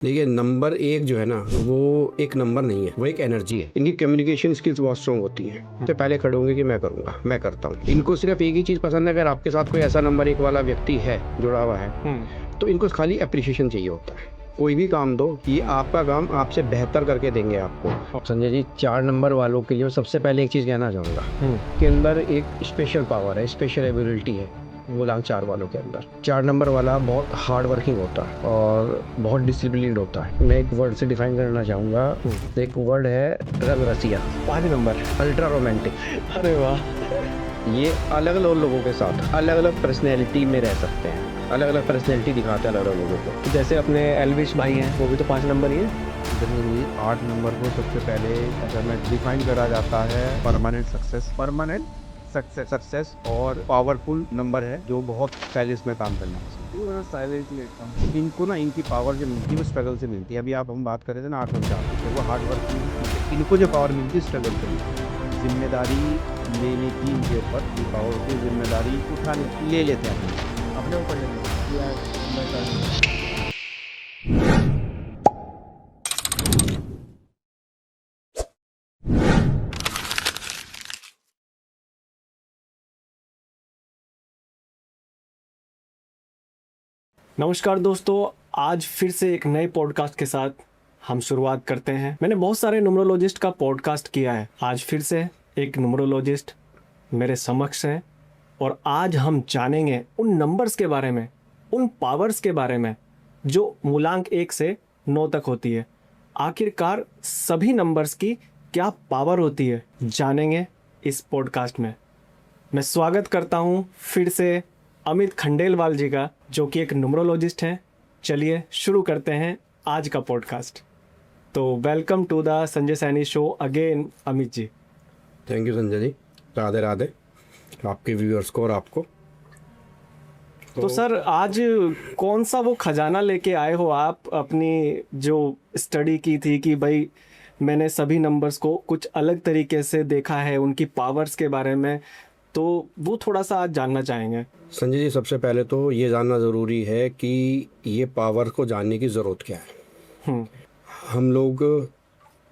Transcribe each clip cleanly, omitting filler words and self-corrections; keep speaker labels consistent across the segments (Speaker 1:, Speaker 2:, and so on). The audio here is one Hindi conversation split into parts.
Speaker 1: देखिए, नंबर एक जो है ना, वो एक नंबर नहीं है, वो एक एनर्जी है। इनकी कम्युनिकेशन स्किल्स बहुत स्ट्रॉन्ग होती हैं। तो पहले खड़े होंगे कि मैं करूंगा, मैं करता हूँ। इनको सिर्फ एक ही चीज़ पसंद है, अगर आपके साथ कोई ऐसा नंबर एक वाला व्यक्ति है जुड़ा हुआ है, तो इनको खाली अप्रिशिएशन चाहिए होता है। कोई भी काम दो, ये आपका काम आपसे बेहतर करके देंगे आपको। संजय जी, 4 नंबर वालों के लिए सबसे पहले एक चीज़ कहना चाहूँगा कि अंदर एक स्पेशल पावर है, स्पेशल एबिलिटी है मूलांक 4 वालों के अंदर। 4 नंबर वाला बहुत हार्ड वर्किंग होता है और बहुत डिसिप्लिन्ड होता है। मैं एक वर्ड से डिफाइन करना चाहूँगा। एक वर्ड है रंग रसिया।
Speaker 2: 5 नंबर।
Speaker 1: Ultra romantic.
Speaker 2: अरे वाह।
Speaker 1: ये अलग अलग लोगों के साथ अलग अलग पर्सनैलिटी में रह सकते हैं, अलग अलग पर्सनैलिटी दिखाते हैं अलग अलग लोगों को।
Speaker 2: जैसे अपने एल्विश भाई हैं, वो भी तो 5 नंबर ही है।
Speaker 3: 8 नंबर को सबसे पहले अगर मैं डिफाइन करा जाता है परमानेंट सक्सेस और पावरफुल नंबर है जो बहुत पहले इसमें काम करना है। इनको ना इनकी पावर जो मिलती है वो स्ट्रगल से मिलती है। अभी हम बात कर रहे थे ना 8 और 4, तो वो हार्ड वर्क, इनको जो पावर मिलती है स्ट्रगल से मिलती है। जिम्मेदारी लेने की इनके ऊपर पावर की जिम्मेदारी उठाने ले लेते हैं अपने ऊपर लेते।
Speaker 2: नमस्कार दोस्तों, आज फिर से एक नए पॉडकास्ट के साथ हम शुरुआत करते हैं। मैंने बहुत सारे न्यूमरोलॉजिस्ट का पॉडकास्ट किया है। आज फिर से एक न्यूमरोलॉजिस्ट मेरे समक्ष है और आज हम जानेंगे उन नंबर्स के बारे में, उन पावर्स के बारे में जो मूलांक 1 से 9 तक होती है। आखिरकार सभी नंबर्स की क्या पावर होती है, जानेंगे इस पॉडकास्ट में। मैं स्वागत करता हूँ फिर से अमित खंडेलवाल जी का, जो कि एक न्यूमरोलॉजिस्ट हैं। चलिए शुरू करते हैं आज का पॉडकास्ट। तो welcome to the Sanjay Saini show again Amit ji.
Speaker 1: Thank you Sanjay ji, Radhe Radhe आपके व्यूअर्स को और आपको।
Speaker 2: तो सर, आज कौन सा वो खजाना लेके आए हो आप, अपनी जो स्टडी की थी कि भाई मैंने सभी नंबर्स को कुछ अलग तरीके से देखा है, उनकी पावर्स के बारे में, तो वो थोड़ा सा आज जानना चाहेंगे।
Speaker 1: संजय जी, सबसे पहले तो ये जानना ज़रूरी है कि ये पावर को जानने की ज़रूरत क्या है। हम लोग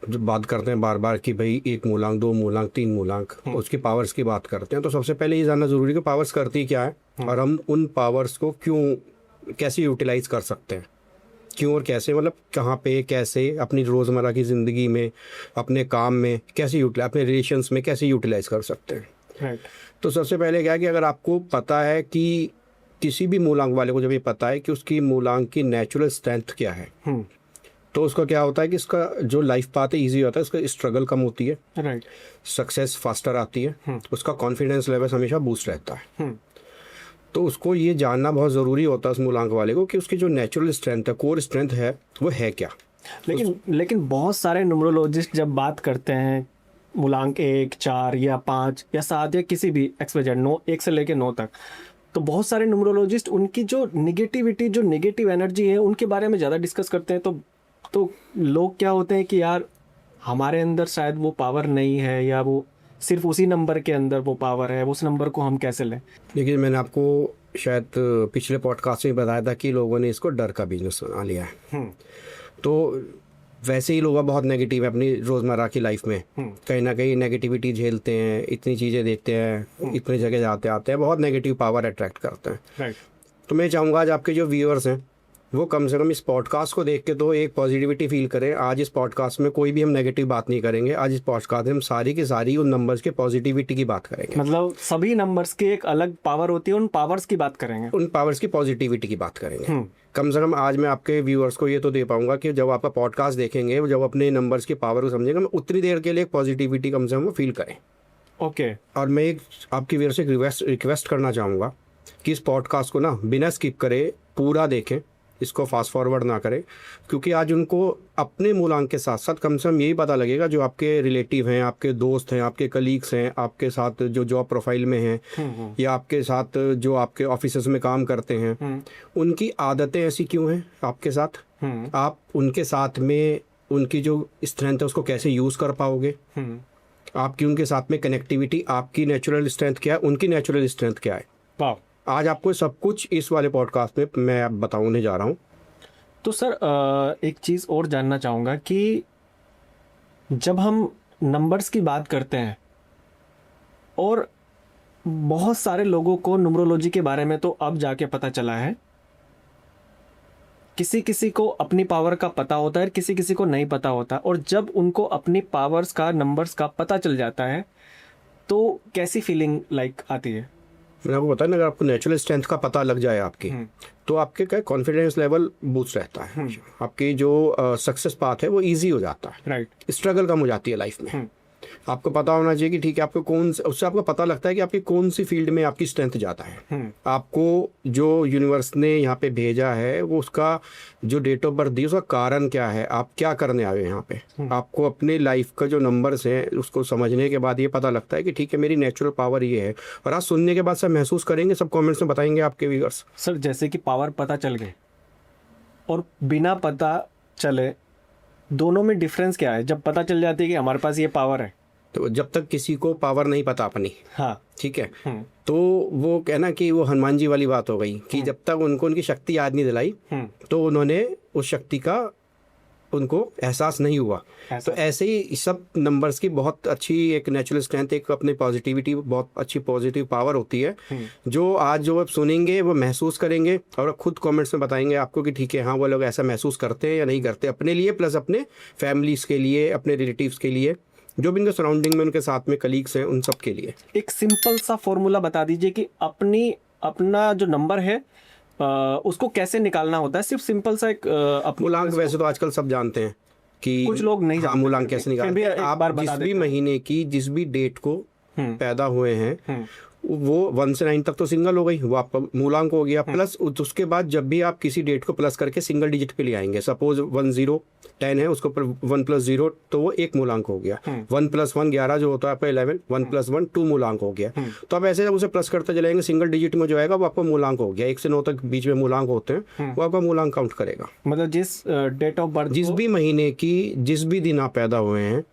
Speaker 1: जब बात करते हैं बार बार कि भाई 1 मूलांक, 2 मूलांक, 3 मूलांक, उसकी पावर्स की बात करते हैं, तो सबसे पहले ये जानना ज़रूरी है कि पावर्स करती क्या है और हम उन पावर्स को क्यों, कैसे यूटिलाइज कर सकते हैं, क्यों और कैसे, मतलब कहाँ पे, कैसे अपनी रोज़मर्रा की ज़िंदगी में, अपने काम में कैसे यूटिलाइज, अपने रिलेशंस में कैसे यूटिलाइज कर सकते हैं।
Speaker 2: राइट।
Speaker 1: तो सबसे पहले क्या है कि अगर आपको पता है कि किसी भी मूलांक वाले को जब ये पता है कि उसकी मूलांक की नेचुरल स्ट्रेंथ क्या है, तो उसका क्या होता है कि इसका जो लाइफ पाथ है ईजी होता है, उसका स्ट्रगल कम होती है,
Speaker 2: राइट,
Speaker 1: सक्सेस फास्टर आती है, उसका कॉन्फिडेंस लेवल हमेशा बूस्ट रहता है। तो उसको ये जानना बहुत ज़रूरी होता है उस मूलांक वाले को कि उसकी जो नेचुरल स्ट्रेंथ है, कोर स्ट्रेंथ है, वो है क्या।
Speaker 2: लेकिन बहुत सारे न्यूमरोलॉजिस्ट जब बात करते हैं मूलांक 1, 4 या 5 या 7 या किसी भी XYZ 9, 1 से लेके 9 तक, तो बहुत सारे न्यूमरोलॉजिस्ट उनकी जो निगेटिविटी, जो नेगेटिव एनर्जी है, उनके बारे में ज़्यादा डिस्कस करते हैं। तो लोग क्या होते हैं कि यार हमारे अंदर शायद वो पावर नहीं है, या वो सिर्फ उसी नंबर के अंदर वो पावर है, उस नंबर को हम कैसे लें।
Speaker 1: देखिए, मैंने आपको शायद पिछले पॉडकास्ट में बताया था कि लोगों ने इसको डर का बिजनेस बना लिया है। तो वैसे ही लोग बहुत नेगेटिव है अपनी रोज़मर्रा की लाइफ में, कहीं ना कहीं नेगेटिविटी झेलते हैं, इतनी चीज़ें देखते हैं, इतनी जगह जाते आते हैं, बहुत नेगेटिव पावर अट्रैक्ट करते हैं।
Speaker 2: राइट।
Speaker 1: तो मैं चाहूँगा आज आपके जो व्यूअर्स हैं वो कम से कम इस पॉडकास्ट को देख के तो एक पॉजिटिविटी फील करें। आज इस पॉडकास्ट में कोई भी हम नेगेटिव बात नहीं करेंगे। आज इस पॉडकास्ट में हम सारी की सारी उन नंबर्स के पॉजिटिविटी की बात करेंगे।
Speaker 2: मतलब सभी नंबर्स की एक अलग पावर होती है, उन पावर्स की बात करेंगे,
Speaker 1: उन पावर्स की पॉजिटिविटी की बात करेंगे। कम से कम आज मैं आपके व्यूअर्स को ये तो दे पाऊंगा कि जब आपका पॉडकास्ट देखेंगे, जब अपने नंबर्स की पावर को समझेंगे, उतनी देर के लिए एक पॉजिटिविटी कम से कम फील करें।
Speaker 2: ओके।
Speaker 1: और मैं एक आपकी व्यूअर से रिक्वेस्ट करना चाहूँगा कि इस पॉडकास्ट को ना बिना स्किप करे पूरा देखें, इसको फास्ट फॉरवर्ड ना करें, क्योंकि आज उनको अपने मूलांक के साथ साथ कम से कम यही पता लगेगा जो आपके रिलेटिव हैं, आपके दोस्त हैं, आपके कलीग्स हैं, आपके साथ जो जॉब प्रोफाइल में हैं, या आपके साथ जो आपके ऑफिसेस में काम करते हैं, उनकी आदतें ऐसी क्यों हैं आपके साथ। आप उनके साथ में उनकी जो स्ट्रेंथ है उसको कैसे यूज़ कर पाओगे, आपकी उनके साथ में कनेक्टिविटी, आपकी नेचुरल स्ट्रेंथ क्या है, उनकी नेचुरल स्ट्रेंथ क्या है। आज आपको सब कुछ इस वाले पॉडकास्ट में मैं बताने जा रहा हूँ।
Speaker 2: तो सर एक चीज़ और जानना चाहूँगा कि जब हम नंबर्स की बात करते हैं और बहुत सारे लोगों को न्यूमरोलॉजी के बारे में तो अब जाके पता चला है, किसी किसी को अपनी पावर का पता होता है, किसी किसी को नहीं पता होता, और जब उनको अपनी पावर्स का, नंबर्स का पता चल जाता है तो कैसी फीलिंग आती है?
Speaker 1: मैंने आपको बताया ना, अगर आपको नेचुरल स्ट्रेंथ का पता लग जाए आपकी, तो आपके क्या कॉन्फिडेंस लेवल बूस्ट रहता है। आपकी जो सक्सेस पाथ है वो इजी हो जाता है,
Speaker 2: राइट।
Speaker 1: स्ट्रगल कम हो जाती है लाइफ में। आपको पता होना चाहिए कि ठीक है, आपको उससे आपको पता लगता है कि आपकी कौन सी फील्ड में आपकी स्ट्रेंथ ज़्यादा है। आपको जो यूनिवर्स ने यहाँ पे भेजा है वो उसका जो डेट ऑफ बर्थ दी उसका कारण क्या है, आप क्या करने आए हो यहाँ पे। आपको अपने लाइफ का जो नंबर्स हैं उसको समझने के बाद ये पता लगता है कि ठीक है, मेरी नेचुरल पावर ये है। और आज सुनने के बाद सब महसूस करेंगे, सब कॉमेंट्स में बताएंगे आपके व्यूअर्स।
Speaker 2: सर जैसे कि पावर पता चल गए और बिना पता चले, दोनों में डिफरेंस क्या है? जब पता चल जाती है कि हमारे पास ये पावर है,
Speaker 1: तो जब तक किसी को पावर नहीं पता अपनी,
Speaker 2: हाँ
Speaker 1: ठीक है, तो वो कहना कि वो हनुमान जी वाली बात हो गई कि जब तक उनको उनकी शक्ति याद नहीं दिलाई तो उन्होंने उस शक्ति का उनको एहसास नहीं हुआ। तो ऐसे ही सब नंबर्स की बहुत अच्छी एक नेचुरल स्ट्रेंथ, एक अपनी पॉजिटिविटी, बहुत अच्छी पॉजिटिव पावर होती है, जो आज जो आप सुनेंगे वो महसूस करेंगे और खुद कमेंट्स में बताएंगे आपको कि ठीक है, हाँ वो लोग ऐसा महसूस करते हैं या नहीं करते, अपने लिए प्लस अपने फैमिलीज के लिए, अपने रिलेटिव्स के लिए, जो भी उनके सराउंडिंग में उनके साथ में कलीग्स हैं, उन सब के लिए।
Speaker 2: एक सिंपल सा फॉर्मूला बता दीजिए कि अपना जो नंबर है उसको कैसे निकालना होता है। सिर्फ सिंपल सा एक
Speaker 1: मूलांक वैसे तो आजकल सब जानते हैं कि
Speaker 2: कुछ लोग नहीं जानते,
Speaker 1: मूलांक कैसे निकालते हैं। आप जिस भी महीने की जिस भी डेट को पैदा हुए हैं वो 1 से 9 तक तो सिंगल हो गई, वो आपका मूलांक हो गया। प्लस उसके बाद जब भी आप किसी डेट को प्लस करके सिंगल डिजिट पे ले आएंगे, सपोज 1 0 10 है, उसको 1 + 0 तो वो एक मूलांक हो गया। 1 + 1 11 जो होता है आपका 11, 1 + 1 2 मूलांक हो गया। तो आप ऐसे जब उसे प्लस करते चलेंगे, सिंगल डिजिट में जो आएगा वो आपका मूलांक हो गया। 1 से 9 तक बीच में मूलांक होते हैं, वो आपका मूलांक काउंट करेगा।
Speaker 2: मतलब जिस डेट ऑफ बर्थ,
Speaker 1: जिस भी महीने की जिस भी दिन आप पैदा हुए हैं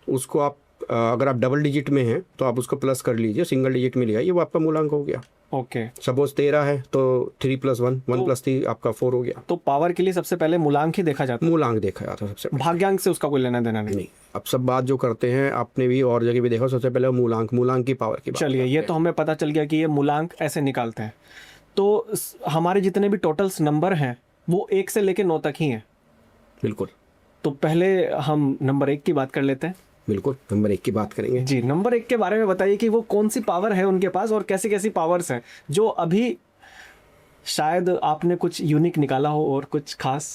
Speaker 1: उसको आप अगर आप डबल डिजिट में हैं तो आप उसको प्लस कर लीजिए, सिंगल डिजिट में ले आइए, वो आपका मूलांक हो गया।
Speaker 2: ओके।
Speaker 1: सपोज 13 है तो 3 + 1 1 + 3 आपका 4 हो गया।
Speaker 2: तो पावर के लिए सबसे पहले मूलांक ही देखा जाता है,
Speaker 1: मूलांक देखा जाता है सबसे पहले।
Speaker 2: भाग्यांक से उसका कोई लेना देना नहीं।
Speaker 1: अब सब बात जो करते हैं आपने भी और जगह भी देखा, सबसे पहले मूलांक की पावर की बात।
Speaker 2: चलिए, ये तो हमें पता चल गया कि ये मूलांक ऐसे निकालते हैं। तो हमारे जितने भी टोटल्स नंबर हैं वो 1 से लेके 9 तक ही हैं।
Speaker 1: बिल्कुल।
Speaker 2: तो पहले हम नंबर 1 की बात कर लेते हैं।
Speaker 1: बिल्कुल, नंबर 1 की बात करेंगे
Speaker 2: जी। नंबर 1 के बारे में बताइए कि वो कौन सी पावर है उनके पास और कैसी कैसी पावर्स हैं जो अभी शायद आपने कुछ यूनिक निकाला हो और कुछ खास।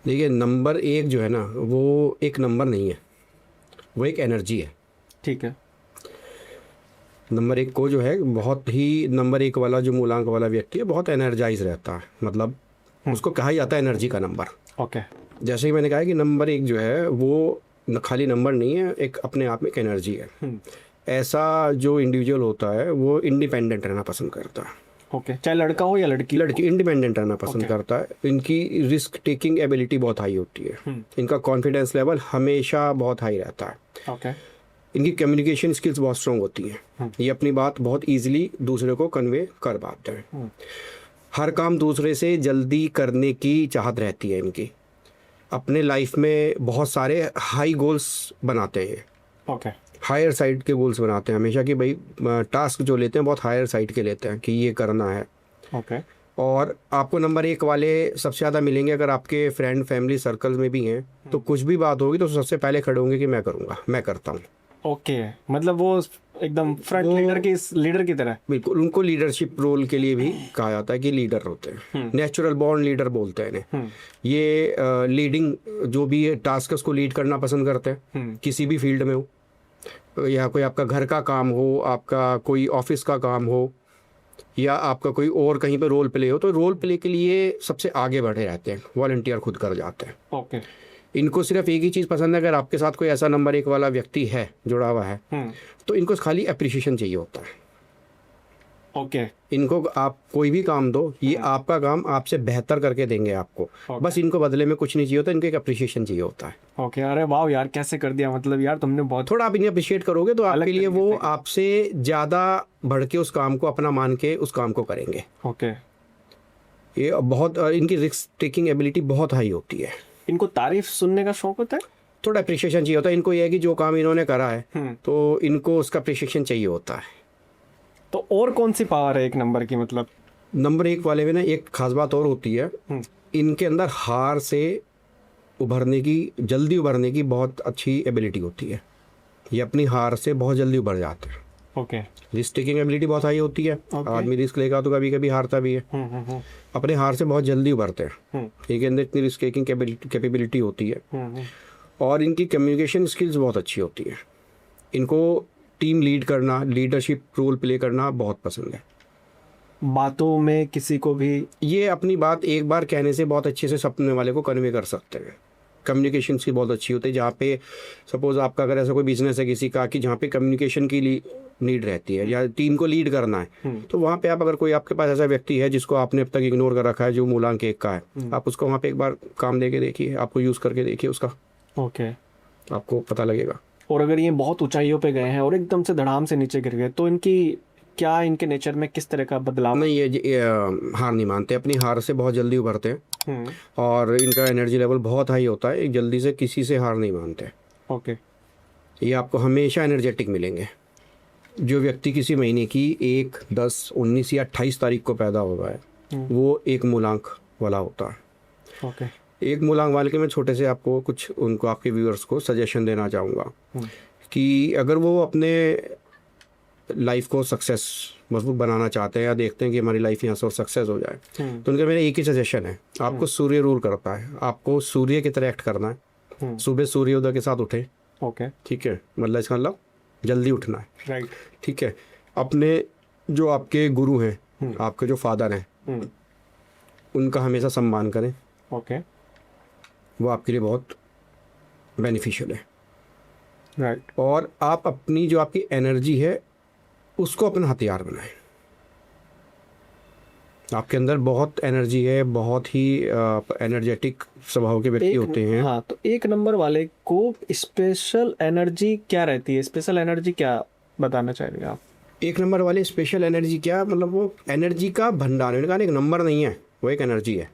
Speaker 1: देखिए, नंबर 1 जो है ना वो एक नंबर नहीं है, वो एक एनर्जी है।
Speaker 2: ठीक है।
Speaker 1: नंबर 1 को जो है बहुत ही नंबर 1 वाला जो मूलांक वाला व्यक्ति है बहुत एनर्जाइज रहता है, मतलब उसको कहा जाता है एनर्जी का नंबर।
Speaker 2: ओके।
Speaker 1: जैसे ही मैंने कहा कि नंबर 1 जो है वो खाली नंबर नहीं है, एक अपने आप में एक एनर्जी है। ऐसा जो इंडिविजुअल होता है वो इंडिपेंडेंट रहना पसंद करता है।
Speaker 2: ओके। चाहे लड़का हो या लड़की
Speaker 1: इंडिपेंडेंट रहना पसंद करता है। इनकी रिस्क टेकिंग एबिलिटी बहुत हाई होती है। इनका कॉन्फिडेंस लेवल हमेशा बहुत हाई रहता है।
Speaker 2: ओके।
Speaker 1: इनकी कम्युनिकेशन स्किल्स बहुत स्ट्रॉन्ग होती हैं। ये अपनी बात बहुत ईजिली दूसरे को कन्वे कर पाते हैं। हर काम दूसरे से जल्दी करने की चाहत रहती है इनकी। अपने लाइफ में बहुत सारे हाई गोल्स बनाते हैं।
Speaker 2: ओके।
Speaker 1: हायर साइड के गोल्स बनाते हैं हमेशा कि भाई टास्क जो लेते हैं बहुत हायर साइड के लेते हैं कि ये करना है।
Speaker 2: ओके।
Speaker 1: और आपको नंबर 1 वाले सबसे ज़्यादा मिलेंगे अगर आपके फ्रेंड फैमिली सर्कल्स में भी हैं, तो कुछ भी बात होगी तो सबसे पहले खड़े होंगे कि मैं करूँगा, मैं करता हूँ।
Speaker 2: ओके। मतलब वो एकदम फ्रंट लीडर की तरह।
Speaker 1: बिल्कुल। उनको लीडरशिप रोल के लिए भी कहा जाता है कि लीडर होते हैं, नेचुरल बॉर्न लीडर बोलते हैं इन्हें। ये लीडिंग जो भी टास्क उसको लीड करना पसंद करते हैं, किसी भी फील्ड में हो, या कोई आपका घर का काम हो, आपका कोई ऑफिस का काम हो, या आपका कोई और कहीं पे रोल प्ले हो, तो रोल प्ले के लिए सबसे आगे बढ़े रहते हैं, वॉलंटियर खुद कर जाते हैं।
Speaker 2: ओके।
Speaker 1: इनको सिर्फ एक ही चीज़ पसंद है, अगर आपके साथ कोई ऐसा नंबर 1 वाला व्यक्ति है जुड़ा हुआ है तो इनको खाली अप्रिशिएशन चाहिए होता है।
Speaker 2: ओके।
Speaker 1: इनको आप कोई भी काम दो, ये आपका काम आपसे बेहतर करके देंगे आपको। बस इनको बदले में कुछ नहीं चाहिए होता, इनको एक अप्रिशिएशन चाहिए होता है।
Speaker 2: ओके। अरे वाह यार, कैसे कर दिया, मतलब यार तुमने बहुत।
Speaker 1: थोड़ा आप इन्हें अप्रिशिएट करोगे तो आपके लिए वो आपसे ज़्यादा बढ़ के उस काम को अपना मान के उस काम को करेंगे।
Speaker 2: ओके।
Speaker 1: ये बहुत इनकी रिस्क टेकिंग एबिलिटी बहुत हाई होती है।
Speaker 2: इनको तारीफ सुनने का शौक होता है।
Speaker 1: थोड़ा अप्रिशिएशन चाहिए होता है इनको। ये है कि जो काम इन्होंने करा है तो इनको उसका अप्रिशिएशन चाहिए होता है।
Speaker 2: तो और कौन सी पावर है एक नंबर की, मतलब?
Speaker 1: नंबर 1 वाले में ना एक खास बात और होती है, इनके अंदर हार से उभरने की, जल्दी उभरने की बहुत अच्छी एबिलिटी होती है। ये अपनी हार से बहुत जल्दी उभर जाते हैं।
Speaker 2: ओके।
Speaker 1: रिस्क टेकिंग एबिलिटी बहुत हाई होती है। आदमी रिस्क लेगा तो कभी कभी हारता भी है। अपने हार से बहुत जल्दी उभरते हैं। इनके अंदर इतनी रिस्क टेकिंग कैपेबिलिटी होती है। और इनकी कम्युनिकेशन स्किल्स बहुत अच्छी होती है। इनको टीम लीड करना, लीडरशिप रोल प्ले करना बहुत पसंद है।
Speaker 2: बातों में किसी को भी
Speaker 1: ये अपनी बात एक बार कहने से बहुत अच्छे से सामने वाले को कन्वे कर सकते हैं। कम्युनिकेशन की बहुत अच्छी होती है। जहाँ पे सपोज आपका अगर ऐसा कोई बिजनेस है किसी का कि जहाँ पे कम्युनिकेशन की नीड रहती है या टीम को लीड करना है, तो वहाँ पे आप अगर कोई आपके पास ऐसा व्यक्ति है जिसको आपने अब तक इग्नोर कर रखा है, जो मूलांक 1 का है, आप उसको वहाँ पे एक बार काम दे के देखिए, आपको यूज़ करके देखिए उसका,
Speaker 2: ओके,
Speaker 1: आपको पता लगेगा।
Speaker 2: और अगर ये बहुत ऊंचाइयों पे गए हैं और एकदम से धड़ाम से नीचे गिर गए तो इनके नेचर में किस तरह का बदलाव?
Speaker 1: नहीं, ये हार नहीं मानते, अपनी हार से बहुत जल्दी उभरते हैं और इनका एनर्जी लेवल बहुत हाई होता है। एक जल्दी से किसी से हार नहीं मानते।
Speaker 2: ओके।
Speaker 1: ये आपको हमेशा एनर्जेटिक मिलेंगे। जो व्यक्ति किसी महीने की 1, 10, 19 या 28 तारीख को पैदा हुआ है वो 1 मूलांक वाला होता है।
Speaker 2: ओके।
Speaker 1: 1 मूलांक वाले के मैं छोटे से आपको कुछ उनको, आपके व्यूअर्स को सजेशन देना चाहूँगा कि अगर वो अपने लाइफ को सक्सेस मजबूत बनाना चाहते हैं या देखते हैं कि हमारी लाइफ यहाँ से सक्सेस हो जाए, तो उनका मेरा एक ही सजेशन है, आपको सूर्य रूल करता है, आपको सूर्य की तरह एक्ट करना है। सुबह सूर्योदय के साथ उठे।
Speaker 2: ओके।
Speaker 1: ठीक है, मतलब इसका मतलब जल्दी उठना है।
Speaker 2: राइट।
Speaker 1: ठीक है। अपने जो आपके गुरु हैं, आपके जो फादर हैं, उनका हमेशा सम्मान करें।
Speaker 2: ओके।
Speaker 1: वो आपके लिए बहुत बेनिफिशियल है।
Speaker 2: राइट।
Speaker 1: और आप अपनी जो आपकी एनर्जी है उसको अपना हथियार बनाएं। आपके अंदर बहुत एनर्जी है, बहुत ही एनर्जेटिक स्वभाव के व्यक्ति होते हैं।
Speaker 2: हाँ, तो 1 नंबर वाले को स्पेशल एनर्जी क्या रहती है? स्पेशल एनर्जी क्या बताना चाहेंगे आप?
Speaker 1: 1 नंबर वाले स्पेशल एनर्जी क्या, मतलब वो एनर्जी का भंडार है। उनका एक नंबर नहीं है, वो एक एनर्जी है।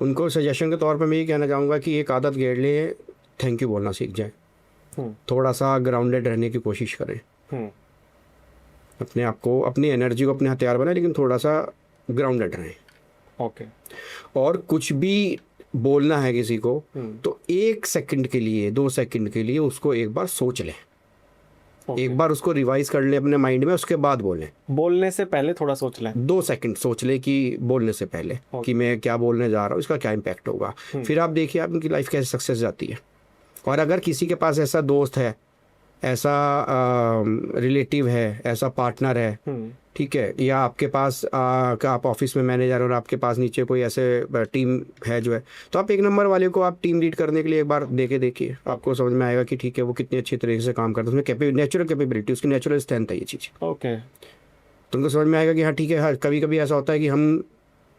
Speaker 1: उनको सजेशन के तौर पे मैं ये कहना चाहूँगा कि एक आदत गेड़ ले, थैंक यू बोलना सीख जाए। थोड़ा सा ग्राउंडेड रहने की कोशिश करें। अपने आप को, अपनी एनर्जी को अपने हथियार बनाए, लेकिन थोड़ा सा ग्राउंडेड रहें।
Speaker 2: ओके।
Speaker 1: और कुछ भी बोलना है किसी को तो 1 सेकंड के लिए, 2 सेकंड के लिए उसको एक बार सोच लें। एक बार उसको रिवाइज कर ले अपने माइंड में, उसके बाद बोलें।
Speaker 2: बोलने से पहले थोड़ा सोच लें।
Speaker 1: 2 सेकंड सोच ले कि बोलने से पहले कि मैं क्या बोलने जा रहा हूँ, इसका क्या इम्पैक्ट होगा। फिर आप देखिए आपकी लाइफ कैसे सक्सेस जाती है। और अगर किसी के पास ऐसा दोस्त है, ऐसा रिलेटिव है, ऐसा पार्टनर है, ठीक है, या आपके पास आप ऑफिस में मैनेजर और आपके पास नीचे कोई ऐसे टीम है जो है, तो आप 1 नंबर वाले को आप टीम लीड करने के लिए एक बार देखिए, आपको समझ में आएगा कि ठीक है वो कितनी अच्छी तरीके से काम करता है, उसमें नेचुरल कैपेबिलिटी, उसकी नेचुरल स्ट्रेंथ है ये चीज़।
Speaker 2: ओके।
Speaker 1: तो उनको समझ में आएगा कि हाँ ठीक है। हाँ, कभी कभी ऐसा होता है कि हम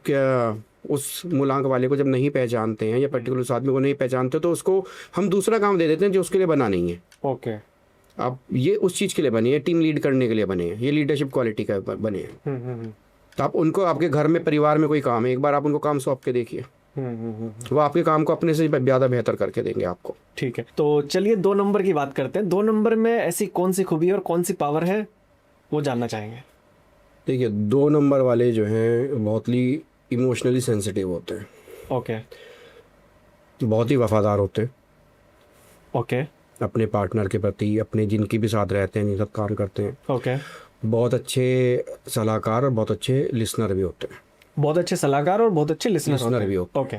Speaker 1: क्या उस मूलांक वाले को जब नहीं पहचानते हैं या पर्टिकुलर आदमी को नहीं पहचानते, तो उसको हम दूसरा काम दे देते हैं जो उसके लिए बना नहीं है।
Speaker 2: ओके।
Speaker 1: आप ये उस चीज़ के लिए बने हैं, टीम लीड करने के लिए बने हैं, ये लीडरशिप क्वालिटी का बने हैं। तो आप उनको, आपके घर में परिवार में कोई काम है, एक बार आप उनको काम सौंप के देखिए, वो आपके काम को अपने से ज़्यादा बेहतर करके देंगे आपको।
Speaker 2: ठीक है, तो चलिए 2 नंबर की बात करते हैं। 2 नंबर में ऐसी कौन सी खूबी और कौन सी पावर है वो जानना चाहेंगे।
Speaker 1: देखिए 2 नंबर वाले जो हैं बहुत ही इमोशनली सेंसिटिव होते हैं।
Speaker 2: ओके।
Speaker 1: बहुत ही वफादार होते हैं
Speaker 2: ओके।
Speaker 1: अपने पार्टनर के प्रति, अपने जिनकी भी साथ रहते हैं, जिनके साथ काम करते हैं।
Speaker 2: ओके।
Speaker 1: बहुत अच्छे सलाहकार और बहुत अच्छे लिसनर भी होते हैं।
Speaker 2: बहुत अच्छे सलाहकार और बहुत अच्छे लिसनर
Speaker 1: भी होते हैं।
Speaker 2: ओके।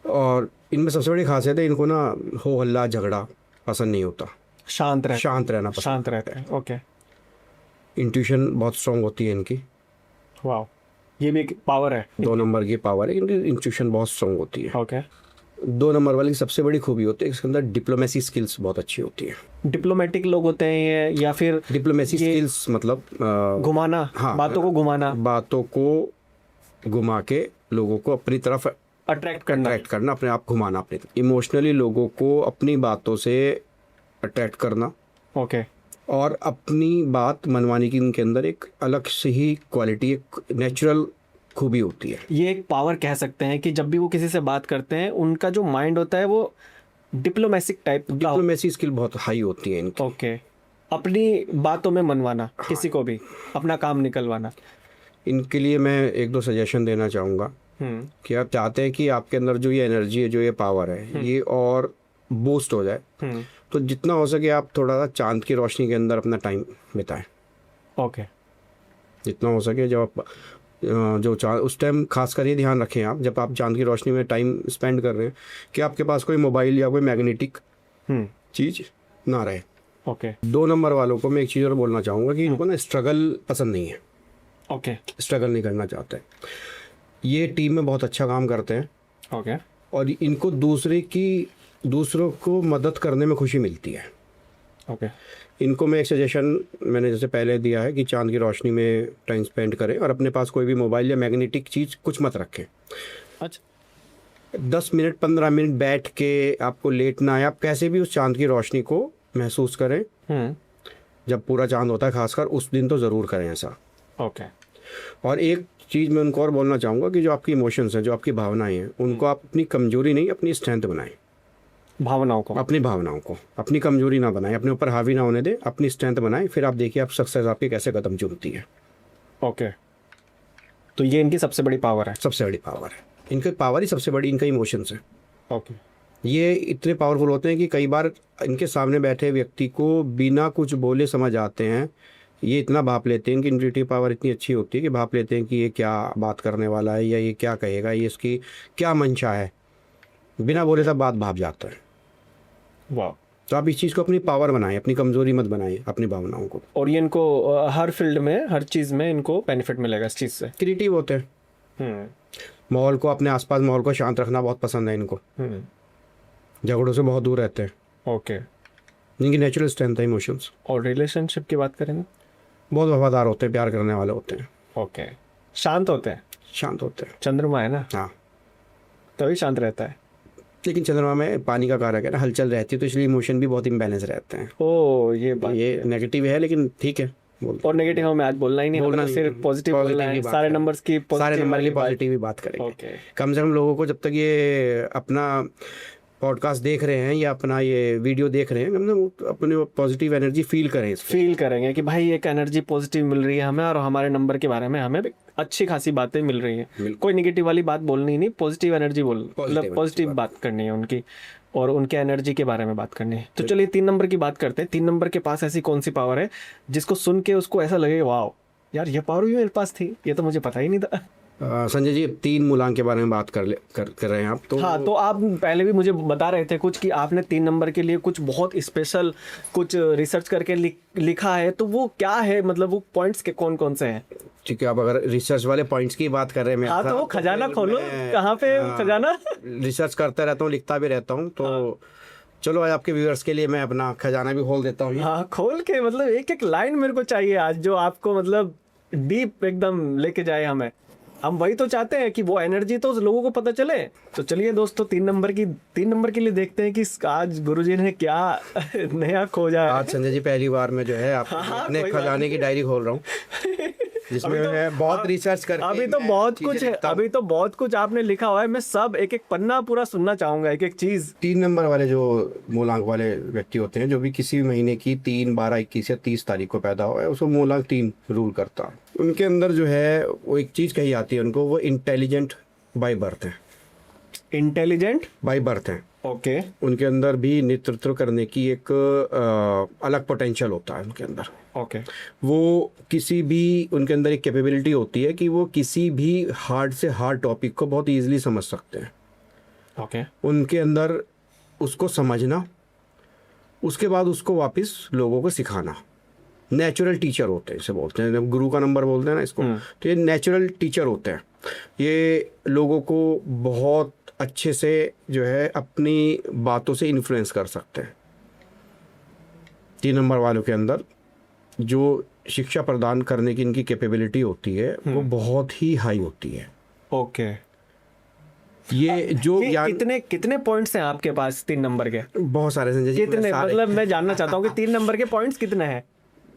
Speaker 1: और इनमें सबसे बड़ी खासियत है, इनको ना हो हल्ला झगड़ा पसंद नहीं होता,
Speaker 2: शांत
Speaker 1: रहना पसंद।
Speaker 2: शांत रहते हैं। ओके।
Speaker 1: इंट्यूशन बहुत स्ट्रांग होती है इनकी।
Speaker 2: वाह, ये भी एक पावर है।
Speaker 1: 2 नंबर की पावर है, इनकी इंट्यूशन बहुत स्ट्रांग होती है।
Speaker 2: ओके।
Speaker 1: 2 नंबर वाली की सबसे बड़ी खूबी होती है इसके अंदर डिप्लोमेसी स्किल्स बहुत अच्छी होती है।
Speaker 2: डिप्लोमेटिक लोग होते हैं ये, या फिर
Speaker 1: डिप्लोमेसी स्किल्स मतलब
Speaker 2: घुमाना,
Speaker 1: हाँ,
Speaker 2: बातों को
Speaker 1: घुमा के लोगों को अपनी तरफ
Speaker 2: अट्रैक्ट
Speaker 1: करना, अपने आप घुमाना अपनी तरफ, इमोशनली लोगों को अपनी बातों से अट्रैक्ट करना।
Speaker 2: ओके।
Speaker 1: और अपनी बात मनवाने की इनके अंदर एक अलग से ही क्वालिटी, एक नेचुरल खूबी होती है।
Speaker 2: ये एक पावर कह सकते हैं कि जब भी वो किसी से बात करते हैं उनका जो माइंड होता है वो डिप्लोमेटिक टाइप का।
Speaker 1: डिप्लोमेसी स्किल बहुत हाई होती है इनकी।
Speaker 2: ओके, अपनी बातों में मनवाना किसी को भी, अपना काम निकलवाना।
Speaker 1: इनके लिए मैं एक दो सजेशन देना चाहूँगा कि आप चाहते हैं कि आपके अंदर जो ये एनर्जी है, जो ये पावर है, ये और बूस्ट हो जाए, तो जितना हो सके आप थोड़ा सा चांद की रोशनी के अंदर अपना टाइम बिताएं।
Speaker 2: ओके,
Speaker 1: जितना हो सके जब आप जो चांद उस टाइम खासकर ये ध्यान रखें आप, जब आप चांद की रोशनी में टाइम स्पेंड कर रहे हैं, कि आपके पास कोई मोबाइल या कोई मैग्नेटिक चीज़ ना रहे।
Speaker 2: ओके,
Speaker 1: 2 नंबर वालों को मैं एक चीज़ और बोलना चाहूँगा कि इनको ना स्ट्रगल पसंद नहीं है।
Speaker 2: ओके,
Speaker 1: स्ट्रगल नहीं करना चाहते। ये टीम में बहुत अच्छा काम करते हैं
Speaker 2: ओके,
Speaker 1: और इनको दूसरों को मदद करने में खुशी मिलती है।
Speaker 2: ओके,
Speaker 1: इनको मैं एक सजेशन मैंने जैसे पहले दिया है कि चांद की रोशनी में टाइम स्पेंड करें और अपने पास कोई भी मोबाइल या मैग्नेटिक चीज़ कुछ मत रखें।
Speaker 2: अच्छा,
Speaker 1: 10 मिनट 15 मिनट बैठ के आपको लेटना है, आप कैसे भी उस चांद की रोशनी को महसूस करें। जब पूरा चांद होता है खासकर उस दिन तो ज़रूर करें ऐसा।
Speaker 2: ओके,
Speaker 1: और एक चीज़ मैं उनको और बोलना चाहूँगा कि जो आपकी इमोशंस हैं, जो आपकी भावनाएं हैं, उनको आप अपनी कमजोरी नहीं, अपनी स्ट्रेंथ बनाएं।
Speaker 2: भावनाओं को,
Speaker 1: अपनी भावनाओं को अपनी कमजोरी ना बनाएं, अपने ऊपर हावी ना होने दें, अपनी स्ट्रेंथ बनाएं। फिर आप देखिए आप सक्सेस आपके कैसे कदम चुनती है।
Speaker 2: ओके, तो ये इनकी सबसे बड़ी पावर है।
Speaker 1: सबसे बड़ी पावर है इनकी, पावर ही सबसे बड़ी इनका इमोशंस है।
Speaker 2: ओके,
Speaker 1: ये इतने पावरफुल होते हैं कि कई बार इनके सामने बैठे व्यक्ति को बिना कुछ बोले समझ आते हैं। ये इतना भाप लेते हैं, इनकी इंट्यूटिव पावर इतनी अच्छी होती है कि भाप लेते हैं कि ये क्या बात करने वाला है या ये क्या कहेगा, ये इसकी क्या मंशा है, बिना बोले सब बात भाप जाता है।
Speaker 2: वाह।
Speaker 1: तो आप इस चीज़ को अपनी पावर बनाएं, अपनी कमजोरी मत बनाएं, अपनी भावनाओं को।
Speaker 2: और ये इनको हर फील्ड में, हर चीज़ में इनको बेनिफिट मिलेगा इस चीज़ से।
Speaker 1: क्रिएटिव होते हैं, माहौल को, अपने आसपास माहौल को शांत रखना बहुत पसंद है इनको, झगड़ों से बहुत दूर रहते हैं।
Speaker 2: ओके,
Speaker 1: इनकी नेचुरल स्ट्रेंथ है इमोशंस।
Speaker 2: और रिलेशनशिप की बात करें,
Speaker 1: बहुत वफादार होते हैं, प्यार करने वाले होते हैं।
Speaker 2: ओके, शांत होते हैं,
Speaker 1: शांत होते हैं।
Speaker 2: चंद्रमा है ना,
Speaker 1: हाँ,
Speaker 2: तभी शांत रहता है।
Speaker 1: लेकिन चंद्रमा में पानी का कारक है ना, हलचल रहती है, तो इसलिए इमोशन भी बहुत इम्बैलेंस रहते हैं।
Speaker 2: ओ, ये बात,
Speaker 1: ये नेगेटिव है लेकिन ठीक है।
Speaker 2: और नेगेटिव हमें आज बोलना ही नहीं,
Speaker 1: बोलना
Speaker 2: हमें
Speaker 1: नहीं,
Speaker 2: सिर्फ पॉजिटिव बोलना है।
Speaker 1: की बात
Speaker 2: सारे
Speaker 1: करें।
Speaker 2: नंबर्स की
Speaker 1: सारे नंबर की
Speaker 2: वाली बात।
Speaker 1: पॉजिटिव ही बात करेंगे।
Speaker 2: ओके,
Speaker 1: कम से कम लोगों को जब तक ये अपना पॉडकास्ट देख रहे हैं या अपना ये वीडियो देख रहे हैं, हम अपने पॉजिटिव एनर्जी फील करें,
Speaker 2: फील करेंगे कि भाई एक एनर्जी पॉजिटिव मिल रही है हमें, और हमारे नंबर के बारे में हमें भी अच्छी खासी बातें मिल रही हैं। कोई नेगेटिव वाली बात बोलनी नहीं, पॉजिटिव एनर्जी मतलब पॉजिटिव बात करनी है उनकी, और उनके एनर्जी के बारे में बात करनी है। तो चलिए 3 नंबर की बात करते हैं। 3 नंबर के पास ऐसी कौन सी पावर है जिसको सुन के उसको ऐसा लगे वाह यार, ये पावर भी मेरे पास थी, ये तो मुझे पता ही नहीं था।
Speaker 1: संजय जी 3 मूलांक के बारे में बात कर रहे हैं आप तो।
Speaker 2: हाँ, तो आप पहले भी मुझे बता रहे थे कुछ कि आपने 3 नंबर के लिए कुछ बहुत स्पेशल कुछ रिसर्च करके लिखा है, तो वो क्या है, मतलब वो पॉइंट्स के कौन कौन से हैं?
Speaker 1: ठीक है, आप अगर रिसर्च वाले पॉइंट्स की बात कर रहे हैं,
Speaker 2: हाँ, तो वो खजाना खोलो, कहाँ पे खजाना?
Speaker 1: रिसर्च करता रहता हूँ, लिखता भी रहता हूँ, तो चलो आज आपके व्यूअर्स के लिए मैं अपना खजाना भी खोल देता हूँ।
Speaker 2: हाँ, खोल के, मतलब एक एक लाइन मेरे को चाहिए आज जो आपको मतलब डीप एकदम लेके जाए हमें। हम वही तो चाहते हैं कि वो एनर्जी तो लोगों को पता चले। तो चलिए दोस्तों, 3 नंबर के लिए देखते हैं कि आज गुरुजी ने क्या नया खोजा है।
Speaker 1: आज संजय जी पहली बार में जो है आप अपने खजाने की डायरी खोल रहा हूँ, जिसमें मैं बहुत रिसर्च करके
Speaker 2: अभी तो बहुत कुछ है, अभी तो बहुत कुछ आपने लिखा हुआ है। मैं सब एक एक पन्ना पूरा सुनना चाहूंगा, एक एक चीज।
Speaker 1: 3 नंबर वाले जो मूलांक वाले व्यक्ति होते हैं, जो भी किसी भी महीने की 3, 12, 21 या 30 तारीख को पैदा हुआ है, उसको मूलांक 3 रूल करता है। उनके अंदर जो है वो एक चीज कही जाती है उनको, वो इंटेलिजेंट बाय बर्थ है।
Speaker 2: इंटेलिजेंट
Speaker 1: बाय बर्थ है।
Speaker 2: ओके,
Speaker 1: उनके अंदर भी नेतृत्व करने की एक अलग पोटेंशियल होता है उनके अंदर।
Speaker 2: ओके,
Speaker 1: वो किसी भी, उनके अंदर एक कैपेबिलिटी होती है कि वो किसी भी हार्ड से हार्ड टॉपिक को बहुत इजीली समझ सकते हैं।
Speaker 2: ओके,
Speaker 1: उनके अंदर उसको समझना, उसके बाद उसको वापस लोगों को सिखाना, नेचुरल टीचर होते हैं, इसे बोलते हैं, जब गुरु का नंबर बोलते हैं ना इसको, तो ये नेचुरल टीचर होते हैं। ये लोगों को बहुत अच्छे से जो है अपनी बातों से इन्फ्लुएंस कर सकते हैं। 3 नंबर वालों के अंदर जो शिक्षा प्रदान करने की इनकी कैपेबिलिटी होती है वो बहुत ही हाई होती है।
Speaker 2: ओके,
Speaker 1: ये जो
Speaker 2: कितने पॉइंट्स हैं आपके पास 3 नंबर के?
Speaker 1: बहुत सारे संजय जी,
Speaker 2: कितने, मतलब मैं जानना चाहता हूँ कि 3 नंबर के पॉइंट्स कितने हैं?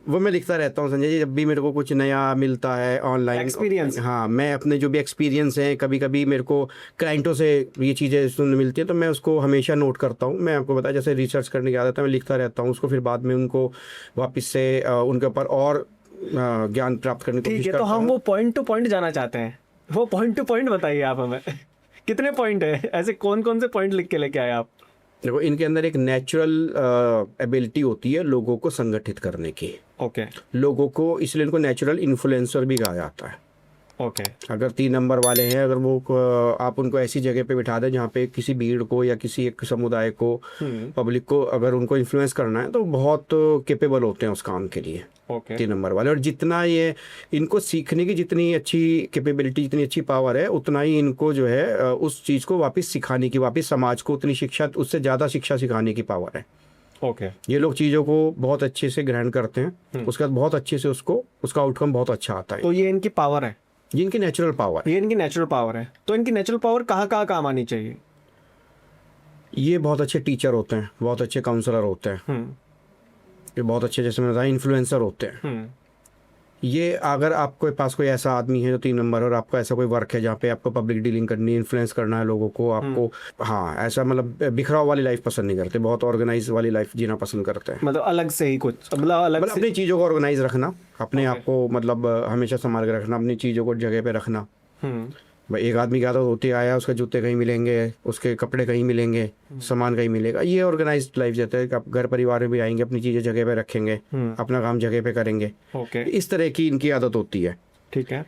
Speaker 1: वो मैं लिखता रहता हूँ संजय जी, जब भी मेरे को कुछ नया मिलता है ऑनलाइन
Speaker 2: Experience।
Speaker 1: हाँ, मैं अपने जो भी एक्सपीरियंस हैं, कभी कभी मेरे को क्लाइंटों से ये चीज़ें सुनने मिलती हैं, तो मैं उसको हमेशा नोट करता हूँ। मैं आपको बताया जैसे रिसर्च करने की आदत है, मैं लिखता रहता हूँ उसको, फिर बाद में उनको वापस से उनके ऊपर और ज्ञान प्राप्त करने की
Speaker 2: ठीक
Speaker 1: कोशिश
Speaker 2: है, तो
Speaker 1: करता
Speaker 2: हम
Speaker 1: हूँ।
Speaker 2: वो पॉइंट टू पॉइंट जाना चाहते हैं। वो पॉइंट टू पॉइंट बताइए आप हमें। कितने पॉइंट है ऐसे, कौन कौन से पॉइंट लिख के लेके आए आप?
Speaker 1: देखो, इनके अंदर एक नेचुरल एबिलिटी होती है लोगों को संगठित करने की।
Speaker 2: ओके
Speaker 1: लोगों को, इसलिए इनको नेचुरल इन्फ्लुएंसर भी कहा जाता है।
Speaker 2: ओके
Speaker 1: अगर 3 नंबर वाले हैं, अगर वो आप उनको ऐसी जगह पे बिठा दें जहाँ पे किसी भीड़ को या किसी एक समुदाय को, पब्लिक को, अगर उनको इन्फ्लुएंस करना है, तो बहुत केपेबल होते हैं उस काम के लिए
Speaker 2: ओके
Speaker 1: 3 नंबर वाले। और जितना ये इनको सीखने की जितनी अच्छी कैपेबिलिटी, जितनी अच्छी पावर है, उतना ही इनको जो है उस चीज़ को वापस सिखाने की, वापस समाज को उतनी शिक्षा, उससे ज़्यादा शिक्षा सिखाने की पावर है।
Speaker 2: ओके
Speaker 1: ये लोग चीज़ों को बहुत अच्छे से ग्रहण करते हैं, उसके बाद बहुत अच्छे से उसका आउटकम बहुत अच्छा आता है।
Speaker 2: तो ये इनकी पावर है,
Speaker 1: ये इनकी नेचुरल पावर है।
Speaker 2: ये इनकी नेचुरल पावर है। तो इनकी नेचुरल पावर कहाँ कहाँ काम आनी चाहिए?
Speaker 1: ये बहुत अच्छे टीचर होते हैं, बहुत अच्छे काउंसलर होते हैं, ये बहुत अच्छे, जैसे मैंने बताया, इन्फ्लुएंसर होते हैं। ये अगर आपके पास कोई ऐसा आदमी है जो 3 नंबर, और आपका ऐसा कोई वर्क है जहाँ पे आपको पब्लिक डीलिंग करनी है, इन्फ्लुएंस करना है लोगों को, आपको हाँ, ऐसा मतलब बिखराव वाली लाइफ पसंद नहीं करते, बहुत ऑर्गेनाइज वाली लाइफ जीना पसंद करते हैं।
Speaker 2: मतलब अलग से ही कुछ, मतलब अलग
Speaker 1: मतलब
Speaker 2: से।
Speaker 1: अपनी चीज़ों को ऑर्गेनाइज रखना, अपने आप को मतलब हमेशा संभाल के रखना, अपनी चीज़ों को जगह पे रखना। भाई, एक आदमी क्या होती आया, उसके जूते कहीं मिलेंगे, उसके कपड़े कहीं मिलेंगे, सामान कहीं मिलेगा। ये ऑर्गेनाइज्ड लाइफ जाता है कि आप घर परिवार में भी आएंगे, अपनी चीज़ें जगह पे रखेंगे, अपना काम जगह पे करेंगे।
Speaker 2: ओके,
Speaker 1: इस तरह की इनकी आदत होती है।
Speaker 2: ठीक है।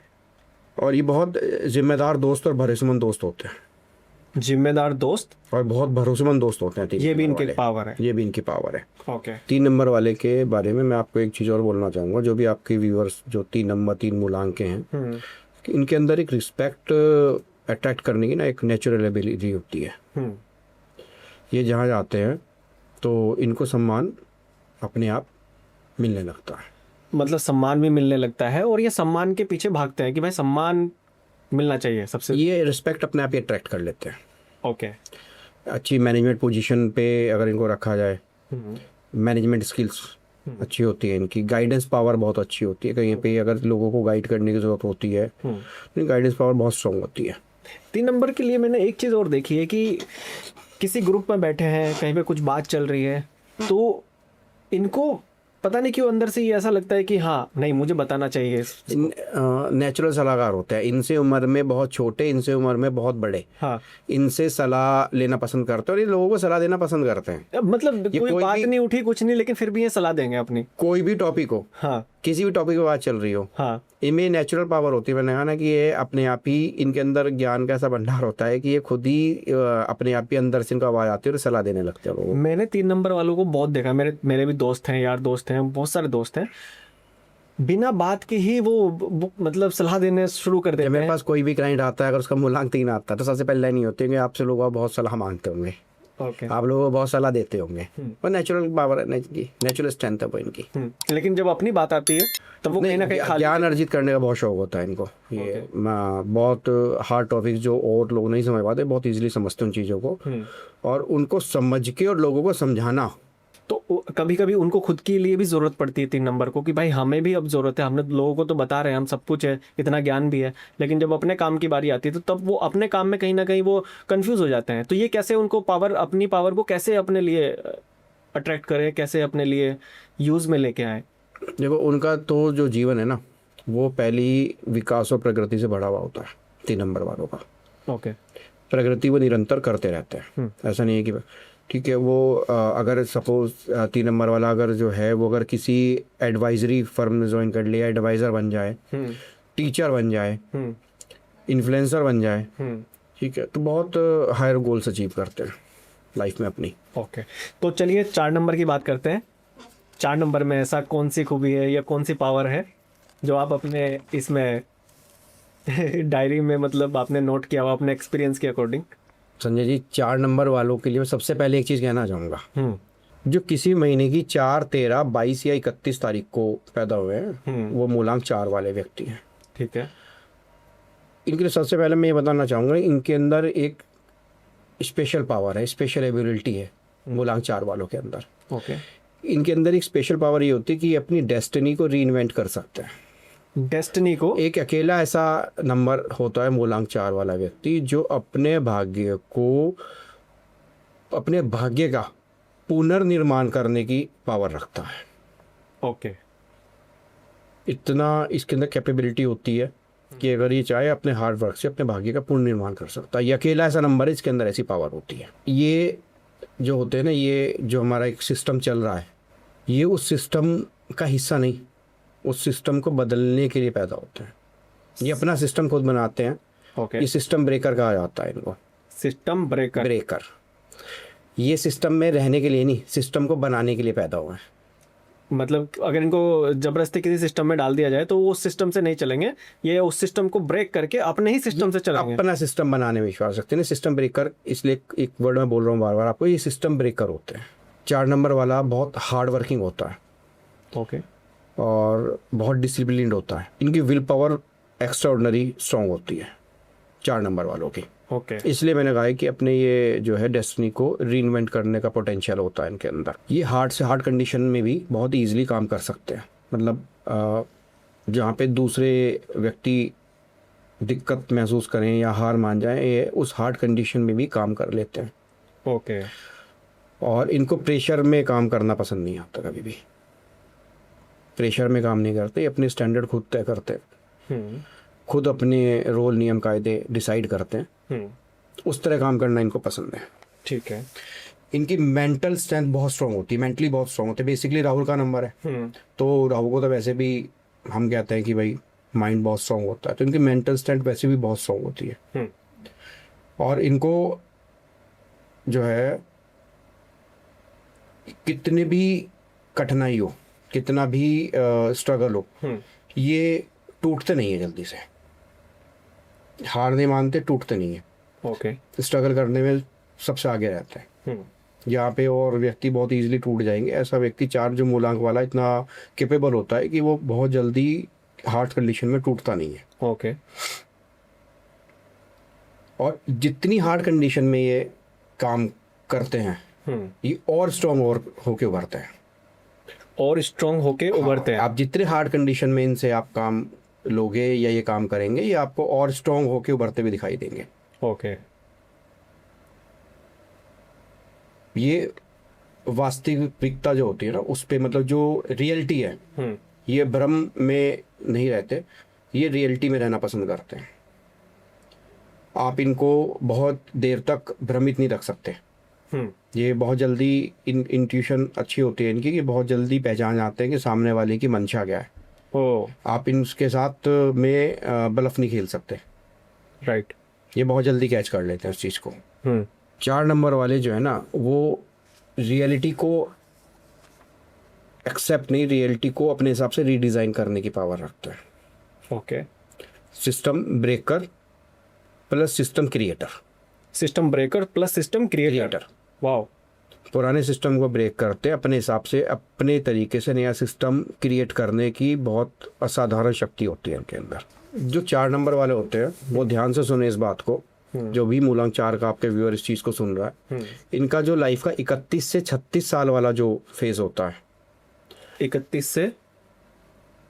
Speaker 1: और ये बहुत जिम्मेदार दोस्त और भरोसेमंद दोस्त होते हैं।
Speaker 2: जिम्मेदार दोस्त
Speaker 1: और बहुत भरोसेमंद दोस्त होते हैं 3
Speaker 2: ये भी
Speaker 1: नंबर
Speaker 2: इनकी
Speaker 1: वाले।
Speaker 2: पावर है।
Speaker 1: ये भी इनकी पावर है।
Speaker 2: ओके
Speaker 1: 3 नंबर वाले के बारे में मैं आपको एक चीज़ और बोलना चाहूँगा, जो भी आपके व्यूअर्स जो 3 नंबर 3 मूलांक के हैं, कि इनके अंदर एक रिस्पेक्ट अट्रैक्ट करने की ना एक नेचुरल एबिलिटी होती है। ये जहाँ जाते हैं तो इनको सम्मान अपने आप मिलने लगता है।
Speaker 2: मतलब सम्मान भी मिलने लगता है, और ये सम्मान के पीछे भागते हैं कि भाई सम्मान मिलना चाहिए सबसे।
Speaker 1: ये रिस्पेक्ट अपने आप ही अट्रैक्ट कर लेते हैं।
Speaker 2: ओके,
Speaker 1: अच्छी मैनेजमेंट पोजीशन पे अगर इनको रखा जाए, मैनेजमेंट स्किल्स अच्छी होती है इनकी, गाइडेंस पावर बहुत अच्छी होती है। कहीं पे अगर लोगों को गाइड करने की ज़रूरत होती है, तो गाइडेंस पावर बहुत स्ट्रांग होती है।
Speaker 2: 3 नंबर के लिए मैंने एक चीज़ और देखी है कि किसी ग्रुप में बैठे हैं, कहीं पे कुछ बात चल रही है, तो इनको पता नहीं क्यों अंदर से ये ऐसा लगता है कि हाँ नहीं, मुझे बताना चाहिए।
Speaker 1: नेचुरल सलाहकार होते हैं। इनसे उम्र में बहुत छोटे, इनसे उम्र में बहुत बड़े,
Speaker 2: हाँ,
Speaker 1: इनसे सलाह लेना पसंद करते हैं, और ये लोगों को सलाह देना पसंद करते हैं।
Speaker 2: अब मतलब
Speaker 1: ये
Speaker 2: कोई
Speaker 1: कोई
Speaker 2: बात
Speaker 1: भी-
Speaker 2: नहीं उठी, कुछ नहीं, लेकिन फिर भी ये सलाह देंगे अपनी।
Speaker 1: कोई भी टॉपिक हो,
Speaker 2: हाँ
Speaker 1: किसी भी टॉपिक पे बात चल रही हो,
Speaker 2: हाँ,
Speaker 1: इनमें नेचुरल पावर होती है। मैंने कहा ना कि ये अपने आप ही, इनके अंदर ज्ञान का ऐसा भंडार होता है कि ये खुद ही अपने आप ही अंदर से इनको आवाज़ आती है और सलाह देने लगते हैं लोगों को।
Speaker 2: मैंने 3 नंबर वालों को बहुत देखा। मेरे भी दोस्त हैं, यार दोस्त हैं, बहुत सारे दोस्त हैं, बिना बात के ही वो मतलब सलाह देने शुरू कर
Speaker 1: जब
Speaker 2: देते
Speaker 1: मेरे
Speaker 2: हैं।
Speaker 1: पास कोई भी क्लाइंट आता है, अगर उसका मूलांक 3 आता है, तो सबसे पहले नहीं होती है कि आपसे लोग बहुत सलाह मांगते होंगे,
Speaker 2: ओके,
Speaker 1: आप लोगों को बहुत सलाह देते होंगे। वो नेचुरल पावर है, नेचुरल स्ट्रेंथ है वो इनकी।
Speaker 2: लेकिन जब अपनी बात आती है तब वो कहीं ना कहीं खाली।
Speaker 1: ज्ञान अर्जित करने का बहुत शौक होता है इनको। ये बहुत हार्ड टॉपिक जो और लोग नहीं समझ पाते, बहुत इजीली समझते हैं उन चीज़ों को, और उनको समझ के और लोगों को समझाना।
Speaker 2: तो कभी कभी उनको खुद के लिए भी ज़रूरत पड़ती है 3 नंबर को, कि भाई हमें भी अब ज़रूरत है, हमने लोगों को तो बता रहे हैं, हम सब कुछ है, इतना ज्ञान भी है, लेकिन जब अपने काम की बारी आती है तो तब वो अपने काम में कहीं ना कहीं वो कंफ्यूज हो जाते हैं। तो ये कैसे उनको पावर, अपनी पावर को कैसे अपने लिए अट्रैक्ट करें, कैसे अपने लिए यूज़ में लेके आए?
Speaker 1: देखो, उनका तो जो जीवन है ना, वो पहली विकास और प्रगति से बढ़ा हुआ होता है 3 नंबर वालों का।
Speaker 2: ओके,
Speaker 1: प्रगति वो निरंतर करते रहते हैं। ऐसा नहीं है कि ठीक है, वो अगर सपोज 3 नंबर वाला अगर जो है वो अगर किसी एडवाइजरी फर्म में ज्वाइन कर लिया, एडवाइज़र बन जाए, टीचर बन जाए, इन्फ्लुएंसर बन जाए, ठीक है, तो बहुत हायर गोल्स अचीव करते हैं लाइफ में अपनी।
Speaker 2: ओके, तो चलिए 4 नंबर की बात करते हैं। 4 नंबर में ऐसा कौन सी खूबी है या कौन सी पावर है जो आप अपने इसमें डायरी में मतलब आपने नोट किया हुआ अपने एक्सपीरियंस के अकॉर्डिंग?
Speaker 1: संजय जी, 4 नंबर वालों के लिए मैं सबसे पहले एक चीज़ कहना चाहूँगा, जो किसी महीने की 4, 13, 22 या 31 तारीख को पैदा हुए हैं, वो मूलांक 4 वाले व्यक्ति हैं।
Speaker 2: ठीक है,
Speaker 1: इनके लिए सबसे पहले मैं ये बताना चाहूँगा, इनके अंदर एक स्पेशल पावर है, स्पेशल एबिलिटी है मूलांक 4 वालों के अंदर।
Speaker 2: ओके,
Speaker 1: इनके अंदर एक स्पेशल पावर ये होती है कि ये अपनी डेस्टिनी को रीइन्वेंट कर सकते हैं।
Speaker 2: डेस्टिनी को?
Speaker 1: एक अकेला ऐसा नंबर होता है मूलांक 4 वाला व्यक्ति जो अपने भाग्य का पुनर्निर्माण करने की पावर रखता है।
Speaker 2: ओके।
Speaker 1: इतना इसके अंदर कैपेबिलिटी होती है कि अगर ये चाहे अपने हार्ड वर्क से अपने भाग्य का पुनर्निर्माण कर सकता है। ये अकेला ऐसा नंबर है, इसके अंदर ऐसी पावर होती है। ये जो होते हैं ना, ये जो हमारा एक सिस्टम चल रहा है, ये उस सिस्टम का हिस्सा नहीं, उस सिस्टम को बदलने के लिए पैदा होते हैं। ये अपना सिस्टम खुद बनाते हैं।
Speaker 2: ओके।
Speaker 1: ये सिस्टम ब्रेकर कहा जाता है इनको।
Speaker 2: System breaker.
Speaker 1: ये सिस्टम में रहने के लिए नहीं, सिस्टम को बनाने के लिए पैदा हुआ है।
Speaker 2: मतलब अगर इनको जबरदस्ती किसी सिस्टम में डाल दिया जाए तो वो उस सिस्टम से नहीं चलेंगे, ये उस सिस्टम को ब्रेक करके अपने ही सिस्टम से चलेंगे।
Speaker 1: अपना सिस्टम बनाने में विश्वास रखते हैं। सिस्टम ब्रेकर, इसलिए एक वर्ड में बोल रहा हूँ बार बार आपको, ये सिस्टम ब्रेकर होते हैं। 4 नंबर वाला बहुत हार्ड वर्किंग होता है।
Speaker 2: ओके।
Speaker 1: और बहुत डिसिप्लिन्ड होता है। इनकी will power extra ordinary strong होती है 4 नंबर वालों की।
Speaker 2: ओके।
Speaker 1: इसलिए मैंने कहा है कि अपने ये जो है डेस्टिनी को रीइन्वेंट करने का पोटेंशियल होता है इनके अंदर। ये हार्ड से हार्ड कंडीशन में भी बहुत ईजिली काम कर सकते हैं। मतलब जहाँ पे दूसरे व्यक्ति दिक्कत महसूस करें या हार मान जाएं, ये उस हार्ड कंडीशन में भी काम कर लेते हैं।
Speaker 2: ओके।
Speaker 1: और इनको प्रेशर में काम करना पसंद नहीं आता। कभी भी प्रेशर में काम नहीं करते, अपने स्टैंडर्ड खुद तय करते हैं, खुद अपने रोल नियम कायदे डिसाइड करते हैं। उस तरह काम करना इनको पसंद है।
Speaker 2: ठीक है।
Speaker 1: इनकी मेंटल स्ट्रेंथ बहुत स्ट्रांग होती है, मेंटली बहुत स्ट्रांग होते हैं। बेसिकली राहुल का नंबर है, तो राहुल को तो वैसे भी हम कहते हैं कि भाई माइंड बहुत स्ट्रांग होता है, तो इनकी मेंटल स्ट्रेंथ वैसे भी बहुत स्ट्रांग होती है। और इनको जो है कितने भी कठिनाई हो, कितना भी स्ट्रगल हो, ये टूटते नहीं है जल्दी से। हार नहीं मानते, टूटते नहीं है।
Speaker 2: ओके।
Speaker 1: स्ट्रगल करने में सबसे आगे रहता है। यहाँ पे और व्यक्ति बहुत इजीली टूट जाएंगे। ऐसा व्यक्ति 4 जो मूलांक वाला इतना कैपेबल होता है कि वो बहुत जल्दी हार्ड कंडीशन में टूटता नहीं है।
Speaker 2: ओके।
Speaker 1: और जितनी हार्ड कंडीशन में ये काम करते हैं, ये और स्ट्रॉन्ग और होके उभरते हैं,
Speaker 2: और स्ट्रॉन्ग होके उभरते हैं।
Speaker 1: आप जितने हार्ड कंडीशन में इनसे आप काम लोगे या ये काम करेंगे, ये आपको और स्ट्रॉन्ग होके उभरते हुए दिखाई देंगे।
Speaker 2: ओके।
Speaker 1: ये वास्तविकता जो होती है ना, उस पे मतलब जो रियलिटी है, ये भ्रम में नहीं रहते, ये रियलिटी में रहना पसंद करते हैं। आप इनको बहुत देर तक भ्रमित नहीं रख सकते। ये बहुत जल्दी इंट्यूशन अच्छी होती है इनकी, कि बहुत जल्दी पहचान जाते हैं कि सामने वाले की मंशा क्या है। आप इनके साथ में ब्लफ नहीं खेल सकते।
Speaker 2: राइट।
Speaker 1: ये बहुत जल्दी कैच कर लेते हैं उस चीज़ को। 4 नंबर वाले जो है ना, वो रियलिटी को एक्सेप्ट नहीं, रियलिटी को अपने हिसाब से रीडिज़ाइन करने की पावर रखते हैं।
Speaker 2: Okay.
Speaker 1: System breaker plus system creator.
Speaker 2: System breaker plus system creator. Wow.
Speaker 1: पुराने सिस्टम को ब्रेक करते अपने हिसाब से, अपने तरीके से नया सिस्टम क्रिएट करने की बहुत असाधारण शक्ति होती है इनके अंदर। जो 4 नंबर वाले होते हैं वो ध्यान से सुने इस बात को, जो भी मूलांक 4 का आपके व्यूअर इस चीज़ को सुन रहा है, इनका जो लाइफ का 31 से 36 साल वाला जो फेज होता है,
Speaker 2: 31 से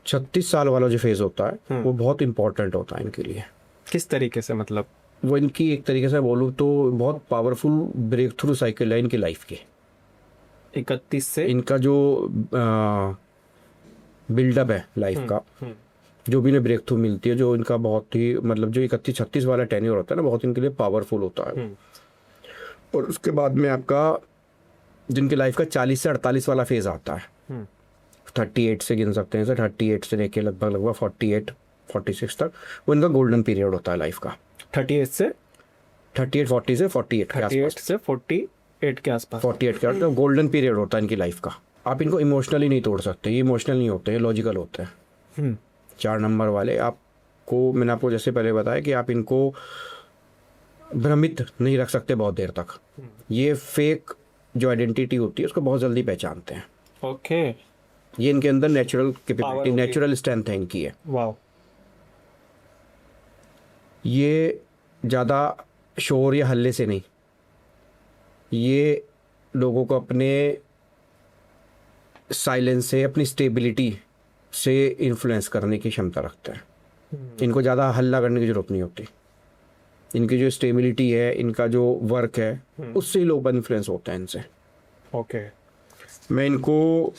Speaker 1: 36 साल वाला जो फेज होता है, वो बहुत इंपॉर्टेंट होता है इनके लिए।
Speaker 2: किस तरीके से? मतलब
Speaker 1: वो इनकी एक तरीके से बोलूँ तो बहुत पावरफुल ब्रेक थ्रू साइकिल है इनकी लाइफ की।
Speaker 2: 31 से
Speaker 1: इनका जो बिल्डअप है लाइफ का, जो भी इन्हें ब्रेक थ्रू मिलती है, जो इनका बहुत ही मतलब जो 31-36 वाला टेन्योर होता है ना, बहुत इनके लिए पावरफुल होता है। और उसके बाद में आपका जिनकी लाइफ का 40 से 48 वाला फेज आता है, 38 से गिन सकते हैं, 38 से लेके लगभग 48-46 तक, वो इनका गोल्डन पीरियड होता है लाइफ का।
Speaker 2: 38 से
Speaker 1: 40 से 48 के आसपास,
Speaker 2: 48 के आसपास,
Speaker 1: 48 के आसपास गोल्डन पीरियड होता है इनकी लाइफ का। आप इनको इमोशनली नहीं तोड़ सकते, ये इमोशनल नहीं होते, ये लॉजिकल होते हैं। 4 नंबर वाले आपको, मैंने आपको जैसे पहले बताया कि आप इनको भ्रमित नहीं रख सकते बहुत देर तक। ये फेक जो आइडेंटिटी होती है उसको बहुत जल्दी पहचानते हैं।
Speaker 2: ओके।
Speaker 1: ये इनके अंदर नेचुरल कैपेबिलिटी, नेचुरल स्ट्रेंथ है इनकी है।
Speaker 2: वाओ।
Speaker 1: ये ज़्यादा शोर या हल्ले से नहीं, ये लोगों को अपने साइलेंस से, अपनी स्टेबिलिटी से इन्फ्लुएंस करने की क्षमता रखते हैं। इनको ज़्यादा हल्ला करने की ज़रूरत नहीं होती। इनकी जो स्टेबिलिटी है, इनका जो वर्क है, उससे ही लोग इन्फ्लुएंस होते हैं इनसे।
Speaker 2: ओके।
Speaker 1: मैं इनको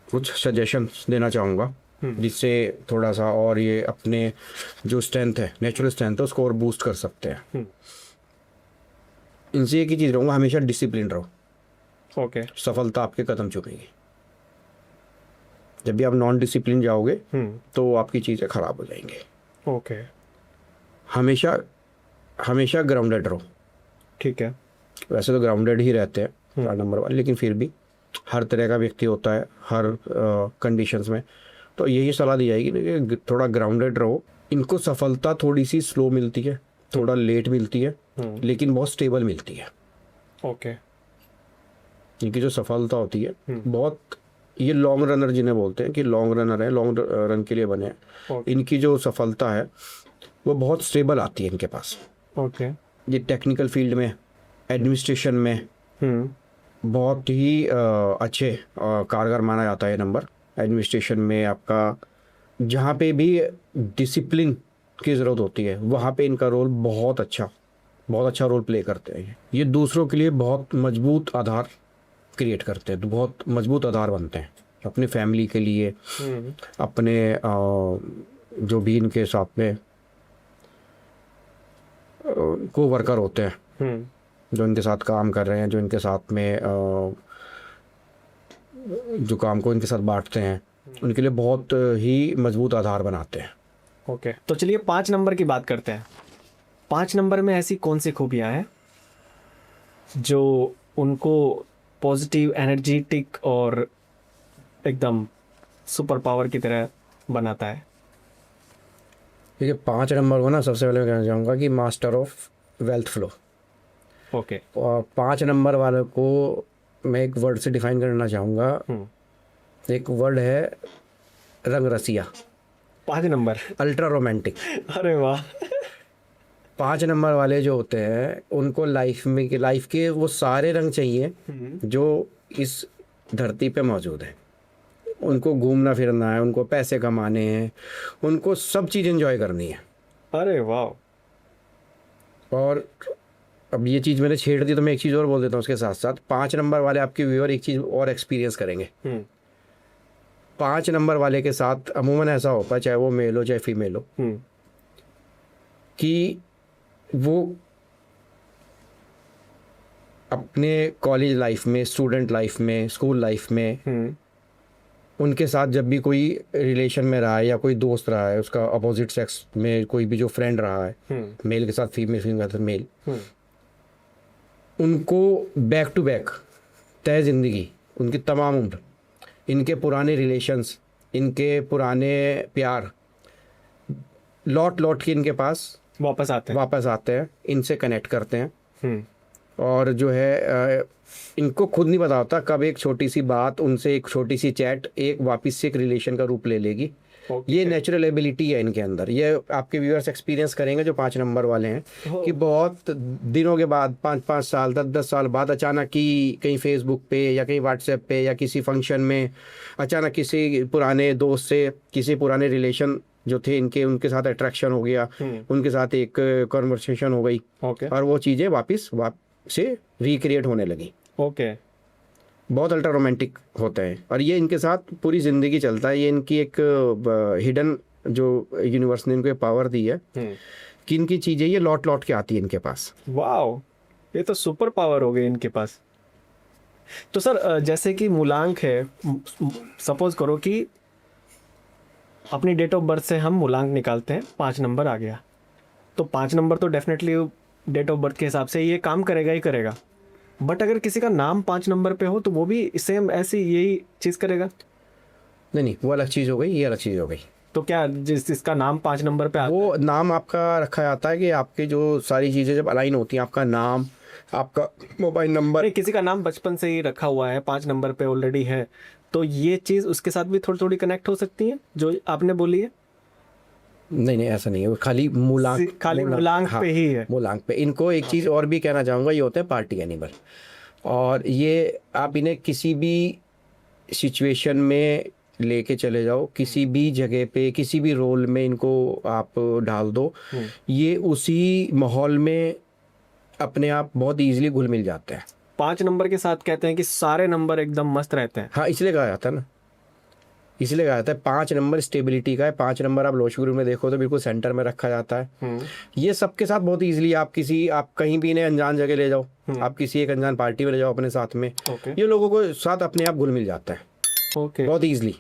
Speaker 1: कुछ सजेशंस देना चाहूँगा जिससे थोड़ा सा और ये अपने जो स्ट्रेंथ है, नेचुरल स्ट्रेंथ है, उसको और बूस्ट कर सकते हैं। इनसे एक ही चीज़ रहूँगा, हमेशा डिसिप्लिन रहो।
Speaker 2: ओके।
Speaker 1: सफलता आपके कदम चुमेगी। जब भी आप नॉन डिसिप्लिन जाओगे तो आपकी चीज़ें ख़राब हो जाएंगी।
Speaker 2: ओके।
Speaker 1: हमेशा हमेशा ग्राउंडेड रहो।
Speaker 2: ठीक है।
Speaker 1: वैसे तो ग्राउंडेड ही रहते हैं 4 नंबर वाले, लेकिन फिर भी हर तरह का व्यक्ति होता है हर कंडीशंस में। तो यही सलाह दी जाएगी कि थोड़ा ग्राउंडेड रहो। इनको सफलता थोड़ी सी स्लो मिलती है, थोड़ा लेट मिलती है, लेकिन बहुत स्टेबल मिलती है।
Speaker 2: ओके।
Speaker 1: इनकी जो सफलता होती है बहुत, ये लॉन्ग रनर जिन्हें बोलते हैं कि लॉन्ग रनर है, लॉन्ग रन के लिए बने हैं। इनकी जो सफलता है वो बहुत स्टेबल आती है इनके पास।
Speaker 2: ओके।
Speaker 1: ये टेक्निकल फील्ड में, एडमिनिस्ट्रेशन में बहुत ही अच्छे कारगर माना जाता है ये नंबर। एडमिनिस्ट्रेशन में आपका जहाँ पे भी डिसिप्लिन की ज़रूरत होती है वहाँ पे इनका रोल बहुत अच्छा रोल प्ले करते हैं। ये दूसरों के लिए बहुत मजबूत आधार क्रिएट करते हैं, तो बहुत मजबूत आधार बनते हैं अपनी फैमिली के लिए, अपने जो भी इनके साथ में को वर्कर होते हैं, जो इनके साथ काम कर रहे हैं, जो इनके साथ में जो काम को इनके साथ बांटते हैं, उनके लिए बहुत ही मजबूत आधार बनाते हैं।
Speaker 2: ओके। तो चलिए 5 नंबर की बात करते हैं। 5 नंबर में ऐसी कौन सी खूबियाँ हैं जो उनको पॉजिटिव, एनर्जेटिक और एकदम सुपर पावर की तरह बनाता है?
Speaker 1: देखिए 5 नंबर को ना सबसे पहले मैं कहना चाहूँगा कि master of wealth flow.
Speaker 2: Okay.
Speaker 1: और 5 नंबर वाले को मैं एक वर्ड से डिफाइन करना चाहूँगा। एक वर्ड है रंग रसिया।
Speaker 2: 5 नंबर
Speaker 1: अल्ट्रा रोमांटिक।
Speaker 2: अरे वाह।
Speaker 1: 5 नंबर वाले जो होते हैं उनको लाइफ के वो सारे रंग चाहिए जो इस धरती पे मौजूद है। उनको घूमना फिरना है, उनको पैसे कमाने हैं, उनको सब चीज़ एंजॉय करनी है।
Speaker 2: अरे वाह।
Speaker 1: और अब ये चीज़ मैंने छेड़ दी तो मैं एक चीज़ और बोल देता हूँ उसके साथ साथ। 5 नंबर वाले आपके व्यूअर एक चीज़ और एक्सपीरियंस करेंगे। 5 नंबर वाले के साथ अमूमन ऐसा होता है, चाहे वो मेल हो चाहे फीमेल हो, कि वो अपने कॉलेज लाइफ में, स्टूडेंट लाइफ में, स्कूल लाइफ में उनके साथ जब भी कोई रिलेशन में रहा है या कोई दोस्त रहा है, उसका अपोजिट सेक्स में कोई भी जो फ्रेंड रहा है, मेल के साथ फीमेल, फीमेल के साथ मेल, उनको बैक टू बैक तय ज़िंदगी, उनकी तमाम उम्र, इनके पुराने रिलेशंस, इनके पुराने प्यार लौट के इनके पास
Speaker 2: वापस आते हैं,
Speaker 1: इनसे कनेक्ट करते हैं। और जो है इनको खुद नहीं पता होता कब एक छोटी सी बात, उनसे एक छोटी सी चैट एक वापस से एक रिलेशन का रूप ले लेगी। ये नेचुरल एबिलिटी है इनके अंदर। ये आपके व्यूअर्स एक्सपीरियंस करेंगे जो 5 नंबर वाले हैं कि बहुत दिनों के बाद, 5-5 साल, 10-10 साल बाद अचानक ही कहीं फेसबुक पे या कहीं व्हाट्सएप पे या किसी फंक्शन में अचानक किसी पुराने दोस्त से, किसी पुराने रिलेशन जो थे इनके, उनके साथ अट्रैक्शन हो गया, उनके साथ एक कन्वर्सेशन हो गई और वो चीज़ें वापस से रिक्रिएट होने लगी। बहुत अल्ट्रा रोमांटिक होते हैं और ये इनके साथ पूरी ज़िंदगी चलता है। ये इनकी एक हिडन जो यूनिवर्स ने इनको पावर दी है कि इनकी चीज़ें ये लौट के आती है इनके पास।
Speaker 2: वाओ, ये तो सुपर पावर हो गई इनके पास। तो सर जैसे कि मूलांक है, सपोज करो कि अपनी डेट ऑफ बर्थ से हम मूलांक निकालते हैं, 5 नंबर आ गया, तो 5 नंबर तो डेफिनेटली डेट ऑफ बर्थ के हिसाब से ये काम करेगा ही करेगा। बट अगर किसी का नाम 5 नंबर पे हो तो वो भी सेम ऐसी यही चीज़ करेगा?
Speaker 1: नहीं, वो अलग चीज़ हो गई, ये अलग चीज़ हो गई।
Speaker 2: तो क्या जिसका नाम 5 नंबर पे आता
Speaker 1: वो
Speaker 2: है,
Speaker 1: नाम आपका रखा जाता है कि आपके जो सारी चीज़ें जब अलाइन होती हैं, आपका नाम, आपका मोबाइल नंबर।
Speaker 2: नहीं, किसी का नाम बचपन से ही रखा हुआ है, 5 नंबर पे ऑलरेडी है, तो ये चीज़ उसके साथ भी थोड़ी थोड़ी कनेक्ट हो सकती है जो आपने बोली है?
Speaker 1: नहीं, ऐसा नहीं है, वो खाली मूलांक
Speaker 2: पे ही है।
Speaker 1: मूलांक पे। इनको एक चीज़ और भी कहना चाहूँगा, ये होता है पार्टी एनिमल। और ये आप इन्हें किसी भी सिचुएशन में लेके चले जाओ, किसी भी जगह पे किसी भी रोल में इनको आप डाल दो, ये उसी माहौल में अपने आप बहुत इजीली घुल मिल जाते हैं।
Speaker 2: 5 नंबर के साथ कहते हैं कि सारे नंबर एकदम मस्त रहते हैं।
Speaker 1: हाँ, इसलिए कहा जाता है ना, इसलिए कहा जाता है 5 नंबर स्टेबिलिटी का है। 5 नंबर आप लोश गुरु में देखो तो बिल्कुल सेंटर में रखा जाता है। ये सबके साथ बहुत इजीली आप कहीं भी इन्हें अनजान जगह ले जाओ, आप किसी एक अनजान पार्टी में ले जाओ अपने साथ में, ये लोगों को साथ अपने आप घुल मिल जाता है बहुत इजीली।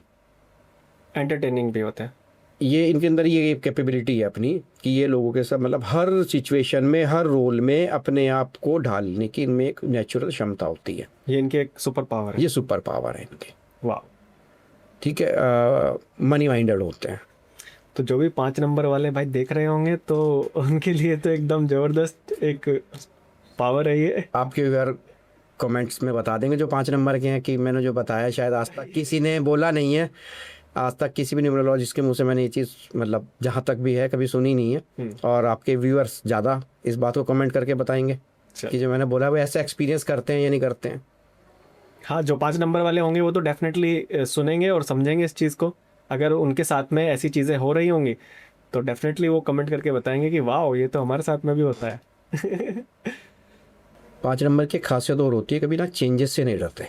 Speaker 2: एंटरटेनिंग भी होता है।
Speaker 1: ये इनके अंदर ये कैपेबिलिटी है अपनी कि ये लोगों के साथ मतलब हर सिचुएशन में, हर रोल में अपने आप को ढालने की इनमें एक नेचुरल क्षमता होती है।
Speaker 2: ये इनके एक सुपर पावर है।
Speaker 1: ये सुपर पावर है इनके।
Speaker 2: वाह।
Speaker 1: ठीक है, मनी माइंडेड होते हैं।
Speaker 2: तो जो भी 5 नंबर वाले भाई देख रहे होंगे तो उनके लिए तो एकदम जबरदस्त एक पावर है ये।
Speaker 1: आपके व्यूअर कमेंट्स में बता देंगे जो 5 नंबर के हैं कि मैंने जो बताया शायद आज तक किसी ने बोला नहीं है, आज तक किसी भी न्यूमरोलॉजिस्ट के मुंह से मैंने ये चीज़ मतलब जहाँ तक भी है कभी सुनी नहीं है। और आपके व्यूअर्स ज़्यादा इस बात को कमेंट करके बताएंगे कि जो मैंने बोला वो ऐसा एक्सपीरियंस करते हैं या नहीं करते हैं।
Speaker 2: हाँ, जो 5 नंबर वाले होंगे वो तो डेफिनेटली सुनेंगे और समझेंगे इस चीज़ को। अगर उनके साथ में ऐसी चीज़ें हो रही होंगी तो डेफिनेटली वो कमेंट करके बताएंगे कि वाह, ये तो हमारे साथ में भी होता है।
Speaker 1: 5 नंबर की खासियत और होती है कभी ना चेंजेस से नहीं डरते।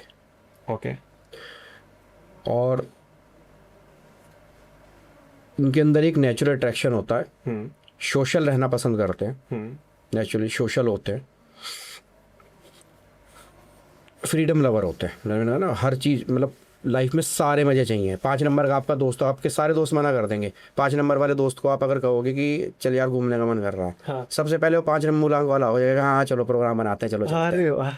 Speaker 2: ओके।
Speaker 1: और उनके अंदर एक नेचुरल अट्रैक्शन होता है, सोशल रहना पसंद करते हैं, नेचुरली सोशल होते हैं, फ्रीडम लवर होते हैं ना, हर चीज़ मतलब लाइफ में सारे मज़े चाहिए। 5 नंबर का आपका दोस्त हो, आपके सारे दोस्त मना कर देंगे। 5 नंबर वाले दोस्त को आप अगर कहोगे कि चल यार घूमने का मन कर रहा है,
Speaker 2: हाँ।
Speaker 1: सबसे पहले वो 5 नंबर मूलांक वाला हो जाएगा, हाँ चलो प्रोग्राम बनाते हैं, चलो चलते हैं।
Speaker 2: अरे वाह।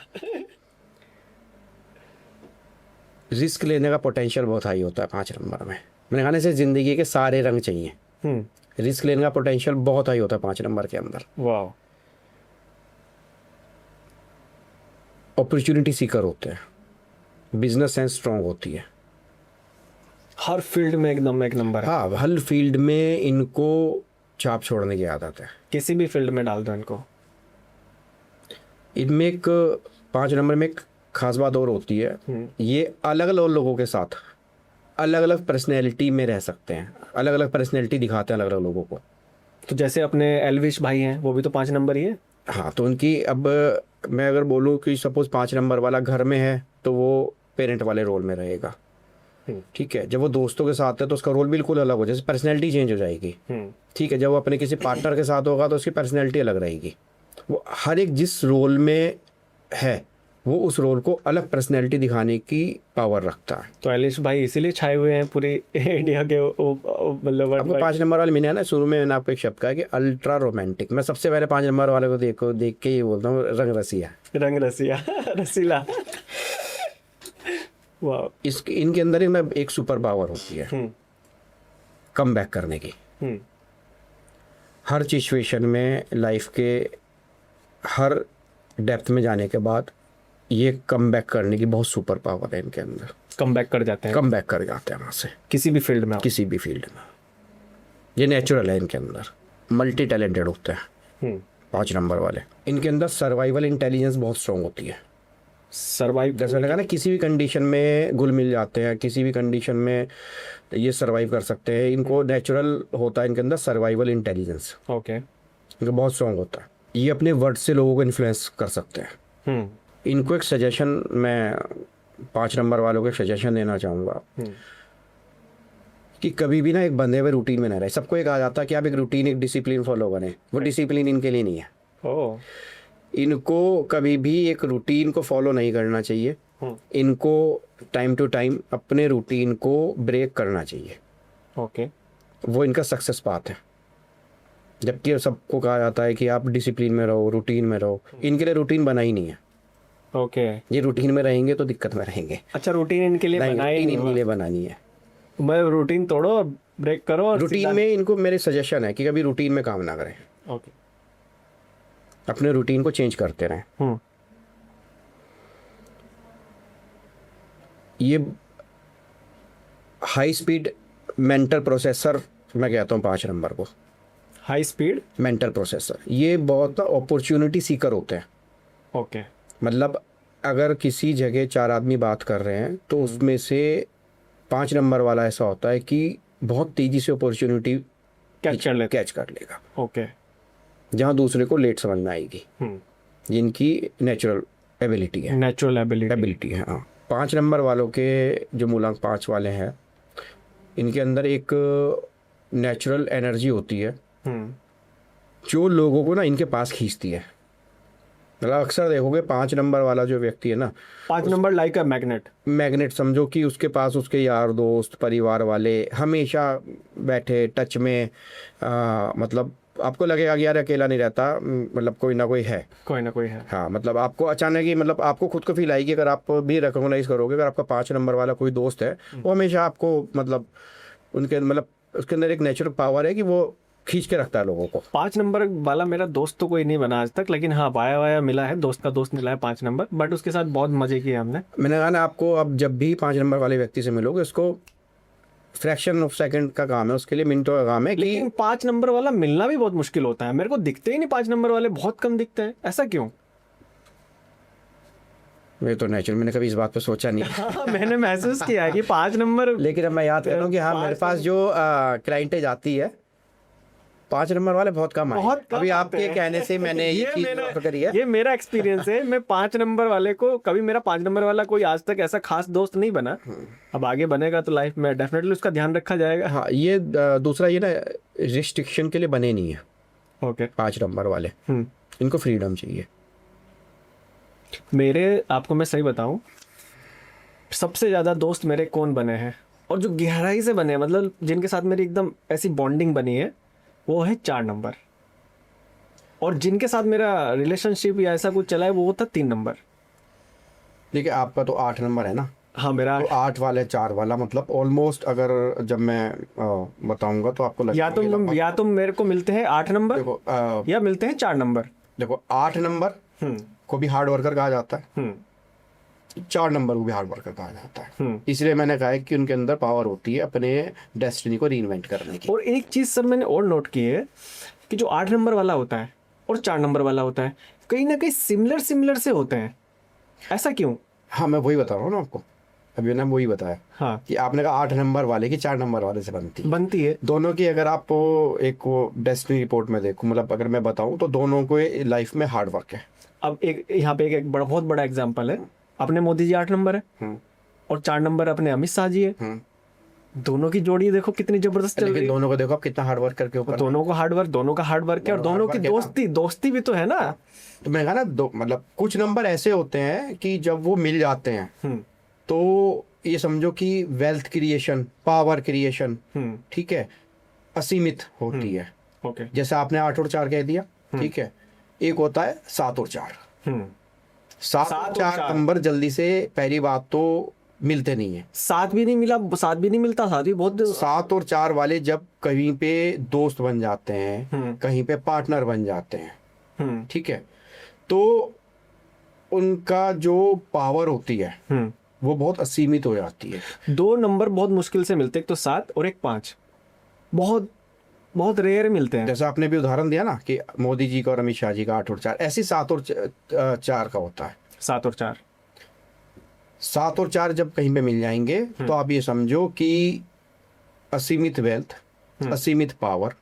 Speaker 1: रिस्क लेने का पोटेंशियल बहुत हाई होता है 5 नंबर में। मैंने कहा से ज़िंदगी के सारे रंग चाहिए। रिस्क लेने का पोटेंशियल बहुत हाई होता है 5 नंबर के अंदर।
Speaker 2: वाह।
Speaker 1: अपॉर्चुनिटी सीकर होते हैं, बिजनेस सेंस स्ट्रांग होती है,
Speaker 2: हर फील्ड में एकदम एक नंबर है।
Speaker 1: हाँ, हर फील्ड में इनको छाप छोड़ने की आदत है।
Speaker 2: किसी भी फील्ड में डाल दो इनको।
Speaker 1: इनमें एक 5 नंबर में एक खास बात और होती है, ये अलग अलग लोगों के साथ अलग अलग पर्सनैलिटी में रह सकते हैं, अलग अलग पर्सनैलिटी दिखाते हैं अलग अलग लोगों को।
Speaker 2: तो जैसे अपने एलविश भाई हैं, वो भी तो 5 नंबर ही है।
Speaker 1: हाँ, तो उनकी अब मैं अगर बोलूँ कि सपोज 5 नंबर वाला घर में है तो वो पेरेंट वाले रोल में रहेगा। ठीक है, जब वो दोस्तों के साथ है तो उसका रोल बिल्कुल अलग हो, जैसे पर्सनैलिटी चेंज हो जाएगी। ठीक है, जब वो अपने किसी पार्टनर के साथ होगा तो उसकी पर्सनैलिटी अलग रहेगी। वो हर एक जिस रोल में है वो उस रोल को अलग पर्सनैलिटी दिखाने की पावर रखता है।
Speaker 2: तो एलिश भाई इसीलिए छाए हुए हैं पूरे इंडिया के मतलब।
Speaker 1: आपको 5 नंबर वाले मैंने ना शुरू में मैंने आपको एक शब्द कहा कि अल्ट्रा रोमांटिक। मैं सबसे पहले 5 नंबर वाले को देख के ये बोलता हूँ रंग रसिया।
Speaker 2: रंग रसिया। रसीला। वाह।
Speaker 1: इनके अंदर एक सुपर पावर होती है कम बैक करने की। हर सिचुएशन में लाइफ के हर डेप्थ में जाने के बाद ये कम बैक करने की बहुत सुपर पावर है इनके अंदर।
Speaker 2: कम बैक कर जाते हैं।
Speaker 1: कम बैक कर जाते हैं वहाँ से
Speaker 2: किसी भी फील्ड में।
Speaker 1: किसी भी फील्ड में ये नेचुरल है इनके अंदर। मल्टी टैलेंटेड होते हैं 5 नंबर वाले। इनके अंदर सर्वाइवल इंटेलिजेंस बहुत स्ट्रांग होती है।
Speaker 2: सर्वाइव,
Speaker 1: जैसे लगा ना, किसी भी कंडीशन में घुल मिल जाते हैं, किसी भी कंडीशन में ये सर्वाइव कर सकते हैं। इनको नेचुरल होता है इनके अंदर सर्वाइवल इंटेलिजेंस।
Speaker 2: ओके।
Speaker 1: इनको बहुत स्ट्रांग होता है। ये अपने वर्ड से लोगों को इन्फ्लुएंस कर सकते हैं। इनको एक सजेशन, मैं 5 नंबर वालों को एक सजेशन देना चाहूँगा कि कभी भी ना एक बंधे हुए रूटीन में ना रहे। सबको एक आ जाता है कि आप एक रूटीन, एक डिसिप्लिन फॉलो करें, वो डिसिप्लिन इनके लिए नहीं है।
Speaker 2: ओह।
Speaker 1: इनको कभी भी एक रूटीन को फॉलो नहीं करना चाहिए। इनको टाइम टू टाइम अपने रूटीन को ब्रेक करना चाहिए।
Speaker 2: ओके।
Speaker 1: वो इनका सक्सेस पाथ है। जबकि सबको कहा जाता है कि आप डिसिप्लिन में रहो, रूटीन में रहो। इनके लिए रूटीन बना ही नहीं है।
Speaker 2: ओके।
Speaker 1: ये रूटीन में रहेंगे तो दिक्कत में रहेंगे।
Speaker 2: अच्छा, रूटीन इनके लिए बनाई नहीं,
Speaker 1: इनके लिए बनानी है।
Speaker 2: मैं रूटीन तोड़ो और ब्रेक करो और
Speaker 1: रूटीन में इनको मेरे सजेशन है कि कभी रूटीन में काम ना करें।
Speaker 2: ओके।
Speaker 1: अपने रूटीन को चेंज करते रहें। ये हाई स्पीड मेंटल प्रोसेसर मैं कहता हूँ 5 नंबर को।
Speaker 2: हाई स्पीड
Speaker 1: मेंटल प्रोसेसर ये बहुत अपॉर्चुनिटी सीकर होते हैं।
Speaker 2: ओके।
Speaker 1: मतलब अगर किसी जगह 4 आदमी बात कर रहे हैं तो उसमें से 5 नंबर वाला ऐसा होता है कि बहुत तेजी से अपॉर्चुनिटी कैच कर लेगा,
Speaker 2: ओके।
Speaker 1: जहाँ दूसरे को लेट समझ में आएगी।
Speaker 2: हम्म,
Speaker 1: जिनकी नेचुरल एबिलिटी है,
Speaker 2: नेचुरल एबिलिटी।
Speaker 1: है। हाँ, 5 नंबर वालों के जो मूलांक 5 वाले हैं, इनके अंदर एक नेचुरल एनर्जी होती है
Speaker 2: हम्म,
Speaker 1: जो लोगों को ना इनके पास खींचती है। मतलब अक्सर देखोगे 5 नंबर वाला जो व्यक्ति है ना,
Speaker 2: 5 नंबर लाइक अ मैग्नेट।
Speaker 1: समझो कि उसके पास उसके यार दोस्त परिवार वाले हमेशा बैठे टच में, मतलब आपको लगेगा कि यार अकेला नहीं रहता, मतलब कोई ना कोई है।
Speaker 2: कोई ना कोई है।
Speaker 1: हाँ, मतलब आपको अचानक ही, मतलब आपको खुद को फील आएगी, अगर आप भी रिकॉग्नाइज करोगे, अगर आपका 5 नंबर वाला कोई दोस्त है, वो हमेशा आपको, मतलब उनके, मतलब उसके अंदर एक नेचुरल पावर है कि वो खींच के रखता है लोगों को।
Speaker 2: 5 नंबर वाला मेरा दोस्त तो कोई नहीं बना आज तक, लेकिन हाँ बाया वाया मिला है, दोस्त का दोस्त मिला है 5 नंबर, बट उसके साथ बहुत मजे किए हमने।
Speaker 1: मैंने कहा ना आपको, अब जब भी 5 नंबर वाले व्यक्ति से मिलोगे, उसको फ्रैक्शन ऑफ सेकंड का काम है, उसके लिए मिनटों का काम है कि
Speaker 2: लेकिन 5 नंबर वाला मिलना भी बहुत मुश्किल होता है, मेरे को दिखते ही नहीं 5 नंबर वाले, बहुत कम दिखते हैं, ऐसा क्यों?
Speaker 1: ये तो नेचुरल, मैंने कभी इस बात पे सोचा नहीं।
Speaker 2: हाँ, मैंने महसूस किया है कि 5 नंबर,
Speaker 1: लेकिन अब मैं याद करता हूँ कि हाँ, मेरे पास जो क्लाइंटेज आती है, 5 नंबर वाले बहुत कम आए।
Speaker 2: बहुत कम
Speaker 1: अभी
Speaker 2: आते
Speaker 1: आपके
Speaker 2: हैं।
Speaker 1: कहने से मैंने ये चीज नोट करी है।
Speaker 2: ये मेरा एक्सपीरियंस है। मैं 5 नंबर वाले को, कभी मेरा 5 नंबर वाला कोई आज तक ऐसा खास दोस्त नहीं बना। अब आगे बनेगा तो लाइफ में डेफिनेटली उसका ध्यान रखा जाएगा।
Speaker 1: हाँ, ये दूसरा, ये ना रिस्ट्रिक्शन के लिए बने नहीं है
Speaker 2: ओके।
Speaker 1: 5 नंबर वाले, इनको फ्रीडम चाहिए।
Speaker 2: मेरे, आपको मैं सही बताऊं, सबसे ज्यादा दोस्त मेरे कौन बने हैं और जो गहराई से बने हैं, मतलब जिनके साथ मेरी एकदम ऐसी बॉन्डिंग बनी है, वो है 4 नंबर। और जिनके साथ मेरा रिलेशनशिप या ऐसा कुछ चला है, वो था 3 नंबर।
Speaker 1: देखिए, आपका तो 8 नंबर है ना।
Speaker 2: हाँ, मेरा
Speaker 1: तो 8 वाले 4 वाला, मतलब ऑलमोस्ट, अगर जब मैं बताऊंगा तो आपको लगेगा
Speaker 2: या तो मेरे को मिलते हैं 8 नंबर,
Speaker 1: देखो
Speaker 2: या मिलते हैं 4 नंबर।
Speaker 1: देखो 8 नंबर को भी हार्ड वर्कर कहा जाता है, 4 नंबर को भी हार्ड वर्कर कहा जाता है। इसलिए मैंने कहा है कि उनके अंदर पावर होती है अपने डेस्टिनी को रीइन्वेंट करने की।
Speaker 2: और एक चीज सर मैंने और नोट की है कि जो 8 नंबर वाला होता है और 4 नंबर वाला होता है, कहीं ना कहीं सिमिलर से होते हैं, ऐसा क्यों?
Speaker 1: हाँ, मैं वही बता रहा हूँ ना आपको, अभी मैंने वही बताया।
Speaker 2: हाँ,
Speaker 1: कि आपने कहा 8 नंबर वाले की 4 नंबर वाले से बनती
Speaker 2: है
Speaker 1: दोनों की। अगर आप एक वो डेस्टिनी रिपोर्ट में देखो, मतलब अगर मैं बताऊं तो दोनों को लाइफ में हार्ड वर्क है।
Speaker 2: अब एक यहाँ पे एक बहुत बड़ा एग्जांपल है, अपने मोदी जी 8 नंबर है और 4 नंबर अपने अमित शाह जी है। दोनों की जोड़ी देखो कितनी जबरदस्त चल रही है।
Speaker 1: दोनों को देखो आप कितना हार्ड वर्क करके ऊपर,
Speaker 2: दोनों का हार्ड वर्क है और दोनों की दोस्ती भी तो है ना।
Speaker 1: तो मैंने कहा ना, मतलब कुछ नंबर ऐसे होते हैं कि जब वो मिल जाते हैं तो ये समझो कि वेल्थ क्रिएशन, पावर क्रिएशन, ठीक है, असीमित होती है।
Speaker 2: ओके।
Speaker 1: जैसे आपने 8 और 4 कह दिया, ठीक है। एक होता है 7 और 4। 7 और 4 नंबर जल्दी से, पहली बात तो मिलते नहीं है।
Speaker 2: 7 भी नहीं मिला, 7 भी नहीं मिलता, 7 भी बहुत।
Speaker 1: 7 और 4 वाले जब कहीं पे दोस्त बन जाते हैं, कहीं पे पार्टनर बन जाते हैं, ठीक है, तो उनका जो पावर होती है वो बहुत असीमित हो जाती है।
Speaker 2: 2 नंबर बहुत मुश्किल से मिलते, एक तो 7 और एक 5, बहुत रेयर मिलते हैं।
Speaker 1: जैसा आपने भी उदाहरण दिया ना कि मोदी जी का और अमित शाह जी का 8 और 4, ऐसे 7 और 4 का होता है।
Speaker 2: 7 और 4,
Speaker 1: 7 और 4 जब कहीं पे मिल जाएंगे तो आप ये समझो कि असीमित वेल्थ, असीमित पावर,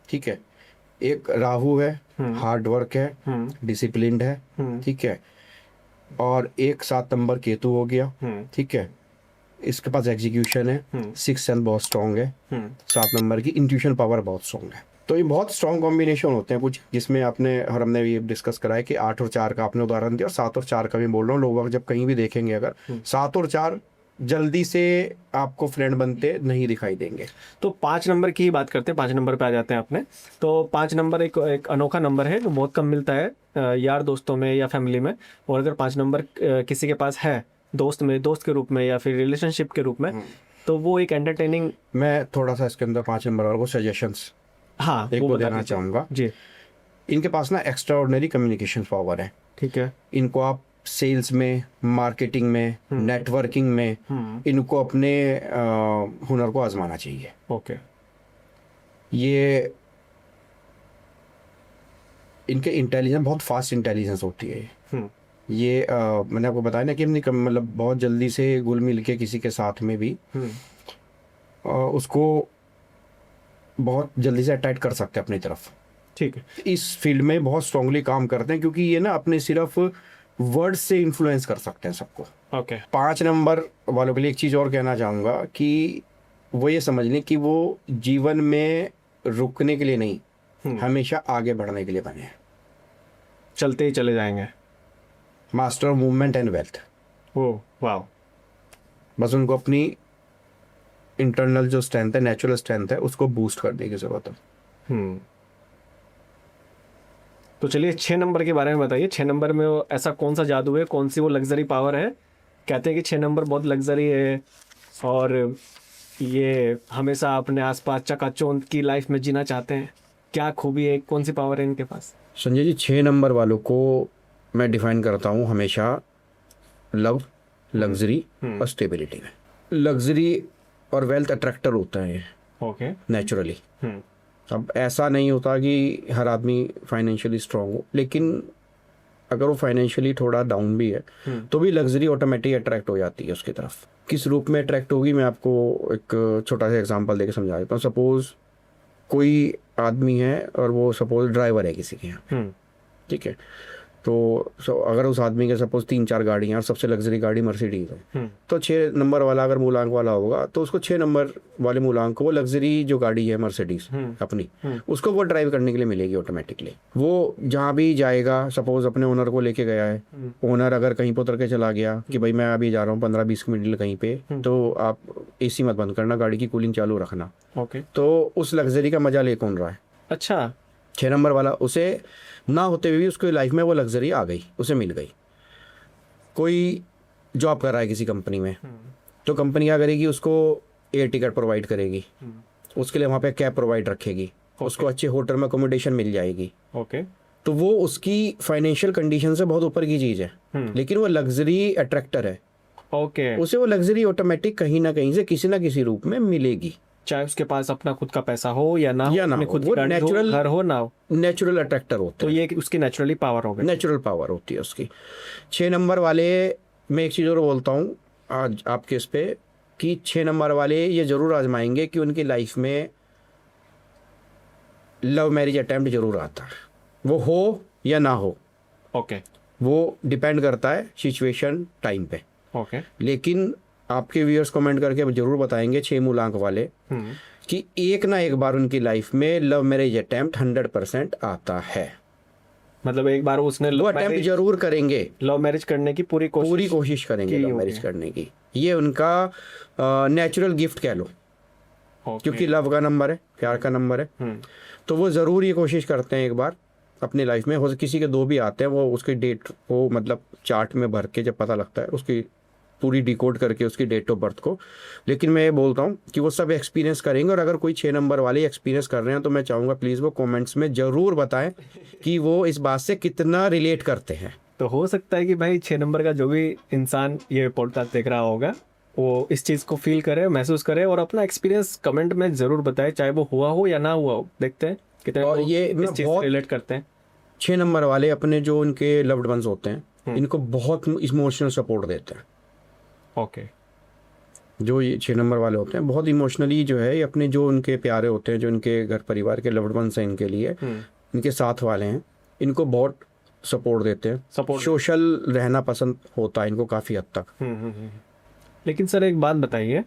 Speaker 1: ठीक है। एक राहु है, हार्ड वर्क है, डिसिप्लिन्ड है, ठीक है, और एक 7 नंबर केतु हो गया, ठीक है। इसके पास एग्जीक्यूशन है, 6 सेंस बहुत स्ट्रॉन्ग है, 7 नंबर की इंट्यूशन पावर बहुत स्ट्रॉन्ग है। तो ये बहुत स्ट्रॉन्ग कॉम्बिनेशन होते हैं कुछ, जिसमें आपने और हमने ये डिस्कस करा है कि 8 और 4 का आपने उदाहरण दिया, और 7 और 4 का भी बोल रहा हूँ। लोग जब कहीं भी देखेंगे, अगर 7 और 4 जल्दी से आपको फ्रेंड बनते नहीं दिखाई देंगे।
Speaker 2: तो 5 नंबर की ही बात करते हैं, 5 नंबर पे आ जाते हैं अपने। तो 5 नंबर एक अनोखा नंबर है जो बहुत कम मिलता है यार दोस्तों में या फैमिली में। और अगर 5 नंबर किसी के पास है दोस्त के रूप में या फिर रिलेशनशिप के रूप में, तो वो एक एंटरटेनिंग।
Speaker 1: मैं थोड़ा सा इसके अंदर 5 नंबर वालों को सजेशंस
Speaker 2: हाँ,
Speaker 1: एक वो देना चाहूँगा
Speaker 2: जी।
Speaker 1: इनके पास ना एक्स्ट्रा ऑर्डिनरी कम्युनिकेशन पावर है, ठीक है। इनको आप सेल्स में, मार्केटिंग में, नेटवर्किंग में, इनको अपने हुनर को आजमाना चाहिए।
Speaker 2: ओके।
Speaker 1: ये इनके इंटेलिजेंस, बहुत फास्ट इंटेलिजेंस होती है, ये मैंने आपको बताया ना कि अपनी मतलब बहुत जल्दी से घुल मिल के किसी के साथ में भी उसको बहुत जल्दी से अट्रैक्ट कर सकते हैं अपनी तरफ।
Speaker 2: ठीक है।
Speaker 1: इस फील्ड में बहुत स्ट्रांगली काम करते हैं क्योंकि ये ना अपने सिर्फ वर्ड से इन्फ्लुएंस कर सकते हैं सबको।
Speaker 2: ओके।
Speaker 1: 5 नंबर वालों के लिए एक चीज़ और कहना चाहूँगा कि वो ये समझ लें कि वो जीवन में रुकने के लिए नहीं, हमेशा आगे बढ़ने के लिए बने हैं।
Speaker 2: चलते ही चले जाएंगे।
Speaker 1: Master of movement and wealth.
Speaker 2: Oh वाह।
Speaker 1: बस उनको अपनी इंटरनल जो स्ट्रेंथ है, नेचुरल स्ट्रेंथ है, उसको बूस्ट करने की जरूरत है।
Speaker 2: तो चलिए 6 नंबर के बारे में बताइए। 6 नंबर में वो ऐसा कौन सा जादू है, कौन सी वो लग्जरी पावर है? कहते हैं कि 6 नंबर बहुत लग्जरी है और ये हमेशा अपने आसपास चकाचौंध की लाइफ में जीना चाहते हैं। क्या खूबी है, कौन सी पावर है इनके पास?
Speaker 1: संजय जी, 6 नंबर वालों को मैं डिफाइन करता हूँ हमेशा लव, लग्जरी और स्टेबिलिटी में। लग्जरी और वेल्थ अट्रैक्टर होता है
Speaker 2: ओके।
Speaker 1: नेचुरली। अब ऐसा नहीं होता कि हर आदमी फाइनेंशियली स्ट्रांग हो, लेकिन अगर वो फाइनेंशियली थोड़ा डाउन भी है तो भी लग्जरी ऑटोमेटिक अट्रैक्ट हो जाती है उसकी तरफ। किस रूप में अट्रैक्ट होगी, मैं आपको एक छोटा सा एग्जांपल देके समझा देता हूँ। सपोज कोई आदमी है और वो सपोज ड्राइवर है किसी के यहाँ, ठीक है। तो अगर उस आदमी के सपोज 3-4 गाड़ियाँ और सबसे लग्जरी गाड़ी मर्सिडीज है, तो 6 नंबर वाला अगर मूलांक वाला होगा तो उसको 6 नंबर वाले मूलांक को वो लग्जरी जो गाड़ी है मर्सिडीज अपनी, उसको वो ड्राइव करने के लिए मिलेगी ऑटोमेटिकली। वो जहाँ भी जाएगा, सपोज अपने ओनर को लेके गया है, ओनर अगर कहीं पर उतर के चला गया कि भाई मैं अभी जा रहा हूँ 15-20 मिनट कहीं पे, तो आप AC मत बंद करना, गाड़ी की कूलिंग चालू रखना।
Speaker 2: ओके।
Speaker 1: तो उस लग्जरी का मजा ले कौन रहा है?
Speaker 2: अच्छा।
Speaker 1: 6 नंबर वाला, उसे ना होते हुए भी उसकी लाइफ में वो लग्जरी आ गई, उसे मिल गई। कोई जॉब कर रहा है किसी कंपनी में, तो कंपनी क्या करेगी, उसको एयर टिकट प्रोवाइड करेगी, उसके लिए वहाँ पे कैब प्रोवाइड रखेगी, उसको अच्छे होटल में अकोमोडेशन मिल जाएगी।
Speaker 2: ओके।
Speaker 1: तो वो उसकी फाइनेंशियल कंडीशन से बहुत ऊपर की चीज़ है, लेकिन वो लग्जरी अट्रैक्टर है।
Speaker 2: ओके।
Speaker 1: उसे वो लग्जरी ऑटोमेटिक कहीं ना कहीं से किसी ना किसी रूप में मिलेगी,
Speaker 2: चाहे उसके पास अपना खुद का पैसा हो या ना
Speaker 1: या ना
Speaker 2: अपनी
Speaker 1: हो।
Speaker 2: खुद
Speaker 1: वो
Speaker 2: की गाड़ी हो,
Speaker 1: natural-
Speaker 2: घर हो ना हो,
Speaker 1: नेचुरल अट्रैक्टर होता
Speaker 2: तो
Speaker 1: है।
Speaker 2: ये उसकी नेचुरली पावर हो गई।
Speaker 1: नेचुरल पावर होती है उसकी। 6 नंबर वाले, मैं एक चीज़ और बोलता हूँ आज आपके इस पे, कि 6 नंबर वाले ये जरूर आजमाएंगे कि उनकी लाइफ में लव मैरिज अटेम्प्ट जरूर आता है, वो हो या ना हो।
Speaker 2: ओके।
Speaker 1: वो डिपेंड करता है सिचुएशन, टाइम पे।
Speaker 2: ओके।
Speaker 1: लेकिन आपके व्यूअर्स कमेंट करके जरूर बताएंगे 6 मूलांक वाले कि एक ना एक बार उनकी लाइफ में लव मैरिज अटेम्प्ट 100% आता है।
Speaker 2: मतलब एक बार उसने
Speaker 1: वो अटेम्प्ट जरूर करेंगे,
Speaker 2: लव मैरिज करने की पूरी
Speaker 1: कोशिश करेंगे लव मैरिज करने की। ये उनका नेचुरल गिफ्ट कह लो, क्योंकि लव का नंबर है, प्यार का नंबर है, तो वो ज़रूर ये कोशिश करते हैं एक बार अपनी लाइफ में। हो किसी के 2 भी आते हैं, वो उसकी डेट को मतलब चार्ट में भर के जब पता लगता है, उसकी पूरी डिकोड करके उसकी डेट ऑफ बर्थ को। लेकिन मैं ये बोलता हूँ कि वो सब एक्सपीरियंस करेंगे, और अगर कोई 6 नंबर वाले एक्सपीरियंस कर रहे हैं तो मैं चाहूँगा प्लीज़ वो कमेंट्स में ज़रूर बताएं कि वो इस बात से कितना रिलेट करते हैं।
Speaker 2: तो हो सकता है कि भाई 6 नंबर का जो भी इंसान ये पॉडकास्ट देख रहा होगा वो इस चीज़ को फील करे, महसूस करे और अपना एक्सपीरियंस कमेंट में ज़रूर बताए, चाहे वो हुआ हो या ना हुआ हो। देखते हैं कितने
Speaker 1: और
Speaker 2: लोग
Speaker 1: ये
Speaker 2: इस चीज़ से रिलेट करते हैं।
Speaker 1: 6 नंबर वाले अपने जो उनके लव्ड वंस होते हैं, इनको बहुत इमोशनल सपोर्ट देते हैं।
Speaker 2: ओके।
Speaker 1: जो ये 6 नंबर वाले होते हैं बहुत इमोशनली जो है, ये अपने जो उनके प्यारे होते हैं, जो उनके घर परिवार के लव्ड वंस हैं, इनके लिए, इनके साथ वाले हैं, इनको बहुत सपोर्ट देते हैं। सोशल रहना पसंद होता है इनको काफ़ी हद तक।
Speaker 2: लेकिन सर एक बात बताइए,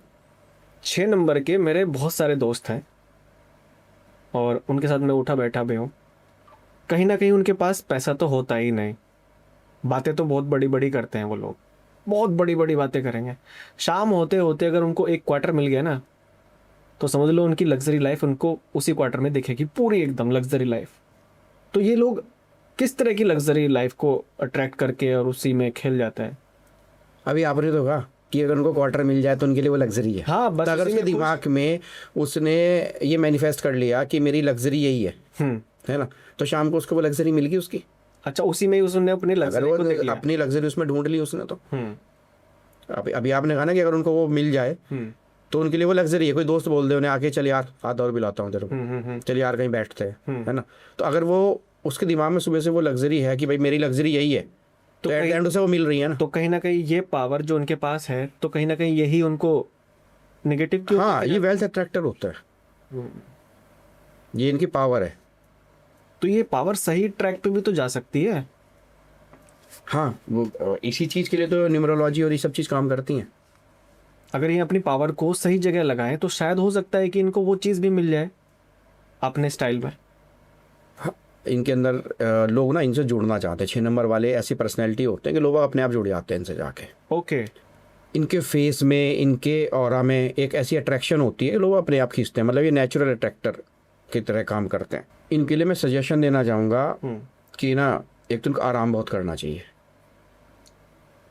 Speaker 2: 6 नंबर के मेरे बहुत सारे दोस्त हैं और उनके साथ मैं उठा बैठा भी हूँ। कहीं ना कहीं उनके पास पैसा तो होता ही नहीं, बातें तो बहुत बड़ी बड़ी करते हैं वो लोग, बहुत बड़ी बड़ी बातें करेंगे। शाम होते होते अगर उनको एक क्वार्टर मिल गया ना, तो समझ लो उनकी लग्जरी लाइफ उनको उसी क्वार्टर में दिखेगी, पूरी एकदम लग्जरी लाइफ। तो ये लोग किस तरह की लग्जरी लाइफ को अट्रैक्ट करके और उसी में खेल जाता है?
Speaker 1: अभी आपने तो कहा कि अगर उनको क्वार्टर मिल जाए तो उनके लिए वो लग्जरी है।
Speaker 2: हाँ, बस
Speaker 1: तो अगर उसके दिमाग में उसने ये मैनिफेस्ट कर लिया कि मेरी लग्जरी यही है ना, तो शाम को उसको वो लग्जरी मिल गई उसकी।
Speaker 2: अच्छा, उसी में उसने अपनी लग्जरी को देख लिया।
Speaker 1: अपनी लग्जरी उसमें ढूंढ ली उसने। तो अभी आपने कहा ना कि अगर उनको वो मिल जाए तो उनके लिए वो लग्जरी है। कोई दोस्त बोल दे उन्हें आके, चल यार हाथ और मिलाता हूँ तेरे को, चल यार कहीं बैठते हैं, है ना। तो अगर वो उसके दिमाग में सुबह से वो लग्जरी है कि भाई मेरी लग्जरी यही है,
Speaker 2: तो
Speaker 1: एट द
Speaker 2: कहीं
Speaker 1: एंड से वो मिल रही है ना।
Speaker 2: तो कहीं ना कहीं ये पावर जो उनके पास है, तो कहीं ना कहीं यही उनको नेगेटिव क्यों
Speaker 1: हाँ, ये वेल्थ अट्रैक्टर होता है, ये इनकी पावर है।
Speaker 2: तो ये पावर सही ट्रैक पे भी तो जा सकती है।
Speaker 1: हाँ, वो इसी चीज़ के लिए तो न्यूमरोलॉजी और ये सब चीज़ काम करती हैं।
Speaker 2: अगर ये अपनी पावर को सही जगह लगाएं तो शायद हो सकता है कि इनको वो चीज़ भी मिल जाए अपने स्टाइल में।
Speaker 1: इनके अंदर लोग ना इनसे जुड़ना चाहते हैं। 6 नंबर वाले ऐसी पर्सनैलिटी होते हैं कि लोग अपने आप जुड़ जाते हैं इनसे जाके।
Speaker 2: ओके।
Speaker 1: इनके फेस में, इनके ऑरा में एक ऐसी अट्रैक्शन होती है कि लोग अपने आप खींचते हैं। मतलब ये नेचुरल अट्रैक्टर की तरह काम करते हैं। इनके लिए मैं सजेशन देना चाहूँगा कि ना, एक तो इनको आराम बहुत करना चाहिए।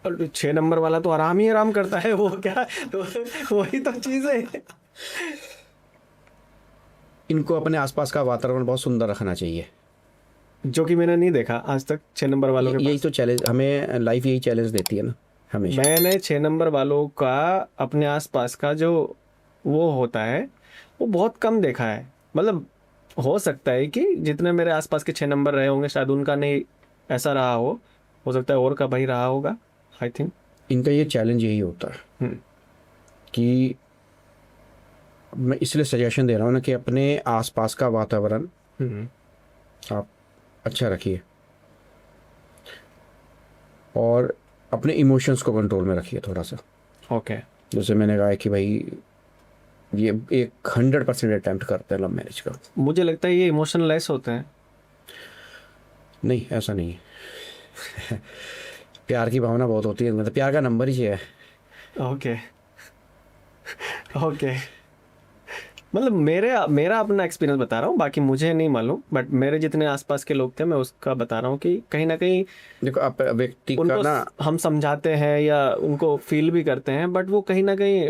Speaker 2: और 6 नंबर वाला तो आराम ही आराम करता है, वो क्या वही तो चीज़ है।
Speaker 1: इनको अपने आसपास का वातावरण बहुत सुंदर रखना चाहिए,
Speaker 2: जो कि मैंने नहीं देखा आज तक 6 नंबर वालों के
Speaker 1: यही
Speaker 2: पास।
Speaker 1: तो चैलेंज हमें लाइफ यही चैलेंज देती है ना हमेशा।
Speaker 2: मैंने 6 नंबर वालों का अपने आसपास का जो वो होता है वो बहुत कम देखा है। मतलब हो सकता है कि जितने मेरे आसपास के 6 नंबर रहे होंगे शायद उनका नहीं ऐसा रहा हो सकता है और का भाई रहा होगा, आई थिंक।
Speaker 1: इनका ये चैलेंज यही होता है कि मैं इसलिए सजेशन दे रहा हूँ ना कि अपने आसपास का वातावरण आप अच्छा रखिए और अपने इमोशंस को कंट्रोल में रखिए थोड़ा सा।
Speaker 2: ओके।
Speaker 1: जैसे मैंने कहा है कि भाई ये एक 100% अटेम्प्ट करते हैं लव मैरिज का।
Speaker 2: मुझे लगता है ये इमोशनलेस होते हैं।
Speaker 1: नहीं, ऐसा नहीं है। प्यार की भावना बहुत होती है, मतलब प्यार का नंबर ही है।
Speaker 2: ओके। ओके। मतलब मेरा अपना एक्सपीरियंस बता रहा हूँ, बाकी मुझे नहीं मालूम, बट मेरे जितने आसपास के लोग थे मैं उसका बता रहा हूँ कि कहीं ना कहीं
Speaker 1: देखो, आप व्यक्ति का
Speaker 2: उनको
Speaker 1: ना,
Speaker 2: हम समझाते हैं या उनको फील भी करते हैं, बट वो कहीं ना कहीं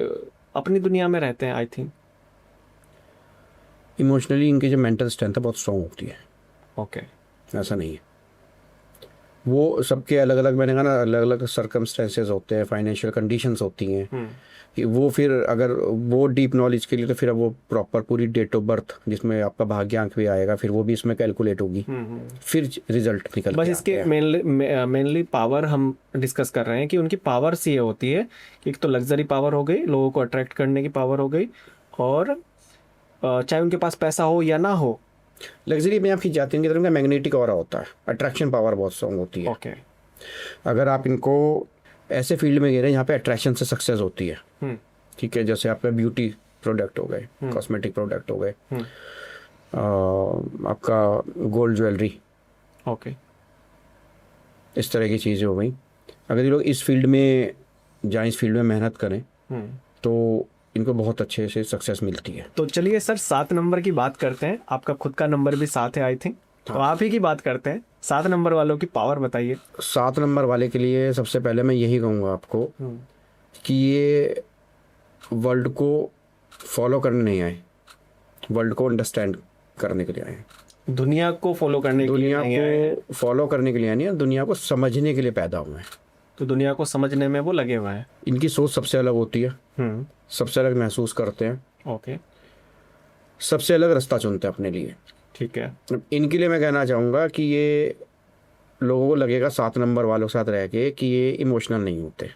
Speaker 2: अपनी दुनिया में रहते हैं, आई थिंक।
Speaker 1: इमोशनली इनकी जो मेंटल स्ट्रेंथ है बहुत स्ट्रांग होती है।
Speaker 2: ओके।
Speaker 1: ऐसा नहीं है, वो सबके अलग अलग, मैंने कहा ना, अलग अलग सर्कमस्टेंसेस होते हैं, फाइनेंशियल कंडीशंस होती हैं कि वो फिर अगर वो डीप नॉलेज के लिए तो फिर अब वो प्रॉपर पूरी डेट ऑफ बर्थ जिसमें आपका भाग्यांक भी आएगा फिर वो भी इसमें कैलकुलेट होगी, फिर रिजल्ट निकल
Speaker 2: बस
Speaker 1: के
Speaker 2: इसके
Speaker 1: आता है।
Speaker 2: मेनली पावर हम डिस्कस कर रहे हैं कि उनकी पावर सी ये होती है कि एक तो लग्जरी पावर हो गई, लोगों को अट्रैक्ट करने की पावर हो गई, और चाहे उनके पास पैसा हो या ना हो।
Speaker 1: लग्जरी में आपकी जाती है, उनका मैग्नेटिक ऑरा होता है, अट्रैक्शन पावर बहुत स्ट्रांग होती है।
Speaker 2: ओके।
Speaker 1: अगर आप इनको ऐसे फील्ड में गए हैं जहाँ पे अट्रैक्शन से सक्सेस होती है, ठीक है, जैसे आपका ब्यूटी प्रोडक्ट हो गए, कॉस्मेटिक प्रोडक्ट हो गए, आपका गोल्ड ज्वेलरी,
Speaker 2: ओके।
Speaker 1: इस तरह की चीज़ें हो गई। अगर ये लोग इस फील्ड में जाएं, इस फील्ड में मेहनत करें तो इनको बहुत अच्छे से सक्सेस मिलती है।
Speaker 2: तो चलिए सर 7 नंबर की बात करते हैं। आपका खुद का नंबर भी 7 है, आई थिंक, तो आप ही की बात करते हैं। 7 नंबर वालों की पावर बताइए।
Speaker 1: 7 नंबर वाले के लिए सबसे पहले मैं यही कहूँगा आपको कि ये वर्ल्ड को फॉलो करने नहीं आए, वर्ल्ड को अंडरस्टैंड करने के लिए आए।
Speaker 2: दुनिया को फॉलो करने के लिए
Speaker 1: दुनिया
Speaker 2: नहीं आए।
Speaker 1: को फॉलो करने के लिए नहीं है, दुनिया को समझने के लिए पैदा हुए हैं।
Speaker 2: तो दुनिया को समझने में वो लगे हुए हैं।
Speaker 1: इनकी सोच सबसे अलग होती है, सबसे अलग महसूस करते हैं,
Speaker 2: ओके।
Speaker 1: सबसे अलग रास्ता चुनते हैं अपने लिए।
Speaker 2: ठीक है।
Speaker 1: इनके लिए मैं कहना चाहूँगा कि ये लोगों को लगेगा 7 नंबर वालों के साथ रह के कि ये इमोशनल नहीं होते,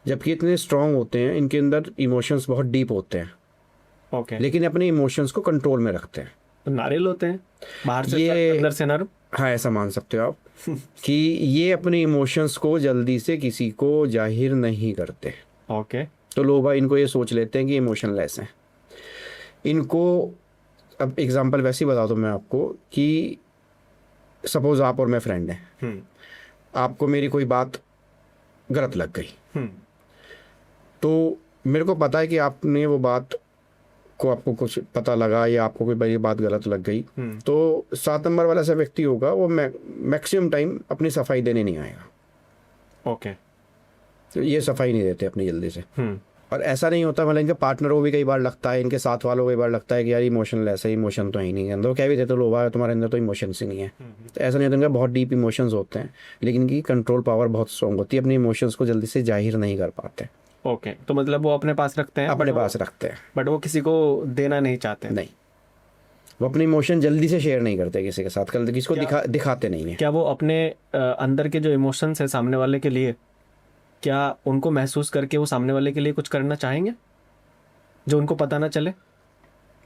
Speaker 1: जबकि इतने स्ट्रांग होते हैं, इनके अंदर इमोशंस बहुत डीप होते हैं,
Speaker 2: ओके।
Speaker 1: लेकिन अपने इमोशंस को कंट्रोल में रखते हैं।
Speaker 2: तो नारियल होते हैं, बाहर से
Speaker 1: ये-
Speaker 2: अंदर से नरम।
Speaker 1: हाँ, ऐसा मान सकते हो आप कि ये अपने इमोशंस को जल्दी से किसी को जाहिर नहीं करते।
Speaker 2: ओके।
Speaker 1: तो लोग भाई इनको ये सोच लेते हैं कि इमोशनलेस हैं। इनको अब एग्जांपल वैसे ही बता दूं मैं आपको कि सपोज आप और मैं फ्रेंड हैं, आपको मेरी कोई बात गलत लग गई, तो मेरे को पता है कि आपने वो बात को, आपको कुछ पता लगा या आपको कोई बड़ी बात गलत लग गई, तो 7 नंबर वाला ऐसा व्यक्ति होगा वो मैक्सिमम टाइम अपनी सफाई देने नहीं आएगा।
Speaker 2: ओके।
Speaker 1: तो ये सफाई नहीं देते अपनी जल्दी से। और ऐसा नहीं होता, मतलब इनके पार्टनर को भी कई बार लगता है, इनके साथ वालों को कई बार लगता है कि यार इमोशनलेस है, इमोशन तो ही नहीं है अंदर, क्या भी थे तो लोग भाई तुम्हारे अंदर तो इमोशंस ही नहीं है। तो ऐसा नहीं होता, इनका बहुत डीप इमोशंस होते हैं, लेकिन इनकी कंट्रोल पावर बहुत स्ट्रॉन्ग होती है, अपने इमोशंस को जल्दी से जाहिर नहीं कर पाते।
Speaker 2: ओके। तो मतलब वो अपने पास रखते हैं,
Speaker 1: अपने पास रखते हैं,
Speaker 2: बट वो किसी को देना नहीं चाहते।
Speaker 1: नहीं। वो अपने इमोशन जल्दी से शेयर नहीं करते किसी के साथ, कल किसी को दिखाते नहीं है।
Speaker 2: क्या वो अपने अंदर के जो इमोशंस है सामने वाले के लिए, क्या उनको महसूस करके वो सामने वाले के लिए कुछ करना चाहेंगे जो उनको पता ना चले?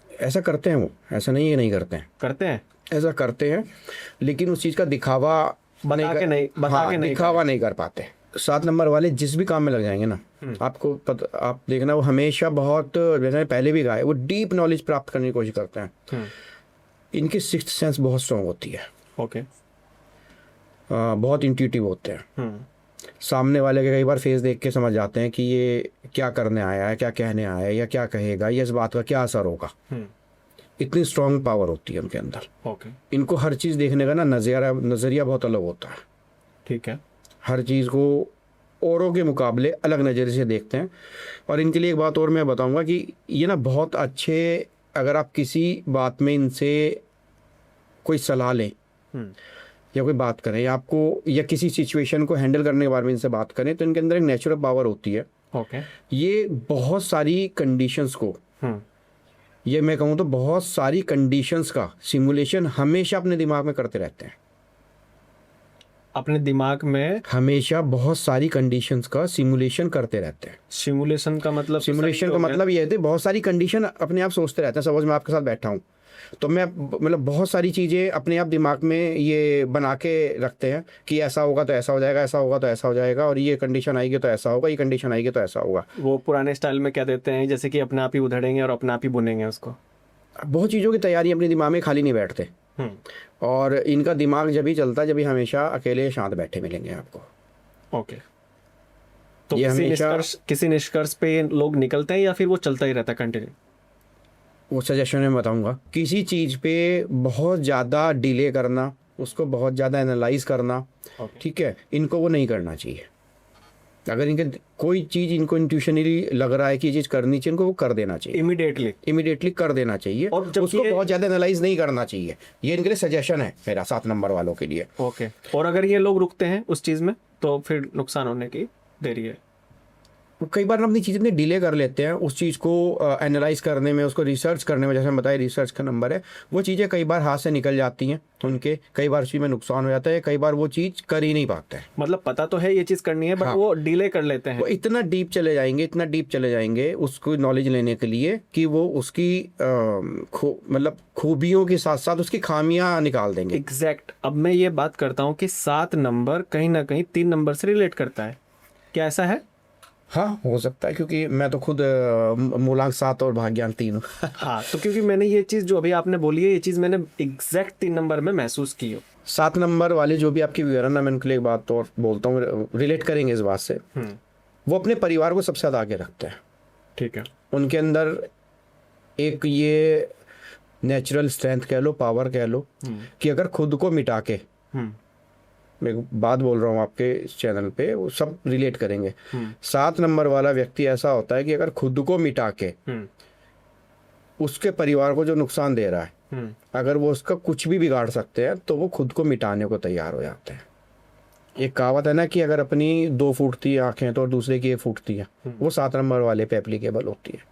Speaker 1: ऐसा करते हैं वो, ऐसा नहीं है नहीं करते हैं,
Speaker 2: करते हैं,
Speaker 1: ऐसा करते हैं, लेकिन उस चीज़ का दिखावा
Speaker 2: बता के नहीं
Speaker 1: दिखावा नहीं कर पाते। 7 नंबर वाले जिस भी काम में लग जाएंगे ना, आपको आप देखना वो हमेशा बहुत, जैसे पहले भी कहा है, वो डीप नॉलेज प्राप्त करने की कोशिश करते हैं। इनकी सिक्स्थ सेंस बहुत स्ट्रांग होती है।
Speaker 2: ओके।
Speaker 1: बहुत इंट्यूटिव होते हैं। सामने वाले के कई बार फेस देख के समझ जाते हैं कि ये क्या करने आया है, क्या कहने आया है, या क्या कहेगा, या इस बात का क्या असर होगा। इतनी स्ट्रांग पावर होती है उनके अंदर।
Speaker 2: ओके।
Speaker 1: इनको हर चीज़ देखने का ना नज़रिया बहुत अलग होता है।
Speaker 2: ठीक है।
Speaker 1: हर चीज़ को औरों के मुकाबले अलग नज़रिए से देखते हैं। और इनके लिए एक बात और मैं बताऊंगा कि ये ना बहुत अच्छे, अगर आप किसी बात में इनसे कोई सलाह लें या कोई बात करें, या आपको या किसी सिचुएशन को हैंडल करने के बारे में इनसे बात करें, तो इनके अंदर एक नेचुरल पावर होती है।
Speaker 2: ओके।
Speaker 1: ये बहुत सारी कंडीशंस को, ये मैं कहूँ तो बहुत सारी कंडीशंस का सिमुलेशन हमेशा अपने दिमाग में करते रहते हैं।
Speaker 2: अपने दिमाग में
Speaker 1: हमेशा बहुत सारी कंडीशंस का सिमुलेशन करते रहते हैं।
Speaker 2: सिमुलेशन का मतलब,
Speaker 1: सिमुलेशन का मतलब ये है, बहुत सारी कंडीशन अपने आप सोचते रहते हैं। सपोज मैं आपके साथ बैठा हूँ, तो मैं मतलब बहुत सारी चीज़ें अपने आप दिमाग में ये बना के रखते हैं कि ऐसा होगा तो ऐसा हो जाएगा, ऐसा होगा तो ऐसा हो जाएगा, और ये कंडीशन आएगी तो ऐसा होगा, ये कंडीशन आएगी तो ऐसा होगा।
Speaker 2: वो पुराने स्टाइल में क्या देते हैं, जैसे कि अपने आप ही उधेड़ेंगे और अपने आप ही बुनेंगे उसको।
Speaker 1: बहुत चीज़ों की तैयारी अपने दिमाग में खाली नहीं बैठते, और इनका दिमाग जब भी चलता है जब भी हमेशा अकेले शांत बैठे मिलेंगे आपको।
Speaker 2: ओके। तो
Speaker 1: ये
Speaker 2: किसी निष्कर्ष पे लोग निकलते हैं या फिर वो चलता ही रहता है कंटिन्यू?
Speaker 1: वो सजेशन में बताऊंगा, किसी चीज़ पे बहुत ज़्यादा डिले करना, उसको बहुत ज़्यादा एनालाइज करना, ठीक है, इनको वो नहीं करना चाहिए। अगर इनके कोई चीज़ इनको इंट्यूशनली लग रहा है कि ये चीज़ करनी चाहिए, इनको वो कर देना चाहिए, इमीडिएटली कर देना चाहिए,
Speaker 2: और जब
Speaker 1: उसको बहुत ज़्यादा एनालाइज नहीं करना चाहिए। ये इनके लिए सजेशन है मेरा 7 नंबर वालों के लिए।
Speaker 2: ओके। और अगर ये लोग रुकते हैं उस चीज़ में तो फिर नुकसान होने की देरी है।
Speaker 1: कई बार हम अपनी चीज़ इतनी डिले कर लेते हैं उस चीज़ को एनालाइज करने में, उसको रिसर्च करने में, जैसे हम बताए रिसर्च का नंबर है, वो चीज़ें कई बार हाथ से निकल जाती हैं उनके, कई बार उस चीज़ में नुकसान हो जाता है, कई बार वो चीज़ कर ही नहीं पाते हैं।
Speaker 2: मतलब पता तो है ये चीज़ करनी है, बट
Speaker 1: हाँ।
Speaker 2: वो डिले कर लेते हैं।
Speaker 1: वो इतना डीप चले जाएंगे उसको नॉलेज लेने के लिए कि वो उसकी मतलब खूबियों के साथ साथ उसकी खामियां निकाल देंगे।
Speaker 2: एग्जैक्ट। अब मैं ये बात करता हूँ कि 7 नंबर कहीं ना कहीं 3 नंबर से रिलेट करता है, क्या ऐसा है?
Speaker 1: हाँ, हो सकता है, क्योंकि मैं तो खुद मूलांक 7 और भाग्यांक 3 हूँ।
Speaker 2: हाँ, तो क्योंकि मैंने ये चीज़ जो अभी आपने बोली है, ये चीज़ मैंने एग्जैक्ट 3 नंबर में महसूस की हो।
Speaker 1: 7 नंबर वाले जो भी आपकी विवरण है, मैं उनके लिए एक बात और बोलता हूँ, रिलेट करेंगे इस बात से। वो अपने परिवार को सबसे ज़्यादा आगे रखते हैं। ठीक है। उनके अंदर एक ये नेचुरल स्ट्रेंथ कह लो, पावर कह लो, कि अगर खुद को मिटा के, मैं बात बोल रहा हूँ आपके इस चैनल पे, वो सब रिलेट करेंगे। 7 नंबर वाला व्यक्ति ऐसा होता है कि अगर खुद को मिटा के उसके परिवार को जो नुकसान दे रहा है, अगर वो उसका कुछ भी बिगाड़ सकते हैं, तो वो खुद को मिटाने को तैयार हो जाते हैं। एक कहावत है ना कि अगर अपनी 2 फूटती आंखें तो और दूसरे की 1 फूटती है, वो 7 नंबर वाले पे एप्लीकेबल होती है।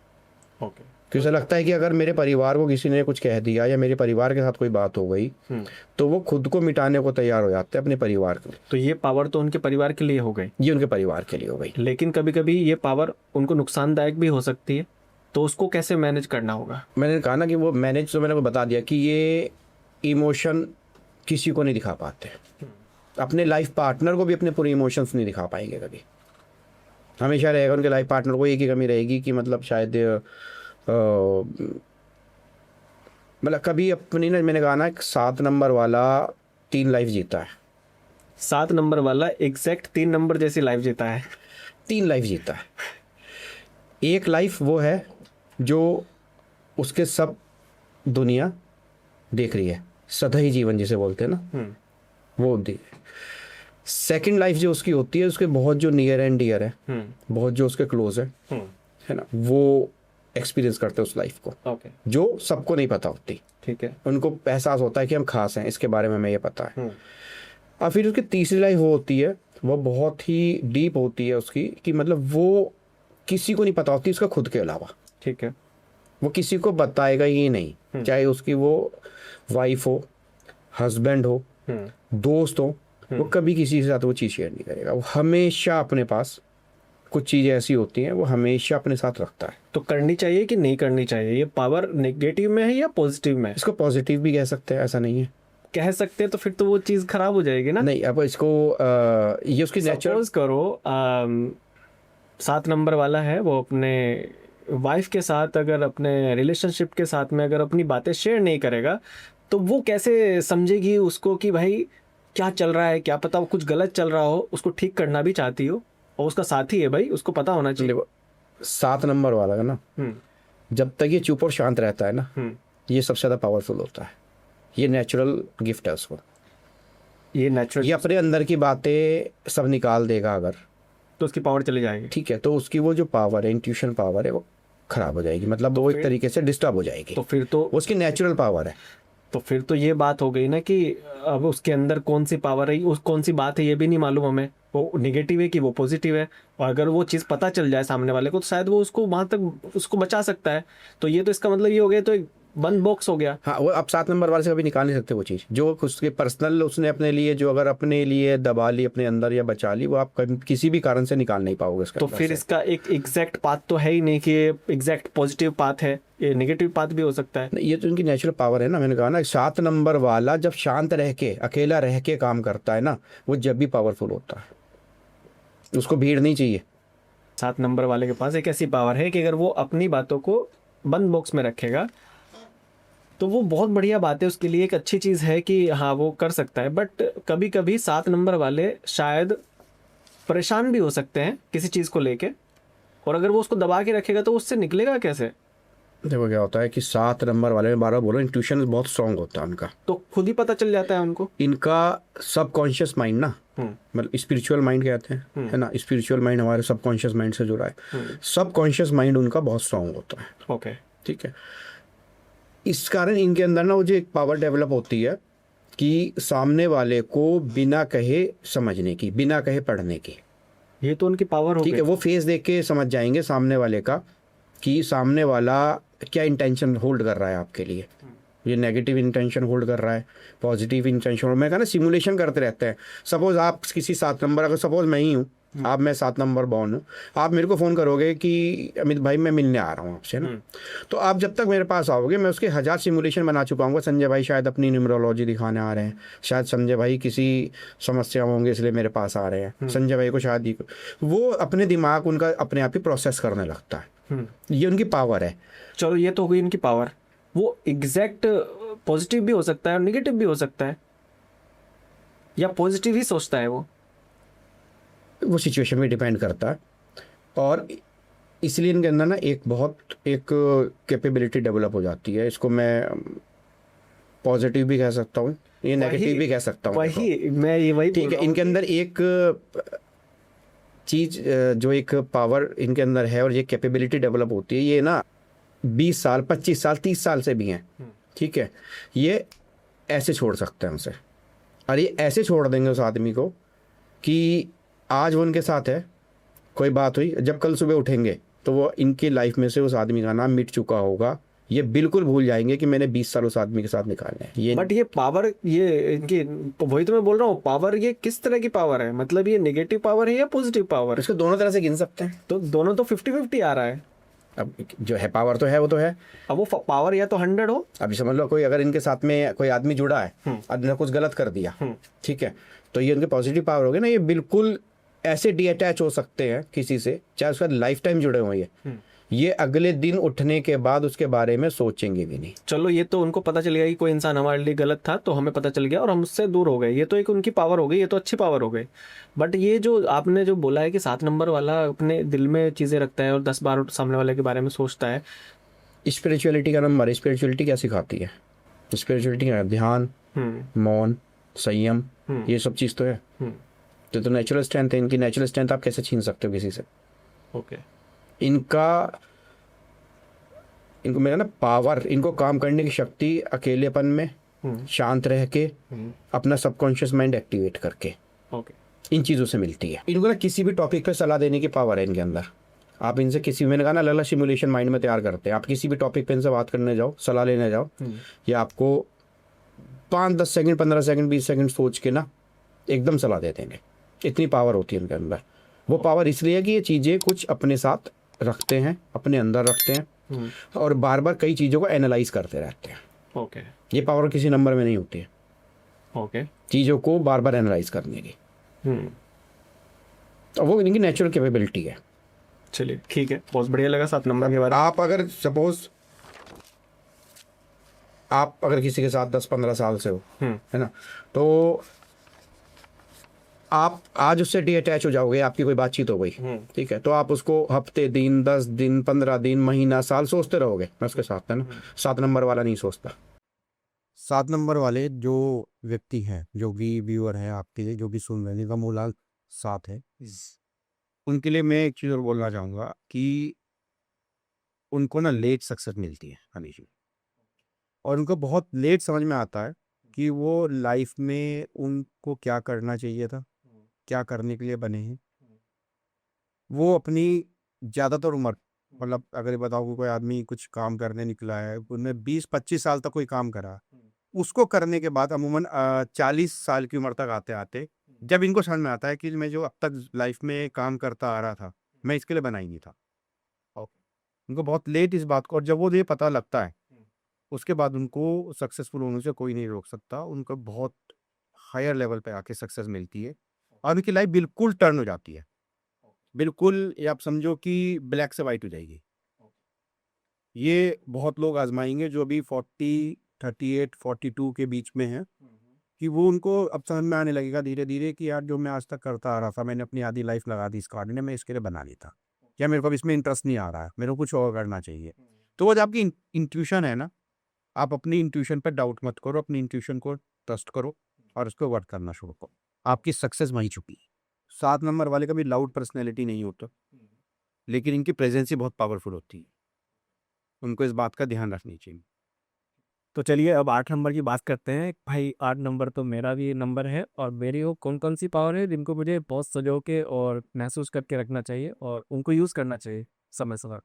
Speaker 2: ओके।
Speaker 1: क्योंकि उसे लगता है कि अगर मेरे परिवार को किसी ने कुछ कह दिया या मेरे परिवार के साथ कोई बात हो गई, तो वो खुद को मिटाने को तैयार हो जाते हैं अपने परिवार के लिए।
Speaker 2: तो ये पावर तो उनके परिवार के लिए हो गई,
Speaker 1: ये उनके परिवार के लिए हो गई।
Speaker 2: लेकिन कभी कभी ये पावर उनको नुकसानदायक भी हो सकती है, तो उसको कैसे मैनेज करना होगा? मैंने
Speaker 1: कहा ना कि वो मैनेज, तो मैंने को बता दिया कि ये इमोशन किसी को नहीं दिखा पाते, अपने लाइफ पार्टनर को भी अपने पूरे इमोशंस नहीं दिखा पाएंगे कभी। हमेशा रहेगा उनके लाइफ पार्टनर को एक ही कमी रहेगी कि मतलब शायद मतलब कभी अपनी ना, मैंने कहा ना 7 नंबर वाला 3 लाइफ जीता है।
Speaker 2: 7 नंबर वाला एग्जैक्ट 3 नंबर जैसी लाइफ जीता है।
Speaker 1: 3 लाइफ जीता है। एक लाइफ वो है जो उसके सब दुनिया देख रही है, सतही जीवन जिसे बोलते हैं ना, वो होती है। सेकंड लाइफ जो उसकी होती है, उसके बहुत जो नियर एंड डियर है, बहुत जो उसके क्लोज है ना, वो एक्सपीरियंस करते हैं उस लाइफ को। जो सबको नहीं पता होती।
Speaker 2: ठीक है।
Speaker 1: उनको एहसास होता है कि हम खास हैं, इसके बारे में हमें ये पता है। और फिर उसकी तीसरी लाइफ वो होती है, वो बहुत ही डीप होती है उसकी, कि मतलब वो किसी को नहीं पता होती उसका खुद के अलावा।
Speaker 2: ठीक है।
Speaker 1: वो किसी को बताएगा ही नहीं, चाहे उसकी वो वाइफ हो, हस्बैंड हो, दोस्त हो, वो कभी किसी के साथ वो चीज़ शेयर नहीं करेगा। वो हमेशा अपने पास कुछ चीज़ें ऐसी होती हैं वो हमेशा अपने साथ रखता है।
Speaker 2: तो करनी चाहिए कि नहीं करनी चाहिए? ये पावर नेगेटिव में है या पॉजिटिव में है?
Speaker 1: इसको पॉजिटिव भी कह सकते हैं, ऐसा नहीं है।
Speaker 2: कह सकते हैं तो फिर तो वो चीज़ खराब हो जाएगी ना।
Speaker 1: नहीं, अब इसको ये उसकी नेचुरल।
Speaker 2: सपोज करो 7 नंबर वाला है, वो अपने वाइफ के साथ अगर अपने रिलेशनशिप के साथ में अगर अपनी बातें शेयर नहीं करेगा तो वो कैसे समझेगी उसको कि भाई क्या चल रहा है? क्या पता वो कुछ गलत चल रहा हो, उसको ठीक करना भी चाहती हो और उसका साथी है भाई, उसको पता होना चाहिए।
Speaker 1: 7 नंबर वाला का ना, जब तक ये चुप और शांत रहता है ना, ये सबसे ज़्यादा पावरफुल होता है। ये नेचुरल गिफ्ट है उसको,
Speaker 2: ये नेचुरल,
Speaker 1: ये अपने अंदर की बातें सब निकाल देगा अगर,
Speaker 2: तो उसकी पावर चली जाएगी।
Speaker 1: ठीक है, तो उसकी वो जो पावर है, इंट्यूशन पावर है, वो खराब हो जाएगी, मतलब वो एक तरीके से डिस्टर्ब हो जाएगी।
Speaker 2: तो फिर तो
Speaker 1: उसकी नेचुरल पावर है।
Speaker 2: तो फिर तो ये बात हो गई ना कि अब उसके अंदर कौन सी पावर है, उस कौन सी बात है ये भी नहीं मालूम हमें, वो नेगेटिव है कि वो पॉजिटिव है। और अगर वो चीज़ पता चल जाए सामने वाले को तो शायद वो उसको वहाँ तक उसको बचा सकता है। तो ये तो इसका मतलब ये हो गया, तो एक बंद बॉक्स हो गया।
Speaker 1: हाँ, वो अब 7 नंबर वाले से कभी निकाल नहीं सकते वो चीज़ जो उसके पर्सनल उसने अपने लिए, जो अगर अपने लिए दबा ली अपने अंदर या बचा ली, वो आप किसी भी कारण से निकाल नहीं पाओगे इसका।
Speaker 2: तो फिर इसका एक एग्जैक्ट पाथ तो है ही नहीं कि एग्जैक्ट पॉजिटिव पाथ है, ये नेगेटिव पाथ भी हो सकता है।
Speaker 1: ये तो इनकी नेचुरल पावर है ना। मैंने कहा ना, 7 नंबर वाला जब शांत रह के, अकेला रह के काम करता है ना, वो जब भी पावरफुल होता है। उसको भीड़ नहीं चाहिए।
Speaker 2: 7 नंबर वाले के पास एक ऐसी पावर है कि अगर वो अपनी बातों को बंद बॉक्स में रखेगा तो वो बहुत बढ़िया बात है उसके लिए, एक अच्छी चीज़ है कि हाँ वो कर सकता है। बट कभी कभी 7 नंबर वाले शायद परेशान भी हो सकते हैं किसी चीज़ को लेके, और अगर वो उसको दबा के रखेगा तो उससे निकलेगा कैसे?
Speaker 1: देखो क्या होता है कि 7 नंबर वाले में बार बार बोलो, इंट्यूशन बहुत स्ट्रांग होता है उनका,
Speaker 2: तो खुद ही पता चल जाता है उनको।
Speaker 1: इनका सबकॉन्शियस माइंड ना, मतलब स्पिरिचुअल माइंड कहते हैं, है ना, स्पिरिचुअल माइंड हमारे सबकॉन्शियस माइंड से जुड़ा है। सबकॉन्शियस माइंड उनका बहुत स्ट्रांग होता है।
Speaker 2: ओके,
Speaker 1: ठीक है, इस कारण इनके अंदर ना वो जो एक पावर डेवलप होती है कि सामने वाले को बिना कहे समझने की, बिना कहे पढ़ने की।
Speaker 2: ये तो उनकी पावर हो
Speaker 1: ठीक है, वो फेस देख के समझ जाएंगे सामने वाले का कि सामने वाला क्या इंटेंशन होल्ड कर रहा है आपके लिए। ये नेगेटिव इंटेंशन होल्ड कर रहा है, पॉजिटिव इंटेंशन। मैं कहा ना, सिमुलेशन करते रहते हैं। सपोज आप किसी 7 नंबर, अगर सपोज मैं ही हूँ, आप, मैं 7 नंबर बॉर्न हूँ, आप मेरे को फ़ोन करोगे कि अमित भाई मैं मिलने आ रहा हूँ आपसे ना, तो आप जब तक मेरे पास आओगे मैं उसके 1000 सिमुलेशन बना चुका हूँ। संजय भाई शायद अपनी न्यूमरोलॉजी दिखाने आ रहे हैं, शायद संजय भाई किसी समस्या होंगे इसलिए मेरे पास आ रहे हैं, संजय भाई को शायद वो अपने दिमाग उनका अपने आप ही प्रोसेस करने लगता है। ये उनकी पावर है।
Speaker 2: चलो ये तो हो गई इनकी पावर। वो एग्जैक्ट पॉजिटिव भी हो सकता है और नेगेटिव भी हो सकता है, या पॉजिटिव ही सोचता है
Speaker 1: वो सिचुएशन में डिपेंड करता है। और इसलिए इनके अंदर ना एक कैपेबिलिटी डेवलप हो जाती है। इसको मैं पॉजिटिव भी कह सकता हूँ, ये नेगेटिव भी कह सकता हूँ।
Speaker 2: वही
Speaker 1: ठीक है, इनके अंदर एक चीज़ जो एक पावर इनके अंदर है और ये कैपेबिलिटी डेवलप होती है, ये ना 20 साल 25 साल 30 साल से भी हैं। ठीक है, ये ऐसे छोड़ सकते हैं उनसे, और ये ऐसे छोड़ देंगे उस आदमी को कि आज वो उनके साथ है, कोई बात हुई, जब कल सुबह उठेंगे तो वो इनकी लाइफ में से उस आदमी का नाम मिट चुका होगा। ये बिल्कुल भूल जाएंगे कि मैंने 20 साल उस आदमी के साथ निकाले हैं। ये
Speaker 2: बट ये पावर, ये इनकी, वही तो मैं बोल रहा हूँ, पावर ये किस तरह की पावर है? मतलब ये नेगेटिव पावर है या पॉजिटिव पावर है?
Speaker 1: इसको दोनों तरह से गिन सकते हैं।
Speaker 2: तो दोनों तो 50-50 आ रहा है।
Speaker 1: अब जो है पावर तो है, वो तो है।
Speaker 2: अब वो पावर या तो 100 हो,
Speaker 1: अभी समझ लो कोई अगर इनके साथ में कोई आदमी जुड़ा है, आदमी ने कुछ गलत कर दिया, ठीक है, तो ये उनके पॉजिटिव पावर हो गए ना। ये बिल्कुल ऐसे डीअटैच हो सकते हैं किसी से, चाहे उसका लाइफ टाइम जुड़े हुए हैं, ये अगले दिन उठने के बाद उसके बारे में सोचेंगे भी नहीं।
Speaker 2: चलो ये तो उनको पता चल गया कि कोई इंसान हमारे लिए गलत था तो हमें पता चल गया और हम उससे दूर हो गए, ये तो एक उनकी पावर हो गई, ये तो अच्छी पावर हो गई। बट ये जो आपने जो बोला है कि 7 नंबर वाला अपने दिल में चीज़ें रखता है और 10 बार सामने वाले के बारे में सोचता है,
Speaker 1: स्पिरिचुअलिटी का नंबर है। स्पिरिचुअलिटी क्या सिखाती है? स्पिरिचुअलिटी क्या है? ध्यान, मौन, संयम, ये सब चीज़ तो है। तो नेचुरल स्ट्रेंथ है इनकी। नेचुरल स्ट्रेंथ आप कैसे छीन सकते हो किसी से?
Speaker 2: ओके,
Speaker 1: इनको मेरा ना पावर, इनको काम करने की शक्ति अकेलेपन में शांत रह के अपना सबकॉन्शियस माइंड एक्टिवेट करके,
Speaker 2: ओके,
Speaker 1: इन चीज़ों से मिलती है। इनको ना किसी भी टॉपिक पे सलाह देने की पावर है इनके अंदर। आप इनसे किसी, मैंने कहा ना, अलग अलग सिमुलेशन माइंड में तैयार करते हैं। आप किसी भी टॉपिक पे इनसे बात करने जाओ, सलाह लेने जाओ, ये आपको 5-10 सेकंड, 15 सेकंड, 20 सेकंड सोच के ना एकदम सलाह दे देंगे। इतनी पावर होती है उनके अंदर। वो पावर इसलिए है कि ये चीज़ें कुछ अपने साथ रखते हैं, अपने अंदर रखते हैं और बार बार कई चीज़ों को एनालाइज करते रहते हैं।
Speaker 2: ओके
Speaker 1: ये पावर किसी नंबर में नहीं होती है,
Speaker 2: ओके
Speaker 1: चीज़ों को बार बार एनालाइज करने की। तो वो इनकी नेचुरल कैपेबिलिटी है।
Speaker 2: चलिए ठीक है, बहुत बढ़िया लगा 7 नंबर के बारे
Speaker 1: आप अगर सपोज आप अगर किसी के साथ 10-15 साल से हो, है ना, तो आप आज उससे अटैच हो जाओगे, आपकी कोई बातचीत हो गई, ठीक है, तो आप उसको हफ्ते दिन, 10 दिन, 15 दिन, महीना, साल सोचते रहोगे। मैं उसके साथ, है ना। 7 नंबर वाला नहीं सोचता।
Speaker 3: 7 नंबर वाले जो व्यक्ति हैं, जो भी व्यूअर हैं आपके लिए, जो भी सुन रहे हैं, जिनका मूलांक 7 है, उनके लिए मैं एक चीज़ और बोलना चाहूँगा कि उनको ना लेट सक्सेस मिलती है हमेशा, और उनको बहुत लेट समझ में आता है कि वो लाइफ में उनको क्या करना चाहिए था, क्या करने के लिए बने हैं। वो अपनी ज़्यादातर उम्र, मतलब अगर ये बताओ कि कोई आदमी कुछ काम करने निकला है, उनमें 20-25 साल तक कोई काम करा, उसको करने के बाद अमूमन 40 साल की उम्र तक आते-आते जब इनको समझ में आता है कि मैं जो अब तक लाइफ में काम करता आ रहा था, मैं इसके लिए बना ही नहीं था। और उनको बहुत लेट इस बात को, और जब वो ये पता लगता है, उसके बाद उनको सक्सेसफुल होने से कोई नहीं रोक सकता। उनको बहुत हायर लेवल पे आके सक्सेस मिलती है और उनकी लाइफ बिल्कुल टर्न हो जाती है। बिल्कुल, ये आप समझो कि ब्लैक से व्हाइट हो जाएगी। ये बहुत लोग आज़माएँगे जो अभी 40, 38, 42 के बीच में हैं, कि वो उनको अब समझ में आने लगेगा धीरे-धीरे कि यार जो मैं आज तक करता आ रहा था, मैंने अपनी आधी लाइफ लगा दी इस काम में, मैं इसके लिए बना नहीं था। या मेरे को अब इसमें इंटरेस्ट नहीं आ रहा है, मेरे को कुछ और करना चाहिए। तो वो जो आपकी इंट्यूशन है ना, आप अपनी इंट्यूशन पे डाउट मत करो, अपनी इंट्यूशन को ट्रस्ट करो और उसको वर्क करना शुरू करो। आपकी सक्सेस वहीं छुपी है। 7 नंबर वाले कभी लाउड पर्सनैलिटी नहीं होता, लेकिन इनकी प्रेज़ेंस ही बहुत पावरफुल होती है। उनको इस बात का ध्यान रखनी चाहिए।
Speaker 4: तो चलिए अब 8 नंबर की बात करते हैं। भाई 8 नंबर तो मेरा भी नंबर है, और मेरी वो कौन-कौन सी पावर है जिनको मुझे बहुत सँजो के और महसूस करके रखना चाहिए और उनको यूज़ करना चाहिए समय-समय।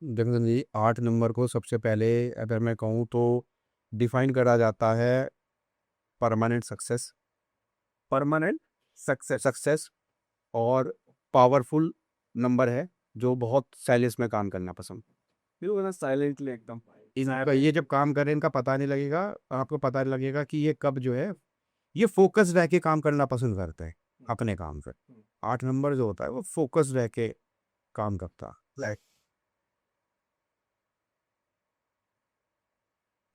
Speaker 3: जगन जी, 8 नंबर को सबसे पहले अगर मैं कहूँ तो डिफ़ाइन करा जाता है permanent success,
Speaker 4: permanent success.
Speaker 3: Success और पावरफुल नंबर है, जो बहुत साइलेंस में काम करना पसंद।
Speaker 4: बिल्कुल ना, साइलेंटली एकदम।
Speaker 3: इनका ये जब काम करें, इनका पता नहीं लगेगा, आपको पता नहीं लगेगा कि ये कब जो है, ये फ़ोकस रह के काम करना पसंद करते हैं अपने काम पे। 8 नंबर जो होता है वो फ़ोकस रह के काम करता है। लाइक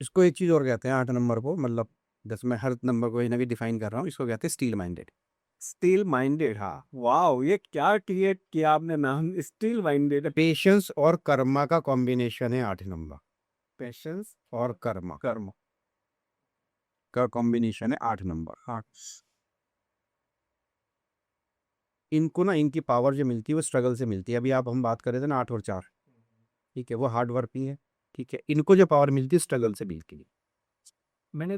Speaker 3: इसको एक चीज़ और कहते हैं 8 नंबर को, मतलब जैसे मैं हर नंबर को कहीं डिफ़ाइन कर रहा हूँ, इसको कहते हैं स्टील माइंडेड।
Speaker 4: स्टील माइंडेड, हाँ। वॉव! ये क्या क्रिएट किया आपने नाम, स्टील माइंडेड।
Speaker 3: पेशेंस और कर्मा का कॉम्बिनेशन है 8 नंबर,
Speaker 4: पेशेंस
Speaker 3: और कर्मा
Speaker 4: कर्म।
Speaker 3: का कॉम्बिनेशन है 8 नंबर।
Speaker 4: हाँ।
Speaker 3: इनको ना इनकी पावर जो मिलती है वो स्ट्रगल से मिलती है। अभी आप हम बात कर रहे थे ना 8 और 4, ठीक है, वो हार्ड वर्किंग है, ठीक है। इनको जो पावर मिलती है स्ट्रगल से मिलती है।
Speaker 4: मैंने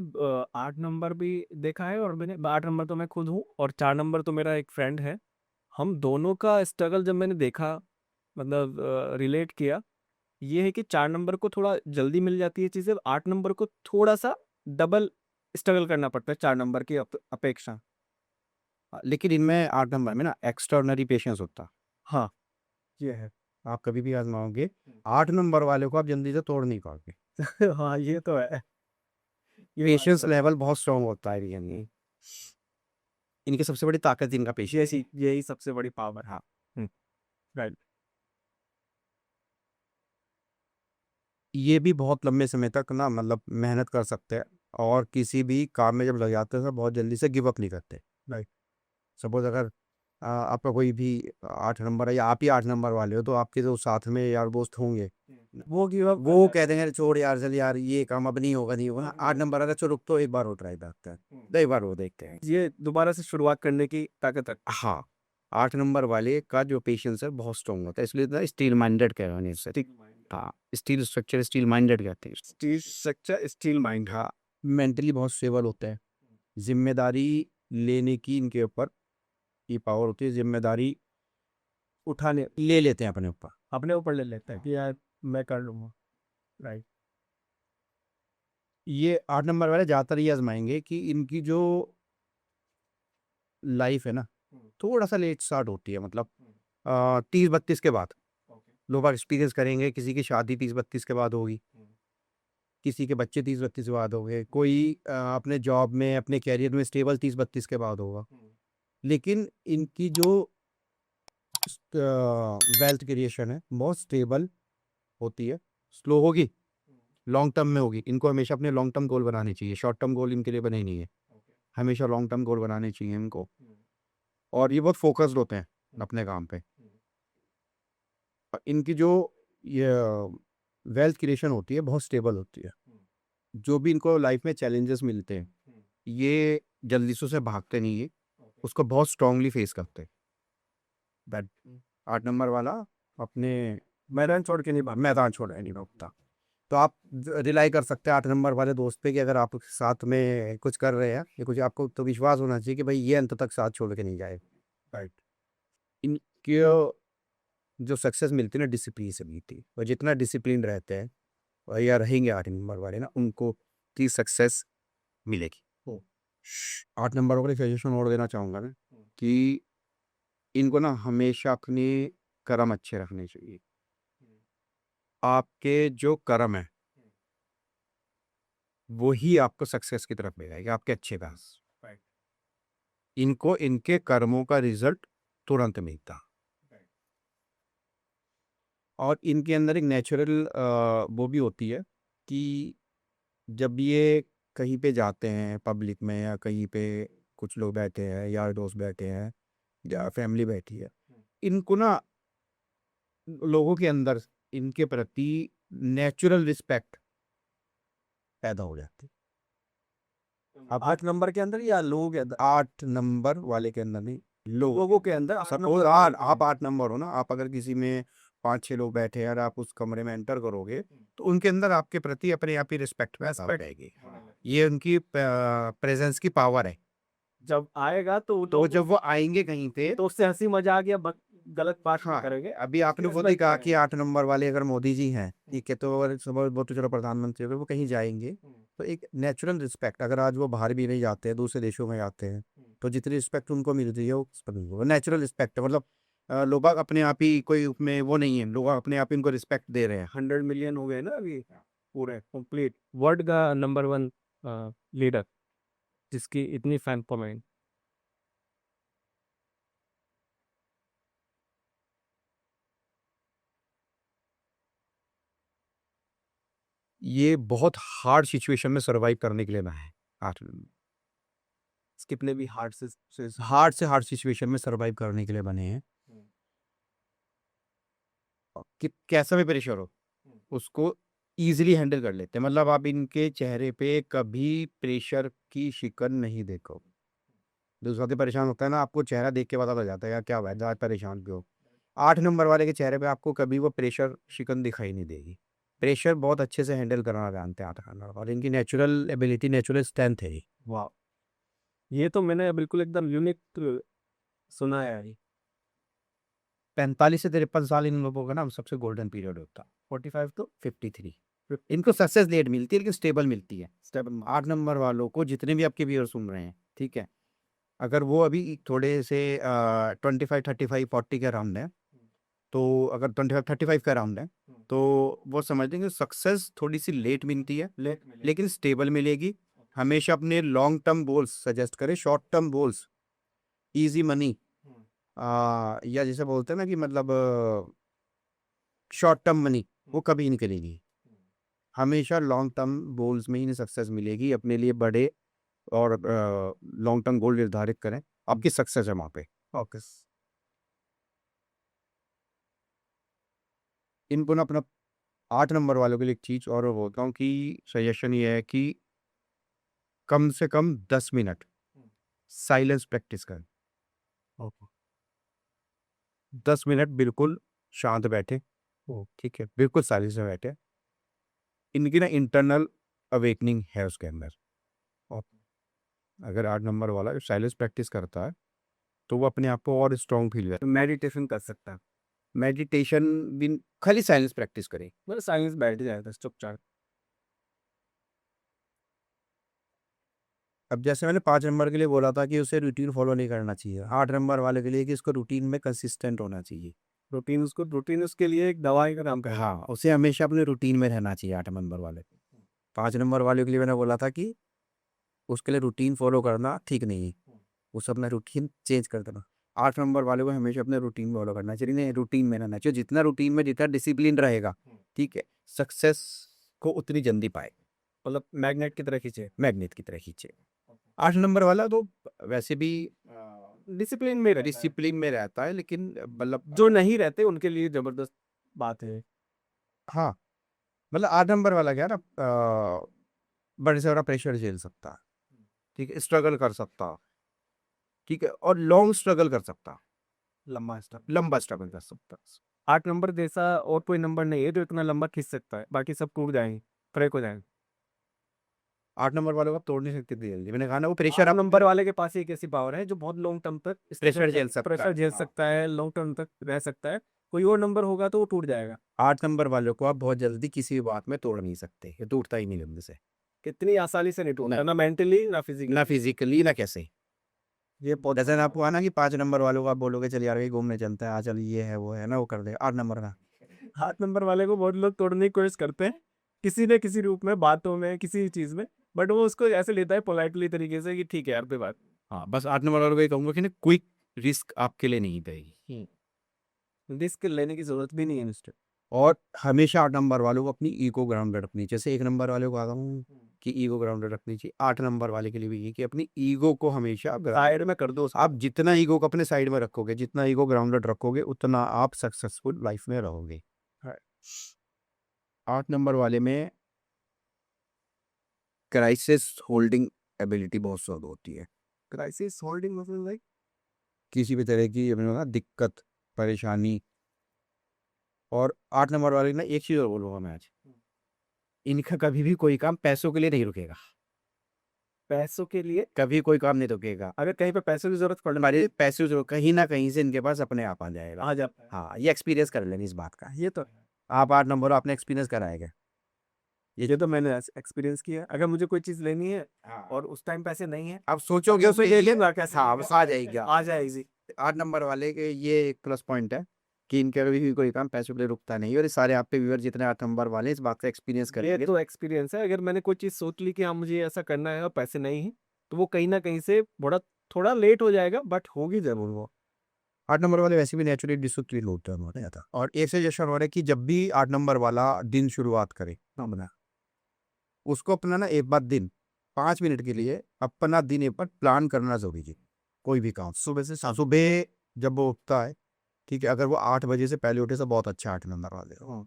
Speaker 4: 8 नंबर भी देखा है, और मैंने 8 नंबर तो मैं खुद हूँ, और 4 नंबर तो मेरा एक फ्रेंड है। हम दोनों का स्ट्रगल जब मैंने देखा, मतलब रिलेट किया, ये है कि 4 नंबर को थोड़ा जल्दी मिल जाती है चीज़ें, 8 नंबर को थोड़ा-सा डबल स्ट्रगल करना पड़ता है 4 नंबर की अपेक्षा।
Speaker 3: लेकिन इनमें 8 नंबर में ना एक्स्ट्राऑर्डिनरी पेशेंस होता है।
Speaker 4: हाँ, ये है।
Speaker 3: आप कभी भी आजमाओगे, 8 नंबर वाले को आप जल्दी से तोड़ नहीं पाओगे।
Speaker 4: हाँ, ये तो है। ये बात
Speaker 3: पेशेंस
Speaker 4: तो,
Speaker 3: लेवल बहुत स्ट्रांग होता है यानी इनकी सबसे बड़ी ताकत इनका पेशेंस।
Speaker 4: यही सबसे बड़ी पावर। हाँ। राइट।
Speaker 3: ये भी बहुत लंबे समय तक ना, मतलब मेहनत कर सकते हैं, और किसी भी काम में जब लग जाते हैं तो बहुत जल्दी से गिव अप नहीं करते।
Speaker 4: राइट।
Speaker 3: सपोज अगर आपका कोई भी 8 नंबर है, या आप ही 8 नंबर वाले हो, तो आपके जो साथ में यार दोस्त होंगे,
Speaker 4: वो गिव अप
Speaker 3: वो कह देंगे छोड़ यार, चल यार ये काम अब नहीं होगा, नहीं होगा। 8 नंबर वाला, चलो रुक, तो एक बार और ट्राई करते हैं, तो एक बार वो देखते हैं।
Speaker 4: ये दोबारा से शुरुआत करने की ताकत रखता
Speaker 3: हाँ, 8 नंबर वाले का जो पेशेंस है बहुत स्ट्रांग होता है, इसलिए तो स्टील माइंडेड कह रहे हैं इसे।
Speaker 4: है।
Speaker 3: हाँ, स्टील स्ट्रक्चर स्टील माइंडेड कहते हैं।
Speaker 4: Steel structure, steel mind.
Speaker 3: हाँ, मेंटली बहुत स्टेबल होते हैं। जिम्मेदारी लेने की इनके ऊपर ये पावर होती है। जिम्मेदारी
Speaker 4: उठाने
Speaker 3: ले लेते हैं अपने ऊपर।
Speaker 4: अपने ऊपर ले लेते हैं कि यार मैं कर लूँगा। राइट।
Speaker 3: ये 8 नंबर वाले ज़्यादातर ये आज़माएँगे कि इनकी जो लाइफ़ है ना, थोड़ा-सा लेट स्टार्ट होती है, मतलब 30-32 के बाद। लोग बाग एक्सपीरियंस करेंगे, किसी की शादी 30-32 के बाद होगी, किसी के बच्चे 30-32 के बाद हो गए, कोई अपने जॉब में, अपने करियर में स्टेबल 30-32 के बाद होगा। लेकिन इनकी जो वेल्थ क्रिएशन है, बहुत स्टेबल होती है, स्लो होगी, लॉन्ग टर्म में होगी। इनको हमेशा अपने लॉन्ग टर्म गोल बनाने चाहिए, शॉर्ट टर्म गोल इनके लिए बने ही नहीं है। हमेशा लॉन्ग टर्म गोल बनाने चाहिए इनको, और ये बहुत फोकस्ड होते हैं अपने काम पे। इनकी जो ये वेल्थ क्रिएशन होती है, बहुत स्टेबल होती है। जो भी इनको लाइफ में चैलेंजेस मिलते हैं, ये जल्दी से उसे भागते नहीं है, उसको बहुत स्ट्रांगली फेस करते हैं। दैट 8 नंबर वाला अपने मैदान छोड़ के नहीं मैदान छोड़ नहीं भागता। तो आप रिलाई कर सकते हैं 8 नंबर वाले दोस्त पे कि अगर आप साथ में कुछ कर रहे हैं या कुछ, आपको तो विश्वास होना चाहिए कि भाई ये अंत तक साथ छोड़ के नहीं जाए। राइट। इनके जो सक्सेस मिलती है ना, डिसिप्लिन से मिलती है, और जितना डिसिप्लिन रहते हैं और या रहेंगे 8 नंबर वाले ना, उनको की सक्सेस मिलेगी। 8 नंबर वाले सजेशन और देना चाहूँगा ना कि इनको ना हमेशा अपने कर्म अच्छे रखने चाहिए। आपके जो कर्म है वही आपको सक्सेस की तरफ ले जाएगा, आपके अच्छे पास। इनको इनके कर्मों का रिजल्ट तुरंत मिलता, और इनके अंदर एक नेचुरल वो भी होती है कि जब ये कहीं पे जाते हैं पब्लिक में, या कहीं पे कुछ लोग बैठे हैं, यार दोस्त बैठे हैं, या फैमिली बैठी है, इनको ना लोगों के अंदर इनके प्रति नेचुरल रिस्पेक्ट पैदा हो जाती है।
Speaker 4: अब 8 नंबर के अंदर या लोगों के अंदर?
Speaker 3: 8 नंबर वाले के अंदर नहीं,
Speaker 4: लोगों के अंदर 8
Speaker 3: सपोज आप 8 नंबर हो ना, आप अगर किसी में 5-6 लोग बैठे हैं और आप उस कमरे में एंटर करोगे, तो उनके अंदर आपके प्रति अपने आप ही रिस्पेक्ट पैदा हो जाएगी। ये उनकी प्रेजेंस की पावर है।
Speaker 4: जब आएगा
Speaker 3: तो जब वो आएंगे कहीं पे,
Speaker 4: तो उससे हंसी मजाक या गलत बात नहीं
Speaker 3: हाँ,
Speaker 4: करेंगे।
Speaker 3: अभी आपने वो नहीं कहा कि 8 नंबर वाले अगर मोदी जी हैं, ठीक है, तो अगर समझ वो तो चलो प्रधानमंत्री, अगर वो कहीं जाएंगे तो एक नेचुरल रिस्पेक्ट, अगर आज वो बाहर भी नहीं जाते हैं, दूसरे देशों में जाते हैं, तो जितनी रिस्पेक्ट उनको मिल रही है वो नेचुरल रिस्पेक्ट है। मतलब लोग बाग अपने आप ही, कोई उसमें वो नहीं है, लोग अपने आप ही उनको रिस्पेक्ट दे रहे हैं।
Speaker 4: 100 मिलियन हो गए ना अभी पूरे कंप्लीट वर्ल्ड का नंबर 1 लीडर जिसकी इतनी फैन फॉलोइंग।
Speaker 3: ये बहुत हार्ड सिचुएशन में सर्वाइव करने के लिए ना है 8
Speaker 4: कितने भी हार्ड से
Speaker 3: हार्ड सिचुएशन में सर्वाइव करने के लिए बने हैं। कि कैसा भी प्रेशर हो, उसको इजीली हैंडल कर लेते हैं। मतलब आप इनके चेहरे पे कभी प्रेशर की शिकन नहीं देखो। दूसरा तो परेशान होता है ना, आपको चेहरा देख के पता लग जाता है यार क्या हुआ है, आज परेशान क्यों। 8 नंबर वाले के चेहरे पे आपको कभी वो प्रेशर शिकन दिखाई नहीं देगी। प्रेशर बहुत अच्छे से हैंडल करना जानते हैं 8 नंबर, और इनकी नेचुरल एबिलिटी, नेचुरल स्ट्रेंथ है ये।
Speaker 4: वाह, ये तो मैंने बिल्कुल एकदम यूनिक सुना है यार।
Speaker 3: 45 से 53 साल इन लोगों का ना सबसे गोल्डन पीरियड होता है, 45 to 53। इनको सक्सेस लेट मिलती है लेकिन स्टेबल मिलती है। स्टेबल 8 नंबर वालों को जितने भी आपके व्यूअर सुन रहे हैं, ठीक है, अगर वो अभी थोड़े से 25, 35, 40 के अराउंड है, तो अगर 25, 35 के अराउंड है, तो वो समझ लेंगे सक्सेस थोड़ी सी लेट मिलती है, लेकिन स्टेबल मिलेगी। हमेशा अपने लॉन्ग टर्म गोल्स सजेस्ट करें, short term goals, easy money, या जैसे बोलते हैं ना कि मतलब शॉर्ट टर्म मनी, वो कभी नहीं करेगी। हमेशा लॉन्ग टर्म गोल्स में ही सक्सेस मिलेगी। अपने लिए बड़े और लॉन्ग टर्म गोल निर्धारित करें, आपकी सक्सेस है वहाँ पे। फोकस इनको ना अपना 8 नंबर वालों के लिए एक चीज़ और बोलता हूँ कि सजेशन ये है कि कम से कम 10 मिनट साइलेंस प्रैक्टिस करें। 10 मिनट बिल्कुल शांत बैठे, ठीक है, बिल्कुल साइलेंस में बैठे। इनकी ना इंटरनल अवेकनिंग है उसके अंदर। और अगर 8 नंबर वाला साइलेंस प्रैक्टिस करता है तो वो अपने आप को और स्ट्रॉन्ग फील करता है।
Speaker 4: मेडिटेशन कर सकता है।
Speaker 3: मेडिटेशन भी खाली साइलेंस प्रैक्टिस करें।
Speaker 4: मतलब साइलेंस बैठ जाए था चुपचाप।
Speaker 3: अब जैसे मैंने 5 नंबर के लिए बोला था कि उसे रूटीन फॉलो नहीं करना चाहिए, 8 नंबर वाले के लिए कि इसको रूटीन में कंसिस्टेंट होना चाहिए।
Speaker 4: रूटीन उसके लिए एक दवाई का काम कर।
Speaker 3: हाँ, उसे हमेशा अपने रूटीन में रहना चाहिए 8 नंबर वाले को। 5 नंबर वाले के लिए मैंने बोला था कि उसके लिए रूटीन फॉलो करना ठीक नहीं है, उसे अपना रूटीन चेंज कर देना। 8 नंबर वाले को हमेशा अपने रूटीन फॉलो करना चाहिए, नहीं रूटीन में रहना चाहिए। जितना रूटीन में जितना डिसिप्लिन रहेगा, ठीक है, सक्सेस को उतनी जल्दी पाए।
Speaker 4: मतलब मैग्नेट की तरह खींचे।
Speaker 3: मैग्नेट की तरह खींचे। 8 नंबर वाला तो वैसे भी
Speaker 4: डिसिप्लिन में रहता है।
Speaker 3: डिसिप्लिन में रहता है, लेकिन मतलब
Speaker 4: जो नहीं रहते उनके लिए जबरदस्त बात है।
Speaker 3: हाँ, मतलब 8 नंबर वाला क्या है ना, बड़े से बड़ा प्रेशर झेल सकता है, ठीक है, स्ट्रगल कर सकता, ठीक है, और लॉन्ग स्ट्रगल कर सकता, लंबा स्ट्रगल कर सकता।
Speaker 4: 8 नंबर जैसा और कोई नंबर नहीं है जो इतना लंबा खींच सकता है, बाकी सब टूट जाएंगे, ब्रेक हो जाएंगे।
Speaker 3: 8 नंबर वाले को आप तोड़ नहीं सकते इतनी जल्दी, मैंने कहा ना वो
Speaker 4: 8
Speaker 3: प्रेशर आप
Speaker 4: नंबर वाले के पास एक ऐसी पावर है जो बहुत लॉन्ग टर्म तक
Speaker 3: प्रेशर झेल सकता है।
Speaker 4: प्रेशर झेल
Speaker 3: हाँ।
Speaker 4: सकता है, लॉन्ग टर्म तक रह सकता है। कोई और नंबर होगा तो वो टूट जाएगा।
Speaker 3: 8 नंबर वालों को आप बहुत जल्दी किसी भी बात में तोड़ नहीं सकते, ये टूटता ही नहीं जल्दी से,
Speaker 4: कितनी आसानी से नहीं टूटता,
Speaker 3: नहीं।
Speaker 4: ना मेंटली ना फिजिकली।
Speaker 3: ना फिजिकली ना कैसे।
Speaker 4: ये बहुत
Speaker 3: जैसे ना आपको आना कि 5 नंबर वालों को आप बोलोगे चल यार कहीं घूमने चलते हैं, चल ये है वो है ना, वो कर दे। 8 नंबर का
Speaker 4: 8 नंबर वाले को बहुत लोग तोड़ने की कोशिश करते हैं किसी न किसी रूप में, बातों में, किसी चीज में, बट वो उसको ऐसे लेता है पोलाइटली तरीके से कि ठीक है यार कोई बात।
Speaker 3: हाँ, बस 8 नंबर वालों को ये कहूंगा कि ना क्विक रिस्क आपके लिए नहीं रहेगी,
Speaker 4: रिस्क लेने की जरूरत भी नहीं है मिस्टर।
Speaker 3: और हमेशा 8 नंबर वालों को अपनी ईगो ग्राउंडेड रखनी चाहिए। जैसे 1 नंबर वाले को आता हूँ कि ईगो ग्राउंडेड रखनी चाहिए, 8 नंबर वाले के लिए भी ये कि अपनी ईगो को हमेशा
Speaker 4: साइड में कर दो उसको।
Speaker 3: आप जितना ईगो को अपने साइड में रखोगे, जितना ईगो ग्राउंडेड रखोगे, उतना आप सक्सेसफुल लाइफ में रहोगे। 8 नंबर वाले में क्राइसिस होल्डिंग एबिलिटी बहुत ज्यादा होती है।
Speaker 4: क्राइसिस होल्डिंग मतलब लाइक
Speaker 3: किसी भी तरह की अपने ना दिक्कत परेशानी। और 8 नंबर वाले ना एक चीज और बोलूंगा मैं आज, इनका कभी भी कोई काम पैसों के लिए नहीं रुकेगा,
Speaker 4: पैसों के लिए।
Speaker 3: कभी कोई काम नहीं रुकेगा।
Speaker 4: अगर कहीं पे पैसों की जरूरत पड़े
Speaker 3: हमारे पैसे जो कहीं ना कहीं से इनके पास अपने आप आ जाएगा।
Speaker 4: आ जाता है।
Speaker 3: हाँ, ये एक्सपीरियंस कर लेनी इस बात का।
Speaker 4: ये तो
Speaker 3: आप 8 नंबर आपने एक्सपीरियंस कराएगा।
Speaker 4: ये तो मैंने एक्सपीरियंस किया। अगर मुझे कोई चीज लेनी है
Speaker 3: हाँ।
Speaker 4: और उस टाइम पैसे नहीं है,
Speaker 3: आप सोचोगे उसे
Speaker 4: ले लेगा कैसे?
Speaker 3: हाँ, बस आ जाएगा।
Speaker 4: आ जाएगी।
Speaker 3: 8 नंबर वाले के ये एक प्लस पॉइंट है कि इनका कभी भी कोई काम पैसों के लिए रुकता नहीं, और ये सारे आप पे व्यूअर जितने 8 नंबर वाले हैं, इस बात का एक्सपीरियंस
Speaker 4: ये
Speaker 3: करेंगे।
Speaker 4: तो एक्सपीरियंस है। अगर मैंने कोई चीज सोच ली कि हाँ मुझे ऐसा करना है और पैसे नहीं है, तो वो कहीं ना कहीं से थोड़ा लेट हो जाएगा, बट होगी जरूर वो।
Speaker 3: 8 नंबर वाले वैसे भी नेचुरली डिसिप्लिन होते हैं हमारे यहाँ। और एक सजेशन हो रहा है कि जब भी 8 नंबर वाला दिन शुरुआत करे अपना, उसको अपना ना एक बार दिन 5 मिनट के लिए अपना दिन एक बार प्लान करना जरूरी है। कोई भी काम सुबह से सुबह जब वो उठता है, ठीक है, अगर वो 8 बजे से पहले उठे तो बहुत अच्छा 8 नंबर वाले को।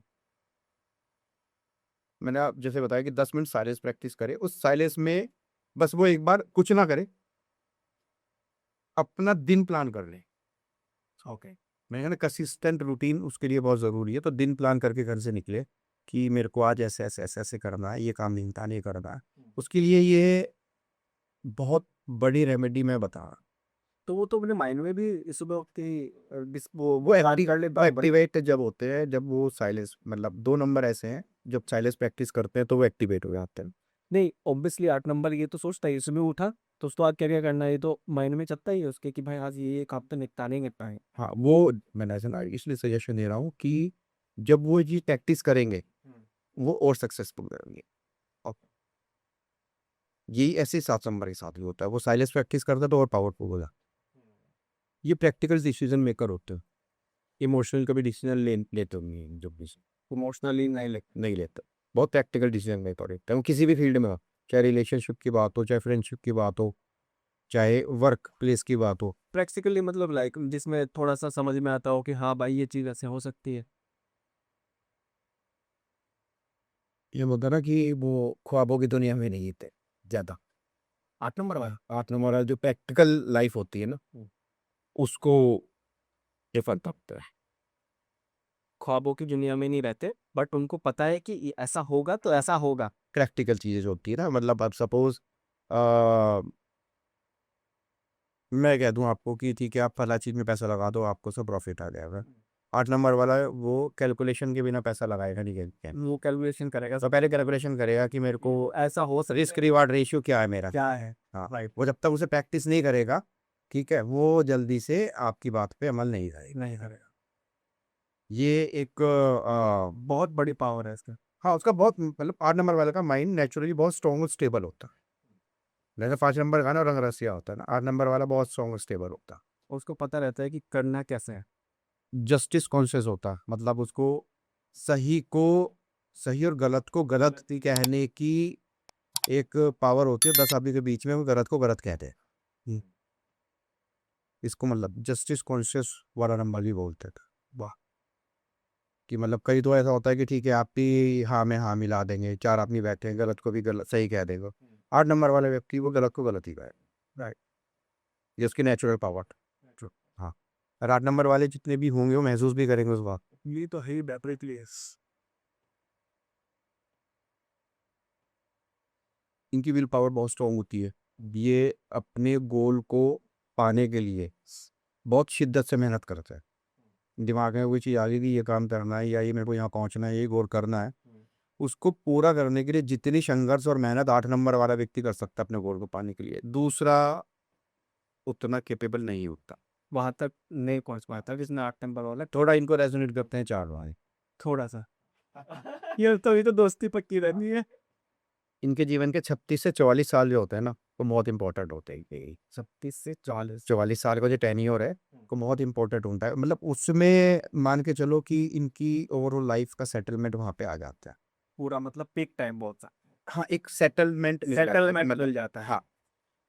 Speaker 3: मैंने आप जैसे बताया कि 10 मिनट साइलेंस प्रैक्टिस करे, उस साइलेंस में बस वो एक बार कुछ ना करे, अपना दिन प्लान कर ले।
Speaker 4: ओके।
Speaker 3: मैंने कहा ना कंसिस्टेंट रूटीन उसके लिए बहुत ज़रूरी है। तो दिन प्लान करके घर से निकले कि मेरे को आज ऐसे ऐसे ऐसे ऐसे करना है, ये काम नहीं था नहीं करना है, उसके लिए ये बहुत बड़ी रेमेडी मैं बता रहा।
Speaker 4: तो वो तो अपने माइंड में भी सुबह उठ के वो एक्टिव कर लेता है।
Speaker 3: एक्टिवेट जब होते हैं, जब वो साइलेंस, मतलब 2 नंबर ऐसे हैं जब साइलेंस प्रैक्टिस करते हैं तो वो एक्टिवेट हो जाते हैं।
Speaker 4: नहीं, ऑब्वियसली 8 नंबर ये तो सोचता है सुबह उठा तो उसको आज क्या क्या करना है, ये तो माइंड में चलता ही है उसके कि भाई आज ये काम तो निपटाने ही निपटाएंगे।
Speaker 3: हाँ, वो मैंने ऐसा ना इसलिए सजेशन दे रहा हूँ कि जब वो ये प्रैक्टिस करेंगे वो और सक्सेसफुल करेंगे। और यही ऐसे 7 नंबर के साथ भी होता है, वो साइलेंस प्रैक्टिस करता है तो और पावरफुल हो जाता है। ये प्रैक्टिकल डिसीजन मेकर होते हैं, इमोशनल कभी डिसीजन लेते होंगे जो भी
Speaker 4: इमोशनली
Speaker 3: नहीं लेते, बहुत प्रैक्टिकल डिसीजन मेकर होते हैं। वो किसी भी फील्ड में हो, चाहे रिलेशनशिप की बात हो, चाहे फ्रेंडशिप की बात हो, चाहे वर्क प्लेस की बात हो।
Speaker 4: प्रैक्टिकली मतलब लाइक जिसमें थोड़ा सा समझ में आता हो कि हाँ भाई ये चीज ऐसे हो सकती है।
Speaker 3: ये होता है ना कि वो ख्वाबों की दुनिया में नहीं जीते ज़्यादा।
Speaker 4: 8 नंबर वाला
Speaker 3: 8 नंबर वाला जो प्रैक्टिकल लाइफ होती है ना, उसको प्रेफर करते हैं।
Speaker 4: ख्वाबों की दुनिया में नहीं रहते, बट उनको पता है कि ये ऐसा होगा तो ऐसा होगा।
Speaker 3: प्रैक्टिकल चीज़ें जो होती है ना, मतलब अब सपोज मैं कह दूं आपको कि ठीक है आप फला चीज़ में पैसा लगा दो, आपको सब प्रॉफिट आ जाएगा, 8 नंबर वाला है, वो कैलकुलेशन के बिना पैसा लगाएगा नहीं गेम।
Speaker 4: वो कैलकुलेशन करेगा
Speaker 3: तो पहले कैलकुलेशन करेगा कि मेरे को
Speaker 4: ऐसा हो सकता
Speaker 3: रिस्क रिवार्ड रेशियो क्या है मेरा।
Speaker 4: क्या है।
Speaker 3: हाँ,
Speaker 4: राइट।
Speaker 3: वो जब तक उसे प्रैक्टिस नहीं करेगा, ठीक है, वो जल्दी से आपकी बात पे अमल नहीं करेगा।
Speaker 4: नहीं करेगा।
Speaker 3: ये एक
Speaker 4: बहुत बड़ी पावर है इसका।
Speaker 3: हाँ, उसका बहुत मतलब 8 नंबर वाले का माइंड नेचुरली बहुत स्ट्रॉन्ग और स्टेबल होता है। जैसे 5 नंबर का ना रंग रसिया होता है ना, 8 नंबर वाला बहुत स्ट्रॉन्ग और स्टेबल होता है।
Speaker 4: उसको पता रहता है कि करना कैसे है।
Speaker 3: जस्टिस कॉन्शियस होता है, मतलब उसको सही को सही और गलत को गलत कहने की एक पावर होती है। 10 आदमी के बीच में वो गलत को गलत कहते हैं। इसको मतलब जस्टिस कॉन्शियस वाला नंबर भी बोलते थे। वाह, कि मतलब कई तो ऐसा होता है कि ठीक है, आप भी हाँ में हाँ मिला देंगे, 4 आदमी बैठे हैं, गलत को भी गलत सही कह देगा। 8 नंबर वाले व्यक्ति वो गलत को गलत ही कहे। राइट, ये उसकी नेचुरल पावर। हाँ, और 8 नंबर वाले जितने भी होंगे वो महसूस भी करेंगे उस बात।
Speaker 4: ये तो है डेफिनेटली।
Speaker 3: इनकी विल पावर बहुत स्ट्रॉन्ग होती है। ये अपने गोल को पाने के लिए बहुत शिद्दत से मेहनत करते हैं। दिमाग में कोई चीज़ आ गई कि ये काम करना है या ये मेरे को यहाँ पहुँचना है, ये गोल करना है, उसको पूरा करने के लिए जितनी संघर्ष और मेहनत 8 नंबर वाला व्यक्ति कर सकता है अपने गोल को पाने के लिए, दूसरा उतना कैपेबल नहीं होता।
Speaker 4: वहां तक नहीं पहुंच पाता जिसने 8 नंबर वाला।
Speaker 3: थोड़ा इनको रेजोनेट करते हैं 4 वाले।
Speaker 4: थोड़ा सा। ये तो दोस्ती पक्की रहनी है।
Speaker 3: इनके जीवन के 36 से 44 साल जो होते हैं ना, वो बहुत इंपॉर्टेंट होते हैं।
Speaker 4: 36 से 40।
Speaker 3: 44 साल का जो टेन्योर है वो बहुत इंपॉर्टेंट होता है। मतलब उसमें मान के चलो कि इनकी ओवरऑल लाइफ का सेटलमेंट वहाँ पे आ जाता है।
Speaker 4: पूरा मतलब पीक टाइम बहुत सा।
Speaker 3: हाँ, एक सेटलमेंट
Speaker 4: मिल जाता है।
Speaker 3: हाँ,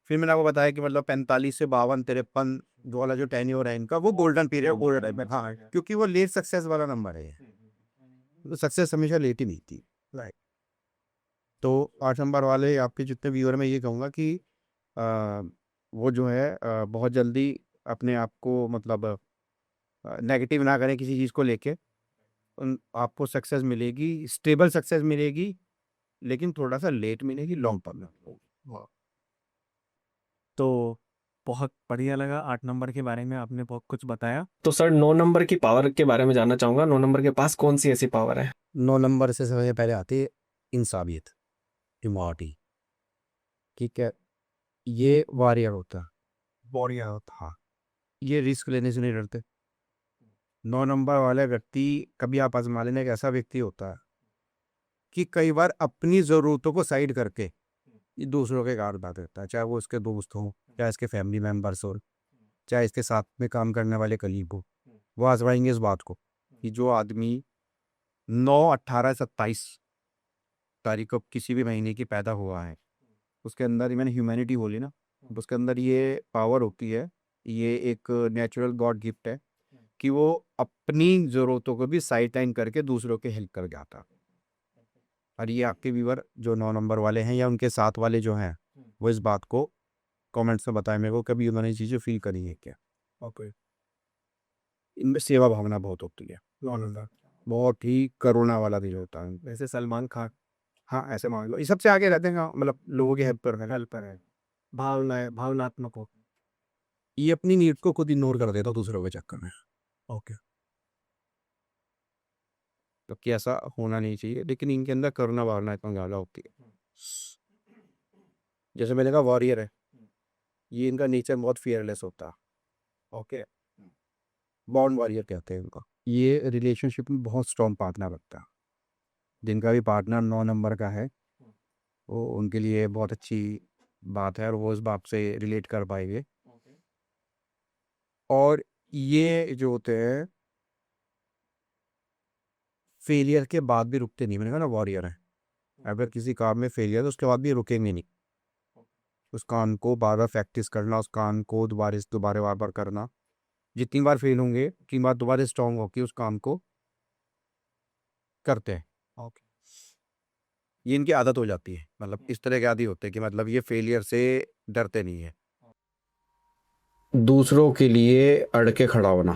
Speaker 3: फिर मैंने आपको बताया कि मतलब 45 से 52 53 जो वाला जो टेन्योर है इनका, वो गोल्डन पीरियड गोल्डन है। हाँ, क्योंकि वो लेट सक्सेस वाला नंबर है। तो सक्सेस हमेशा लेट ही मिलती है। राइट, तो 8 नंबर वाले आपके जितने व्यूअर, मैं ये कहूँगा कि वो जो है बहुत जल्दी अपने आप को मतलब नेगेटिव ना करें किसी चीज़ को लेके। आपको सक्सेस मिलेगी, स्टेबल सक्सेस मिलेगी, लेकिन थोड़ा सा लेट मिलेगी लॉन्ग टर्म में।
Speaker 4: तो बहुत बढ़िया लगा 8 नंबर के बारे में आपने बहुत कुछ बताया।
Speaker 2: तो सर 9 नंबर की पावर के बारे में जानना चाहूंगा। 9 नंबर के पास कौन सी ऐसी पावर है?
Speaker 3: 9 नंबर से सबसे पहले आती है इंसानियत, ह्यूमैनिटी। ठीक है, ये वॉरियर होता है।
Speaker 4: बढ़िया होता।
Speaker 3: हाँ, ये रिस्क लेने से नहीं डरते। 9 नंबर वाले व्यक्ति, कभी आप आजमा लेना, एक ऐसा व्यक्ति होता है कि कई बार अपनी ज़रूरतों को साइड करके ये दूसरों के काम बात करता है। चाहे वो उसके दोस्त हों, चाहे इसके फैमिली मेम्बर्स हो, चाहे इसके साथ में काम करने वाले कलीग हो। वो आजमाएंगे इस बात को कि जो आदमी 9, 18, 27 तारीख को किसी भी महीने की पैदा हुआ है, उसके अंदर ही मैंने ह्यूमैनिटी बोली ना, उसके अंदर ये पावर होती है। ये एक नेचुरल गॉड गिफ्ट है कि वो अपनी ज़रूरतों को भी साइड लाइन करके दूसरों के हेल्प कर जाता। और ये आपके व्यूअर जो 9 नंबर वाले हैं या उनके साथ वाले जो हैं, वो इस बात को कमेंट्स में बताएं मेरे को, कभी उन्होंने ये चीज़ें फील करी है क्या।
Speaker 4: ओके।
Speaker 3: इनमें सेवा भावना बहुत होती है, बहुत ही करुणा वाला दिल होता है।
Speaker 4: वैसे सलमान खान।
Speaker 3: हाँ, ऐसे मान लो ये सबसे आगे रहते हैं, मतलब लोगों की हेल्प कर
Speaker 4: हेल्पर है। भावनात्मक हो।
Speaker 3: ये अपनी नीड्स को खुद इग्नोर कर देता दूसरों के चक्कर में।
Speaker 4: ओके।
Speaker 3: तो कि ऐसा होना नहीं चाहिए, लेकिन इनके अंदर करुणा भावना इतना ज़्यादा होती है। जैसे मैंने कहा वॉरियर है, ये इनका नेचर बहुत फियरलेस होता है। ओके, बॉन्ड वॉरियर कहते हैं इनको। ये रिलेशनशिप में बहुत स्ट्रॉन्ग पार्टनर रखता है। जिनका भी पार्टनर 9 नंबर का है, वो उनके लिए बहुत अच्छी बात है और वो इस बात से रिलेट कर पाएंगे। और ये जो होते हैं फेलियर के बाद भी रुकते नहीं। मैंने कहा ना वॉरियर है, अगर किसी काम में फेलियर है तो उसके बाद भी रुकेंगे नहीं। उस काम को बार बार प्रैक्टिस करना, उस काम को दोबारा बार बार करना। जितनी बार फेल होंगे उतनी बार दोबारा स्ट्रांग होकर उस काम को करते हैं।
Speaker 4: ओके।
Speaker 3: ये इनकी आदत हो जाती है, मतलब इस तरह के आदि होते हैं कि मतलब ये फेलियर से डरते नहीं है। दूसरों के लिए अड़ के खड़ा होना,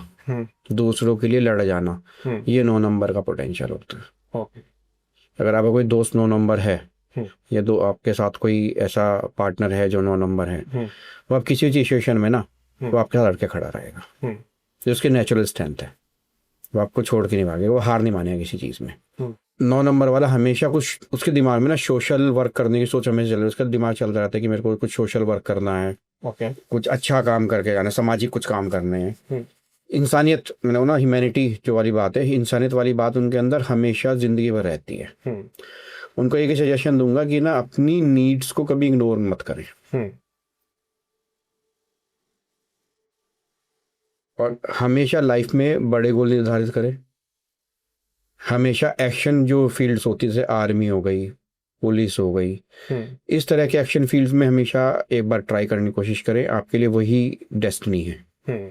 Speaker 3: दूसरों के लिए लड़ जाना, ये 9 नंबर का पोटेंशियल होता है।
Speaker 2: ओके।
Speaker 3: अगर आपका कोई दोस्त 9 नंबर है या दो आपके साथ कोई ऐसा पार्टनर है जो 9 नंबर है, वो आप किसी सिचुएशन में ना वो आपके साथ लड़के खड़ा रहेगा। ये उसकी नेचुरल स्ट्रेंथ है।
Speaker 1: वो आपको छोड़ के नहीं भागेगा, वो हार नहीं मानेगा किसी चीज़ में।
Speaker 2: हम्म।
Speaker 1: 9 नंबर वाला हमेशा कुछ उसके दिमाग में ना सोशल वर्क करने की सोच हमेशा चल रही है, उसका दिमाग चलता रहता है कि मेरे को कुछ सोशल वर्क करना है,
Speaker 2: ओके।
Speaker 1: कुछ अच्छा काम करके जाना, सामाजिक कुछ काम करने हैं।
Speaker 2: हम्म।
Speaker 1: इंसानियत मैंने ना ह्यूमैनिटी जो वाली बात है, इंसानियत वाली बात उनके अंदर हमेशा ज़िंदगी भर रहती है।
Speaker 2: हम्म।
Speaker 1: उनको एक ही सजेशन दूंगा कि ना अपनी नीड्स को कभी इग्नोर मत करें,
Speaker 2: हम्म।
Speaker 1: और हमेशा लाइफ में बड़े गोल निर्धारित करें। हमेशा एक्शन जो फील्ड्स होती है, जैसे आर्मी हो गई, पुलिस हो गई,
Speaker 2: हम्म।
Speaker 1: इस तरह के एक्शन फील्ड्स में हमेशा एक बार ट्राई करने की कोशिश करें, आपके लिए वही डेस्टिनी है।
Speaker 2: हम्म।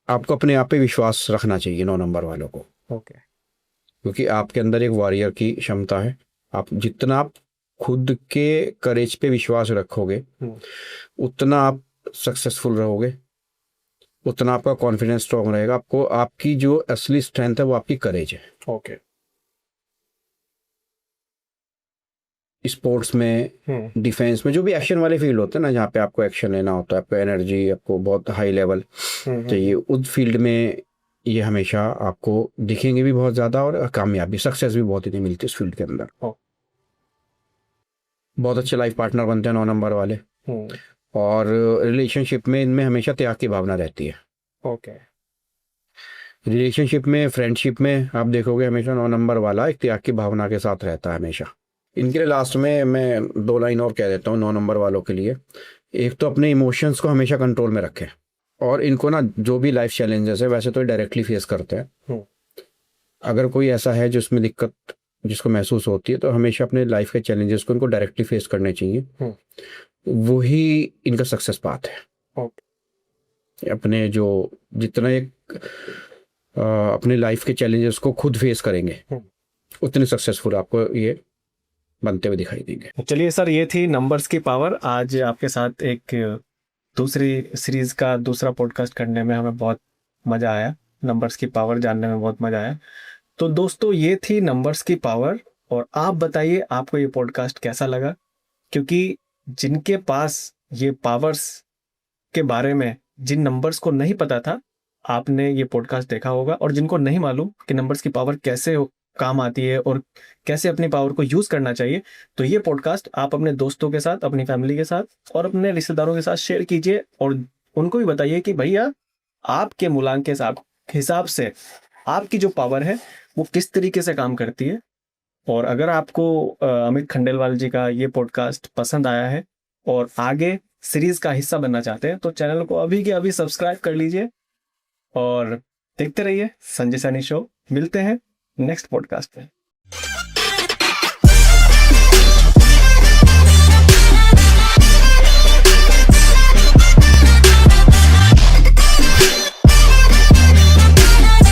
Speaker 1: आपको अपने आप पे विश्वास रखना चाहिए 9 नंबर वालों को,
Speaker 2: ओके।
Speaker 1: क्योंकि आपके अंदर एक वॉरियर की क्षमता है। आप जितना आप खुद के करेज पे विश्वास रखोगे, उतना आप सक्सेसफुल रहोगे, उतना आपका कॉन्फिडेंस स्ट्रॉन्ग रहेगा। आपको आपकी जो असली स्ट्रेंथ है वो आपकी करेज है।
Speaker 2: ओके।
Speaker 1: स्पोर्ट्स में, डिफेंस में, जो भी एक्शन वाले फील्ड होते हैं ना, जहाँ पे आपको एक्शन लेना होता है, आपको एनर्जी, आपको बहुत हाई लेवल चाहिए, उस फील्ड में ये हमेशा आपको दिखेंगे भी बहुत ज़्यादा, और कामयाबी, सक्सेस भी बहुत इतनी मिलती है इस फील्ड के अंदर। बहुत अच्छे लाइफ पार्टनर बनते हैं 9 नंबर वाले, और रिलेशनशिप में इनमें हमेशा त्याग की भावना रहती है।
Speaker 2: ओके।
Speaker 1: रिलेशनशिप में, फ्रेंडशिप में आप देखोगे हमेशा 9 नंबर वाला एक त्याग की भावना के साथ रहता है हमेशा। इनके लिए लास्ट में मैं 2 लाइन और कह देता हूँ 9 नंबर वालों के लिए। एक तो अपने इमोशंस को हमेशा कंट्रोल में रखें, और इनको ना जो भी लाइफ चैलेंजेस है, वैसे तो डायरेक्टली फेस करते हैं, अगर कोई ऐसा है जिसमें दिक्कत जिसको महसूस होती है, तो हमेशा अपने लाइफ के चैलेंजेस को इनको डायरेक्टली फेस करने चाहिए। वही इनका सक्सेस पाथ है। अपने जो जितना एक अपने लाइफ के चैलेंजेस को खुद फेस करेंगे, उतने सक्सेसफुल आपको ये बनते हुए दिखाई देंगे।
Speaker 2: चलिए सर, ये थी नंबर्स की पावर। आज आपके साथ एक दूसरी सीरीज का दूसरा पॉडकास्ट करने में हमें बहुत मज़ा आया, नंबर्स की पावर जानने में बहुत मज़ा आया। तो दोस्तों, ये थी नंबर्स की पावर, और आप बताइए आपको ये पॉडकास्ट कैसा लगा, क्योंकि जिनके पास ये पावर्स के बारे में, जिन नंबर्स को नहीं पता था, आपने ये पॉडकास्ट देखा होगा, और जिनको नहीं मालूम कि नंबर्स की पावर कैसे काम आती है और कैसे अपनी पावर को यूज करना चाहिए, तो ये पॉडकास्ट आप अपने दोस्तों के साथ, अपनी फैमिली के साथ और अपने रिश्तेदारों के साथ शेयर कीजिए, और उनको भी बताइए कि भैया आपके मूलांक के हिसाब से आपकी जो पावर है वो किस तरीके से काम करती है। और अगर आपको अमित खंडेलवाल जी का ये पॉडकास्ट पसंद आया है और आगे सीरीज का हिस्सा बनना चाहते हैं, तो चैनल को अभी के अभी सब्सक्राइब कर लीजिए और देखते रहिए संजय सैनी शो। मिलते हैं नेक्स्ट पॉडकास्ट में।